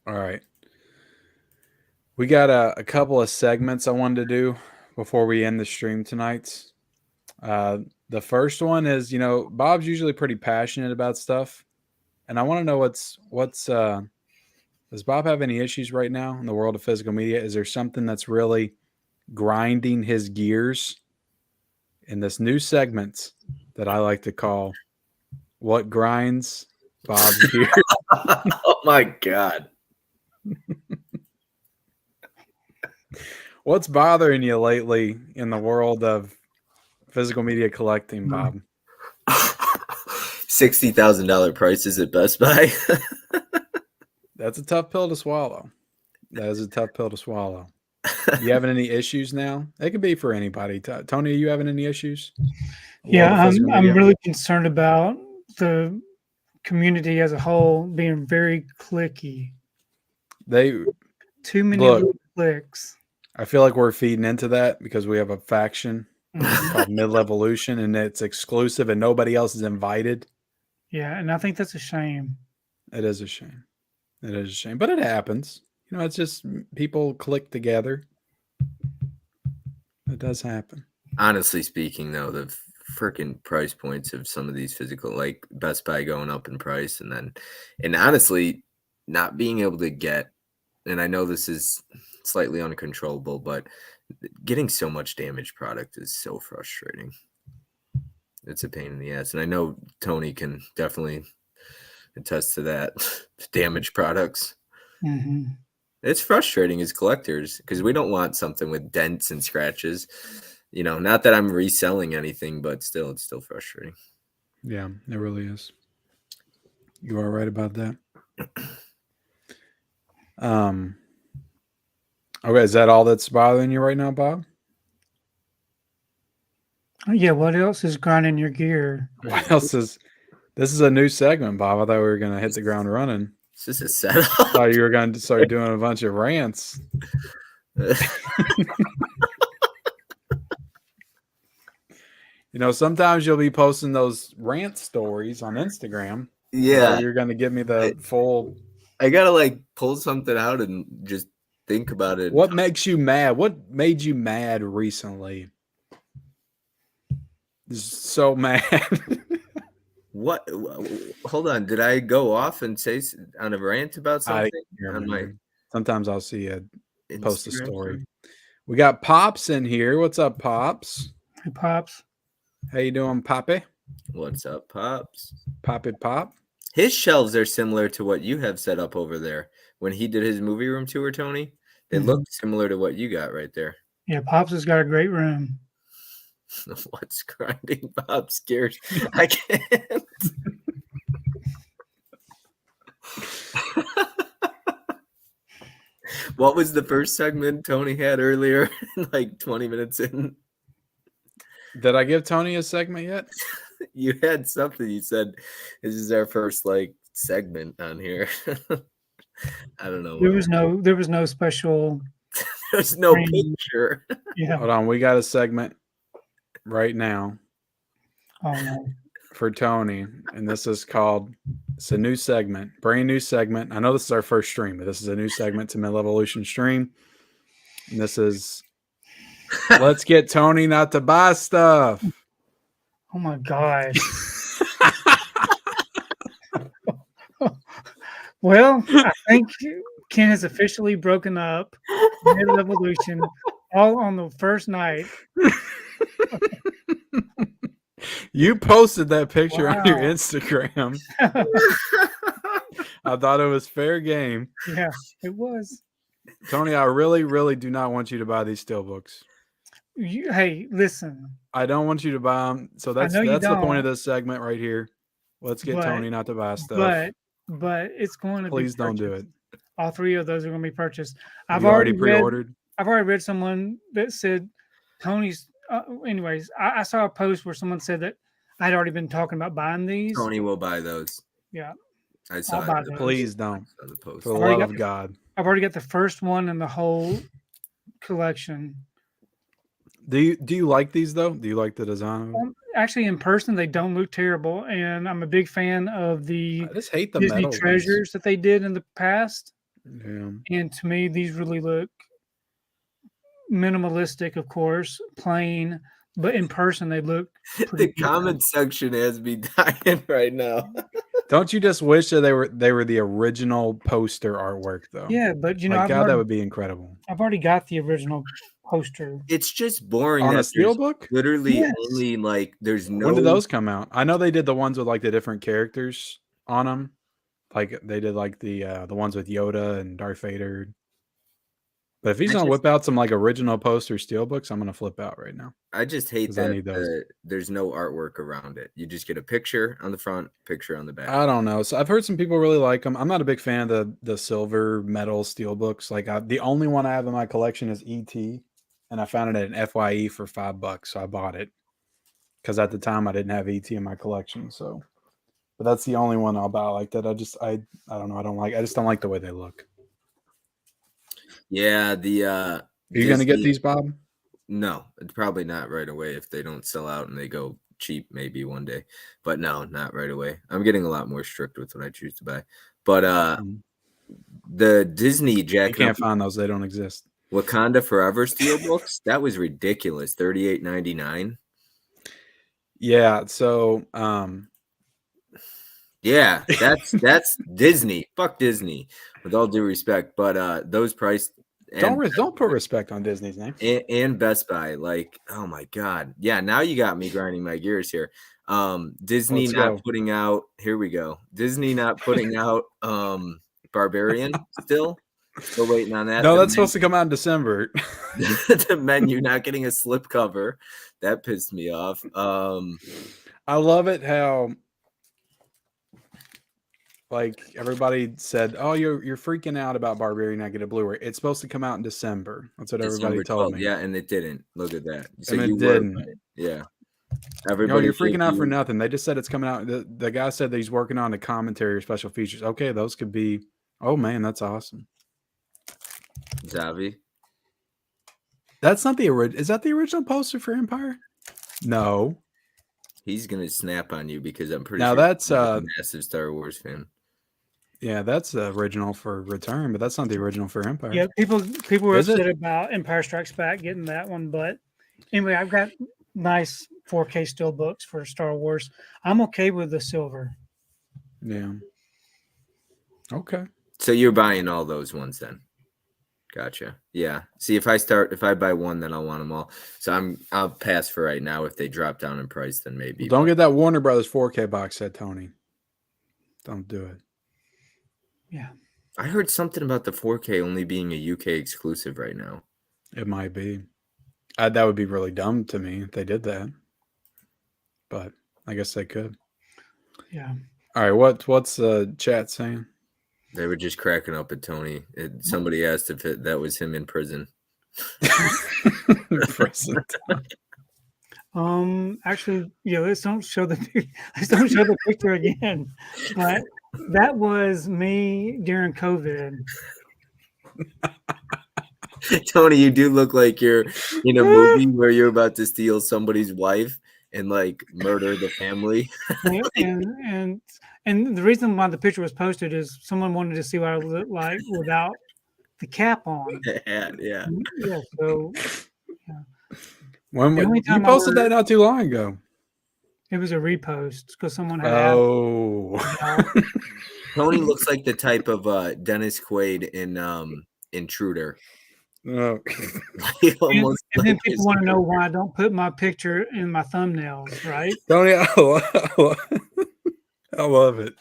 All right. We got a couple of segments I wanted to do before we end the stream tonight. The first one is, Bob's usually pretty passionate about stuff. And I want to know does Bob have any issues right now in the world of physical media? Is there something that's really grinding his gears in this new segment that I like to call What Grinds Bob's Gears? Oh my God. What's bothering you lately in the world of physical media collecting, Bob? $60,000 prices at Best Buy. That's a tough pill to swallow. That is a tough pill to swallow. You having any issues now? It could be for anybody. Tony, are you having any issues? Yeah, I'm really concerned about the community as a whole being very clicky. Too many little clicks. I feel like we're feeding into that because we have a faction called Midlevolution, and it's exclusive and nobody else is invited. Yeah, and I think that's a shame. It is a shame. It is a shame, but it happens. It's just people click together. It does happen. Honestly speaking, though, the freaking price points of some of these physical, like Best Buy going up in price, and honestly, not being able to get, and I know this is slightly uncontrollable, but getting so much damaged product is so frustrating. It's a pain in the ass. And I know Tony can definitely attest to that. Damaged products. Mm-hmm. It's frustrating as collectors because we don't want something with dents and scratches. Not that I'm reselling anything, but still, it's still frustrating. Yeah, it really is. You are right about that. Okay, is that all that's bothering you right now, Bob? Yeah, what else is grinding your gear? What else is... This is a new segment, Bob. I thought we were going to hit the ground running. It's just a setup. I thought you were going to start doing a bunch of rants. Sometimes you'll be posting those rant stories on Instagram. Yeah. You're going to give me the full... I got to pull something out and just think about it. What makes you mad? What made you mad recently? So mad. What? Hold on. Did I go off and say on a rant about something? Sometimes I'll see you post a story. We got Pops in here. What's up, Pops? Hey, Pops. How you doing, Poppy? What's up, Pops? Poppy Pop. His shelves are similar to what you have set up over there. When he did his movie room tour, Tony, they look similar to what you got right there. Yeah, Pops has got a great room. What's grinding Bob's gears? I can't. What was the first segment Tony had earlier? 20 minutes in. Did I give Tony a segment yet? You had something. You said this is our first segment on here. I don't know. There was no special. There's no picture. Yeah. Hold on. We got a segment right now for Tony, and this is called, it's a new segment, brand new segment. I know this is our first stream, but this is a new segment to Midlevolution stream, and this is let's get Tony not to buy stuff. Oh my gosh. Well, I think Ken has officially broken up Midlevolution all on the first night. You posted that picture on your Wow. Instagram. I thought it was fair game. Yeah, it was. Tony, I really, really do not want you to buy these steelbooks. Hey, listen. I don't want you to buy them. So that's know you the point of don't. this segment right here. Let's get But- Tony not to buy stuff. But it's going to Please be don't do it. All three of those are going to be purchased. I've already pre-ordered. I've already read someone that said Tony's. Anyways, I saw a post where someone said that I'd already been talking about buying these. Tony will buy those. Yeah, I saw I'll buy it. those. Please don't. I saw the post. For the already love got of God. I've already got the first one in the whole collection. Do you like these though? Do you like the design of them? Actually, in person, they don't look terrible, and I'm a big fan of the I just hate the Disney metal treasures that they did in the past. ones. And to me, these really look minimalistic, of course, plain, but in person, they look The pretty good. comment section has me dying right now. Yeah. Don't you just wish that they were the original poster artwork though? Yeah, but you know, Like, God, that would be incredible. I've already got the original poster. It's just boring. On a that there's steelbook? literally Yes. only like there's no. When did those come out? I know they did the ones with like the different characters on them. Like they did like the ones with Yoda and Darth Vader. But if he's I gonna just- whip out some like original poster steelbooks, I'm gonna flip out right now. I just hate 'Cause I need those. that there's no artwork around it. You just get a picture on the front, picture on the back. I don't know. So I've heard some people really like them. I'm not a big fan of the silver metal steelbooks. Like the only one I have in my collection is ET, and I found it at an FYE for $5, so I bought it because at the time I didn't have ET in my collection. So, but that's the only one I'll buy like that. I don't know. I just don't like the way they look. Yeah, the Are you gonna get Disney- these, Bob? No, it's probably not right away. If they don't sell out and they go cheap, maybe one day. But no, not right away. I'm getting a lot more strict with what I choose to buy. But the Disney You Jack can't find those; they don't exist. Wakanda Forever steelbooks, that was ridiculous. $38.99. Yeah. So, Yeah, that's Disney. Fuck Disney, with all due respect. But those priced don't put respect on Disney's name. and Best Buy, like, oh my god, yeah. Now you got me grinding my gears here. Disney Let's not go. putting out. Here we go. Disney not putting out Barbarian still waiting on that. No, The that's supposed to come out in December. the menu not getting a slipcover. That pissed me off. I love it how like everybody said, "Oh, you're freaking out about Barbarian not getting a Blu-ray. It's supposed to come out in December." That's what everybody December told 12th. me. Yeah, and it didn't. Look at that. So And it you were didn't. right. Yeah. No, Everybody you're think freaking out you- for nothing. They just said it's coming out. The guy said that he's working on the commentary or special features. Okay, those could be. Oh man, that's awesome. Zavi. That's not the original. Is that the original poster for Empire? No. He's gonna snap on you because I'm pretty Now sure that's, he's a massive Star Wars fan. Yeah, that's the original for Return, but that's not the original for Empire. Yeah, people were Is it? upset about Empire Strikes Back getting that one, but anyway, I've got nice 4K still books for Star Wars. I'm okay with the silver. Yeah. Okay. So you're buying all those ones then? Gotcha. Yeah. See, if I buy one, then I'll want them all. So I'll pass for right now. If they drop down in price, then maybe. Don't get that Warner Brothers 4K box set, Tony. Don't do it. Yeah. I heard something about the 4K only being a UK exclusive right now. It might be. That would be really dumb to me if they did that. But I guess they could. Yeah. All right. What's the chat saying? They were just cracking up at Tony. Somebody asked if that was him in prison. Present. Actually, yeah, let's don't show the picture again. But that was me during COVID. Tony, you do look like you're in a movie where you're about to steal somebody's wife and like murder the family. And the reason why the picture was posted is someone wanted to see what I looked like without the cap on. Yeah. Yeah, so When The only you time I posted were- that not too long ago. it was a repost because someone had Oh. Tony looks like the type of Dennis Quaid in Intruder. No. He And, almost and then like people his want to know why I don't put my picture in my thumbnails, right? Tony, I love it.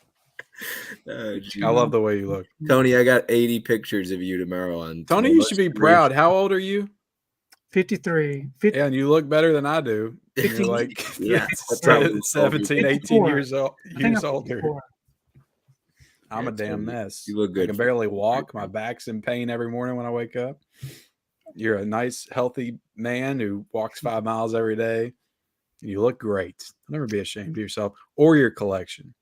I love the way you look. Tony, I got 80 pictures of you tomorrow on Tony, you should be proud. How old are you? 53. Yeah, and you look better than I do. You're 15. like Yeah, that's probably 17, 18 54. years old. I think Years I'm older. 54. I'm Yeah, a damn Tony, mess. you look I good can for barely 53. walk. My back's in pain every morning when I wake up. You're a nice, healthy man who walks 5 miles every day. You look great. Never be ashamed of yourself or your collection.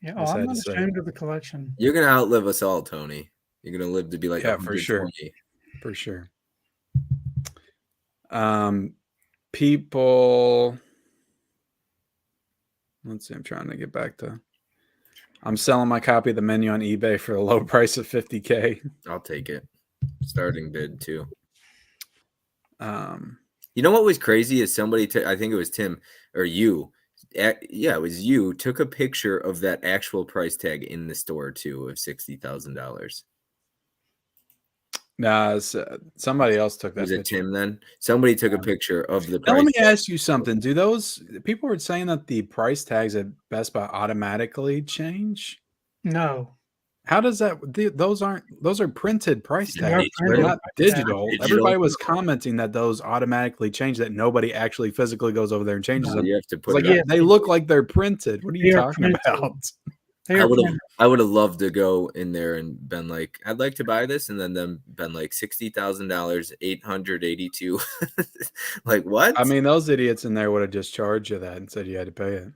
Yeah, I just I'm had not to say. ashamed of the collection. You're gonna outlive us all, Tony. You're gonna live to be like Yeah, for sure. 120. For sure. People. Let's see. I'm trying to get back to. I'm selling my copy of the menu on eBay for a low price of $50K. I'll take it. Starting bid too. Um, You know what was crazy is somebody, I think it was Tim or you. Yeah, it was you. Took a picture of that actual price tag in the store too of $60,000. Nah, somebody else took that. Was it picture. Tim then? Somebody took a picture of the Now, price. let me ask you something. Do those people were saying that the price tags at Best Buy automatically change? No. How does that? Those are printed price They are tags. They're printed. not digital. Digital. Everybody was commenting that those automatically change. That nobody actually physically goes over there and changes them. You have to It's put like, it Yeah. they look like they're printed. What are you They are talking printed. about? They are printed. I would have loved to go in there and been like, I'd like to buy this, and then them been like $60,000, 882. Like what? I mean, those idiots in there would have just charged you that and said you had to pay it.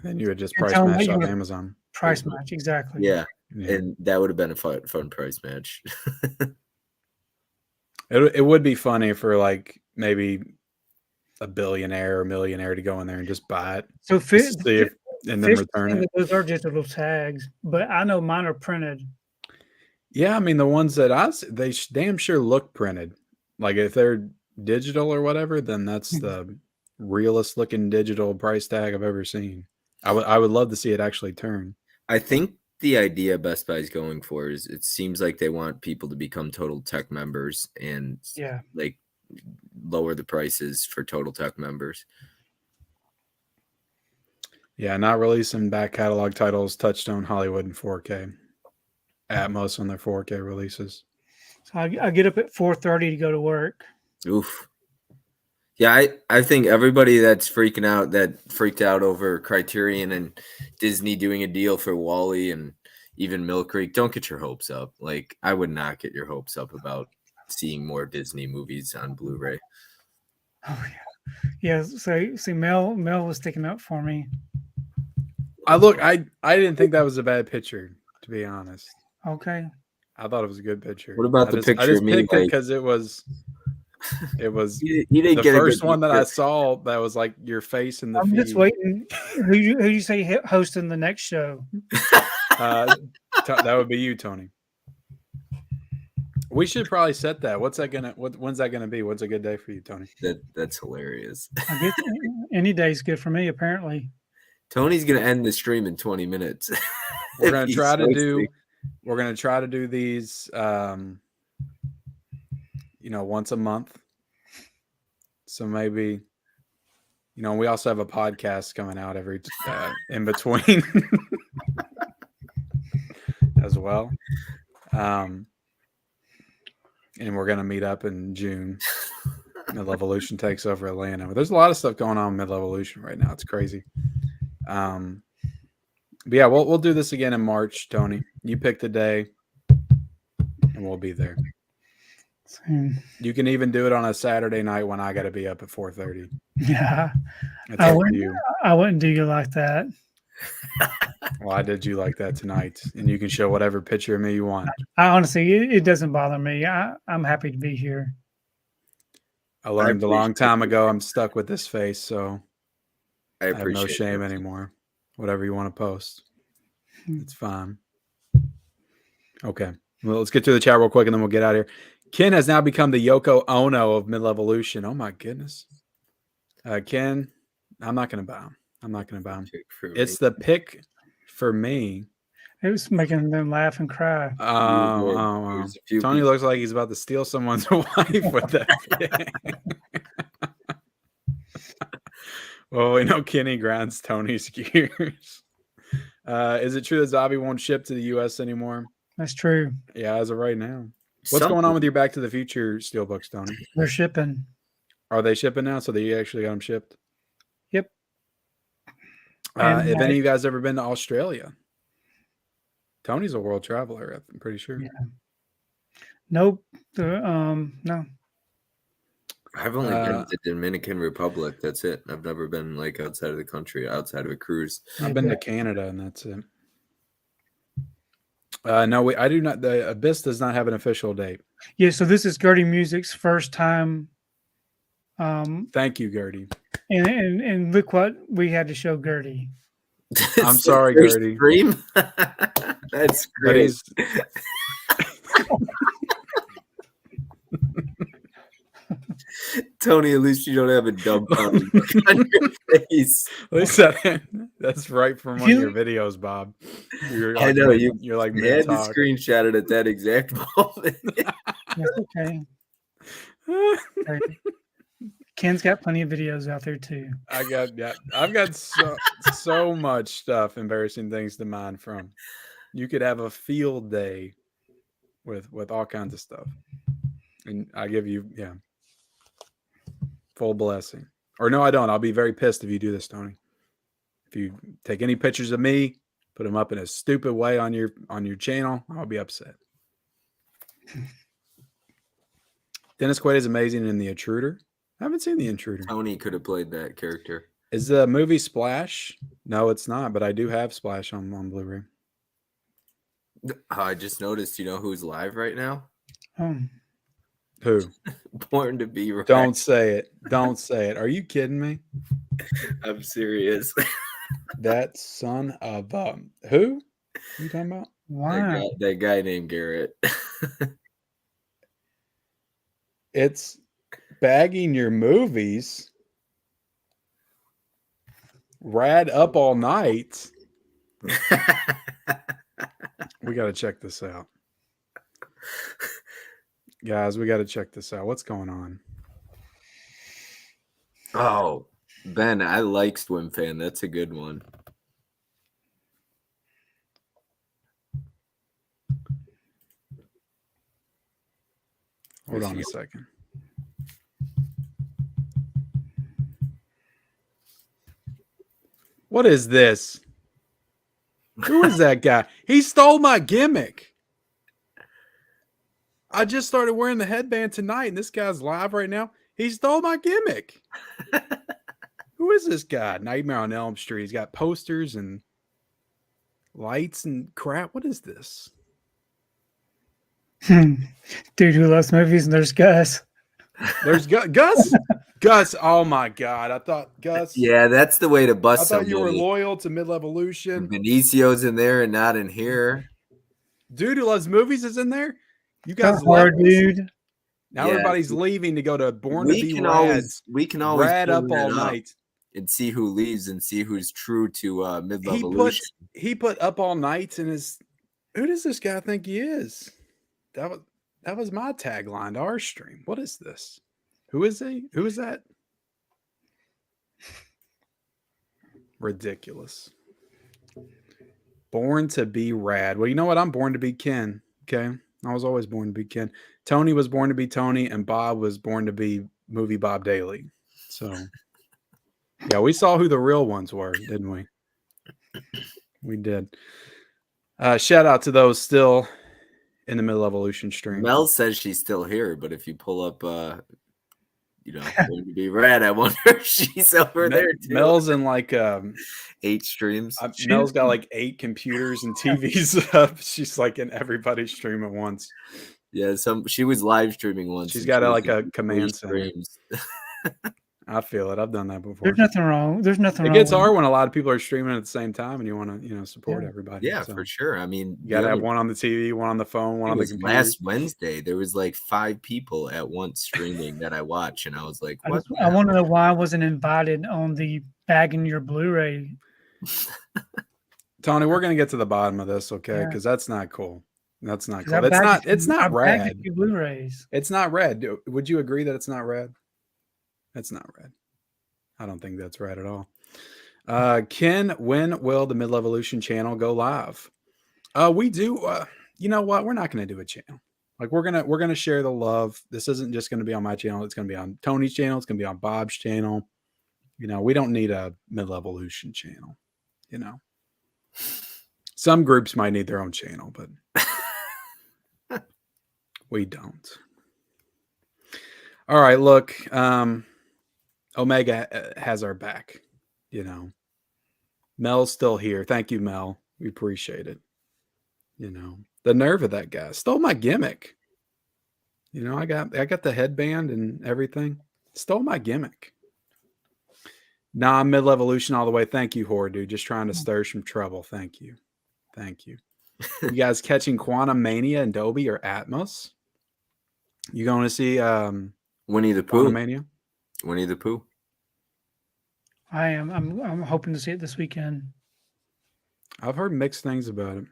Then you would just And price tell 'em match what you off would- Amazon. Price match, exactly. Yeah, Yeah. and that would have been a fun price match. It would be funny for like maybe a billionaire or millionaire to go in there and just buy it, So just to see if, and then return it. those are digital tags, but I know mine are printed. Yeah, I mean the ones that they damn sure look printed. Like if they're digital or whatever, then that's the realest looking digital price tag I've ever seen. I would love to see it actually turn. I think the idea Best Buy is going for is it seems like they want people to become Total Tech members and Yeah. like lower the prices for Total Tech members. Yeah, not releasing back catalog titles, Touchstone, Hollywood, and 4K. Atmos on their 4K releases. So I get up at 4:30 to go to work. Oof. Yeah, I think everybody that's freaked out over Criterion and Disney doing a deal for Wall-E and even Mill Creek, don't get your hopes up. Like, I would not get your hopes up about seeing more Disney movies on Blu-ray. Oh yeah. Yeah. So see, Mel was sticking up for me. I didn't think that was a bad picture, to be honest. Okay. I thought it was a good picture. What about the I picture just of me, picked it like- because it was You didn't the get first a good one that I picture. saw that was like your face in the I'm feed. just waiting. Who you say hosting the next show? That would be you, Tony. We should probably set that. When's that gonna be? What's a good day for you, Tony? That's hilarious. I guess any day's good for me, apparently. Tony's gonna end the stream in 20 minutes. We're gonna He's try to hosting. do these once a month. So maybe we also have a podcast coming out every in between as well. And we're gonna meet up in June. Midlevolution takes over Atlanta. But there's a lot of stuff going on in Midlevolution right now. It's crazy. But yeah, we'll do this again in March, Tony. You pick the day, and we'll be there. You can even do it on a Saturday night when I got to be up at 4:30. Yeah. It's up to you. I wouldn't do you like that. Well, I did you like that tonight, and you can show whatever picture of me you want. I honestly, it doesn't bother me. I'm happy to be here. I learned a long time ago I'm stuck with this face, so I I have appreciate no shame it. anymore. Whatever you want to post, it's fine. Okay, well, let's get to the chat real quick, and then we'll get out of here. Ken has now become the Yoko Ono of Midlevolution. Oh my goodness, Ken, I'm not going to buy him. I'm not going to buy him. It's the pick for me. It was making them laugh and cry. There's a few Tony people. looks like he's about to steal someone's wife with that thing. Well, we know Kenny grinds Tony's gears. Is it true that Zombie won't ship to the U.S. anymore? That's true. Yeah, as of right now. What's going on with your Back to the Future steelbooks, Tony? They're shipping. Are they shipping now? So they actually got them shipped? Yep. Have any of you guys ever been to Australia? Tony's a world traveler, I'm pretty sure. Yeah. Nope. No. I've only been to the Dominican Republic. That's it. I've never been like outside of the country, outside of a cruise. I've been to Canada, and that's it. No, I do not. The Abyss does not have an official date. Yeah, so this is Gertie Music's first time. Thank you, Gertie. And look what we had to show Gertie. I'm sorry, Gertie. Dream? That's great. Tony, at least you don't have a dumb on your face. At least that's right from one of your videos, Bob. I know you're like you had to screenshot it at that exact moment. That's okay. Ken's got plenty of videos out there too. I've got so much stuff, embarrassing things to mine from. You could have a field day with all kinds of stuff, and I give you full blessing. Or no, I don't. I'll be very pissed if you do this, Tony. If you take any pictures of me, put them up in a stupid way on your channel, I'll be upset. Dennis Quaid is amazing in The Intruder. I haven't seen The Intruder. Tony could have played that character. Is the movie Splash? No, it's not, but I do have Splash on Blu-ray. I just noticed, you know who's live right now? Who? Born to Be Right. Don't say it. Don't say it. Are you kidding me? I'm serious. That son of who? What are you talking about? Wow. That guy named Garrett. It's bagging your movies. Rad up all night. We got to check this out. Guys, we got to check this out. What's going on? Oh, Ben, I like Swim Fan. That's a good one. Hold on a second. What is this? Who is that guy? He stole my gimmick. I just started wearing the headband tonight, and this guy's live right now. He stole my gimmick. Who is this guy? Nightmare on Elm Street. He's got posters and lights and crap. What is this? Dude who loves movies, and there's Gus. There's Gus. Gus. Oh my God! I thought Gus. Yeah, that's the way to bust. I thought you were loyal to Midlevolution. Benicio's in there and not in here. Dude who loves movies is in there. You guys hard, dude. Now everybody's leaving to go to Born to Be Rad. We can always rad up all night and see who leaves and see who's true to Midlevolution. He put Up All Night in his. Who does this guy think he is? That was my tagline to our stream. What is this? Who is he? Who is that? Ridiculous. Born to Be Rad. Well, you know what? I'm born to be Ken. Okay. I was always born to be Ken. Tony was born to be Tony, and Bob was born to be Movie Bob Daly. So, yeah, we saw who the real ones were, didn't we? We did. Shout out to those still in the Midlevolution stream. Mel says she's still here, but if you pull up, Born to Be Rad, I wonder if she's over there too. Mel's in like 8 streams. Mel's got like 8 computers and TVs up. She's like in everybody's stream at once. Yeah, she was live streaming once. She's got like a command center. I feel it. I've done that before. There's nothing wrong. It gets hard when a lot of people are streaming at the same time, and you want to, support everybody. Yeah, so for sure. I mean, you got to have one on the TV, one on the phone, one on the computer. Last Wednesday, there was like 5 people at once streaming that I watch, and I was like, "What?" I want to know why I wasn't invited on the bagging your Blu-ray. Tony, we're gonna get to the bottom of this, okay? Yeah. Because that's not cool. That's not 'Cause cool. It's not I've bagged a rad. few Blu-rays. It's not red. Would you agree that it's not red? It's not red. I don't think that's red at all. Ken, when will the Midlevolution channel go live? We do. You know what? We're not going to do a channel. Like we're gonna share the love. This isn't just going to be on my channel. It's going to be on Tony's channel. It's going to be on Bob's channel. You know, we don't need a Midlevolution channel. You know, some groups might need their own channel, but we don't. All right, look, Omega has our back. You know, Mel's still here. Thank you, Mel. We appreciate it. You know, the nerve of that guy stole my gimmick. You know, I got the headband and everything. Stole my gimmick. Nah, Midlevolution all the way. Thank you, Horde, dude. Just trying to stir some trouble. Thank you. Thank you. You guys catching Quantum Mania and Dolby or Atmos? You going to see Winnie the Pooh? Quantum Mania? Winnie the Pooh. I am. I'm hoping to see it this weekend. I've heard mixed things about it.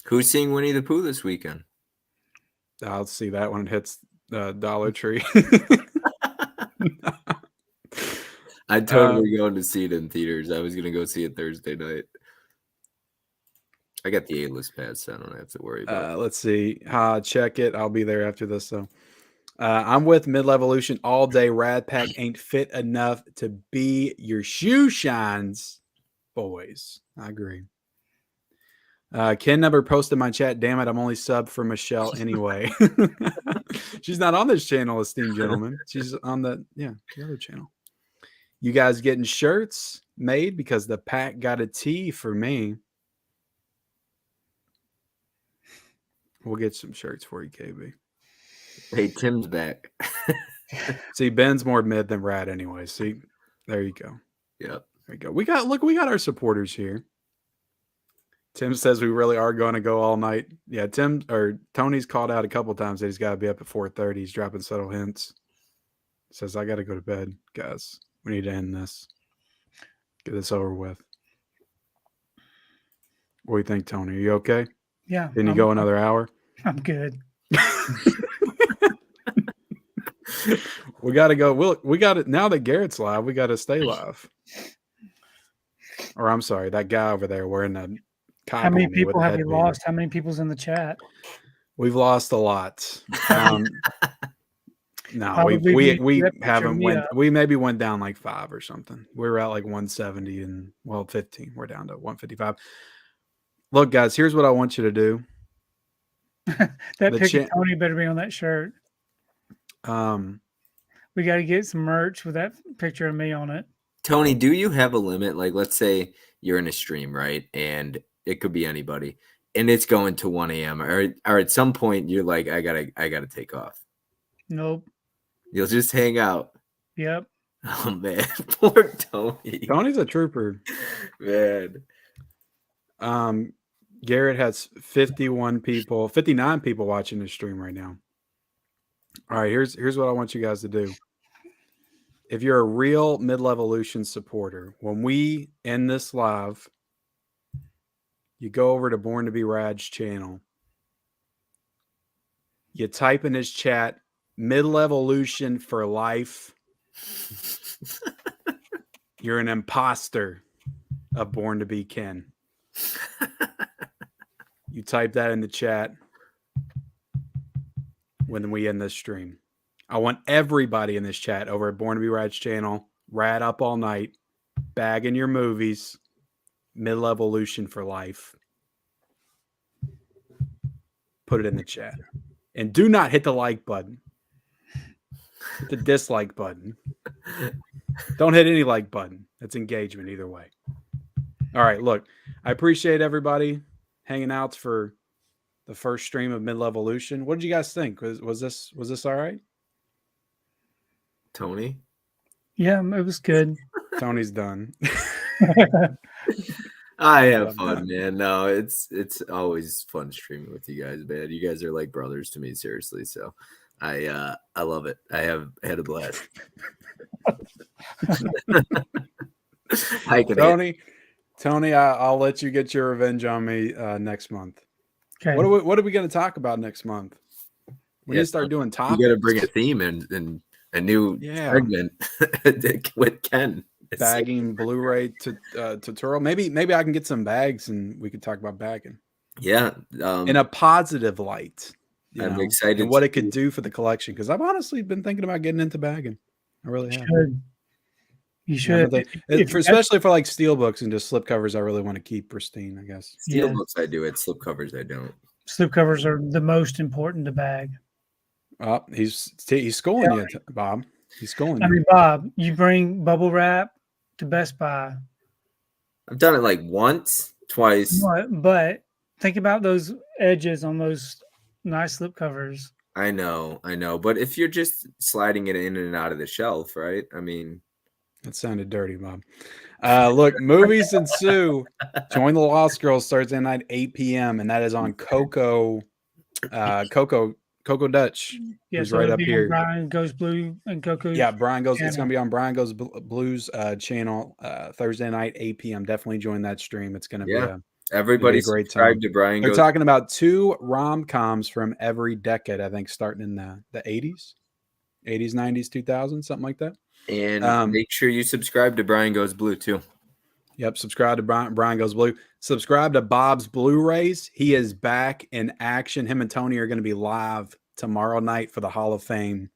Who's seeing Winnie the Pooh this weekend? I'll see that when it hits Dollar Tree. I'd totally going to see it in theaters. I was going to go see it Thursday night. I got the A-list pass, so I don't have to worry about it. Let's see. Check it. I'll be there after this. So I'm with Midlevolution all day. Rad Pack ain't fit enough to be your shoe shines, boys. I agree. Ken never posted my chat. Damn it, I'm only sub for Michelle anyway. She's not on this channel, esteemed gentlemen. She's on the other channel. You guys getting shirts made because the pack got a T for me. We'll get some shirts for you, KB. Hey, Tim's back. See, Ben's more mid than Rad anyway. See, there you go. Yep. There you go. We got our supporters here. Tim says we really are going to go all night. Yeah, Tony's called out a couple times that he's got to be up at 4:30. He's dropping subtle hints. Says I got to go to bed, guys. We need to end this. Get this over with. What do you think, Tony? Are you okay? Yeah. Can you go another hour? I'm good. We got to go. We got it now that Garrett's live. We got to stay live. Or I'm sorry, that guy over there wearing the. How many people have you lost? How many people's in the chat? We've lost a lot. No, we haven't went. We maybe went down like 5 or something. We were at like 170 and 15. We're down to 155. Look, guys, here's what I want you to do. That picture, Tony, better be on that shirt. We got to get some merch with that picture of me on it. Tony, do you have a limit? Like, let's say you're in a stream, right? And it could be anybody, and it's going to 1 a.m. or at some point you're like, I gotta take off. Nope. You'll just hang out. Yep. Oh man, poor Tony. Tony's a trooper, man. Garrett has 59 people watching this stream right now. All right, here's what I want you guys to do. If you're a real Midlevolution supporter, when we end this live, you go over to Born to Be Rad's channel. You type in his chat, Midlevolution for life. You're an imposter of Born to Be Ken. You type that in the chat when we end this stream. I want everybody in this chat over at Born to Be Rad's channel, Rad Up All Night, bagging your movies, Midlevolution for life. Put it in the chat. And do not hit the like button. Hit the dislike button. Don't hit any like button. That's engagement either way. All right, look, I appreciate everybody hanging out for the first stream of Midlevolution. What did you guys think? Was this all right? Tony? Yeah, it was good. Tony's done. I have fun, man. No, it's always fun streaming with you guys, man. You guys are like brothers to me, seriously. So I love it. I have had a blast. Tony, I'll let you get your revenge on me next month. Okay. What are we going to talk about next month? We need to start doing topics. You got to bring a theme and a new segment with Ken. Bagging Blu-ray tutorial. Maybe I can get some bags and we could talk about bagging. Yeah, in a positive light. I'm excited. And what it could do for the collection, because I've honestly been thinking about getting into bagging. I really have. You should. Especially for like steel books and just slipcovers I really want to keep pristine, I guess. Steel books I do it. Slipcovers I don't. Slipcovers are the most important to bag. Oh, he's schooling you, Bob. He's schooling you. I mean, Bob, you bring bubble wrap to Best Buy. I've done it like once, twice. But think about those edges on those nice slipcovers. I know. But if you're just sliding it in and out of the shelf, right? I mean, that sounded dirty, Bob. Look, movies ensue. Join the Lost Girls Thursday night, 8 p.m. and that is on Coco Dutch. Yeah, so right up here. Brian Goes Blue and Coco. Yeah, Brian Goes. It's going to be on Brian Goes Blues channel Thursday night, 8 p.m. Definitely join that stream. It's going to be everybody subscribe to Brian. They're talking about 2 rom-coms from every decade. I think starting in the 80s, 90s, 2000s, something like that. And make sure you subscribe to Brian Goes Blue too. Yep, subscribe to Brian Goes Blue. Subscribe to Bob's Blu-rays. He is back in action. Him and Tony are going to be live tomorrow night for the Hall of Fame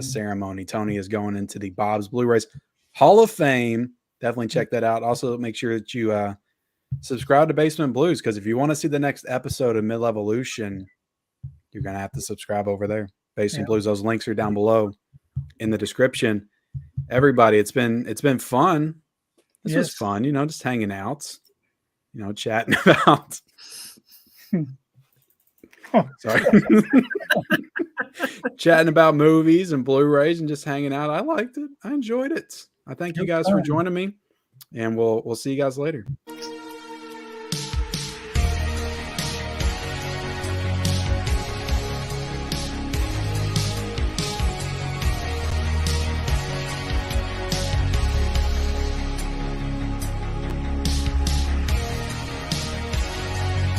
ceremony. Tony is going into the Bob's Blu-rays Hall of Fame. Definitely check that out. Also, make sure that you subscribe to Basement Blues, because if you want to see the next episode of Midlevolution, you're going to have to subscribe over there. Basement Blues. Those links are down below in the description. Everybody, it's been fun. This was fun, just hanging out, chatting about. Sorry. Chatting about movies and Blu-rays and just hanging out. I liked it. I enjoyed it. I thank you guys for joining me, and we'll see you guys later.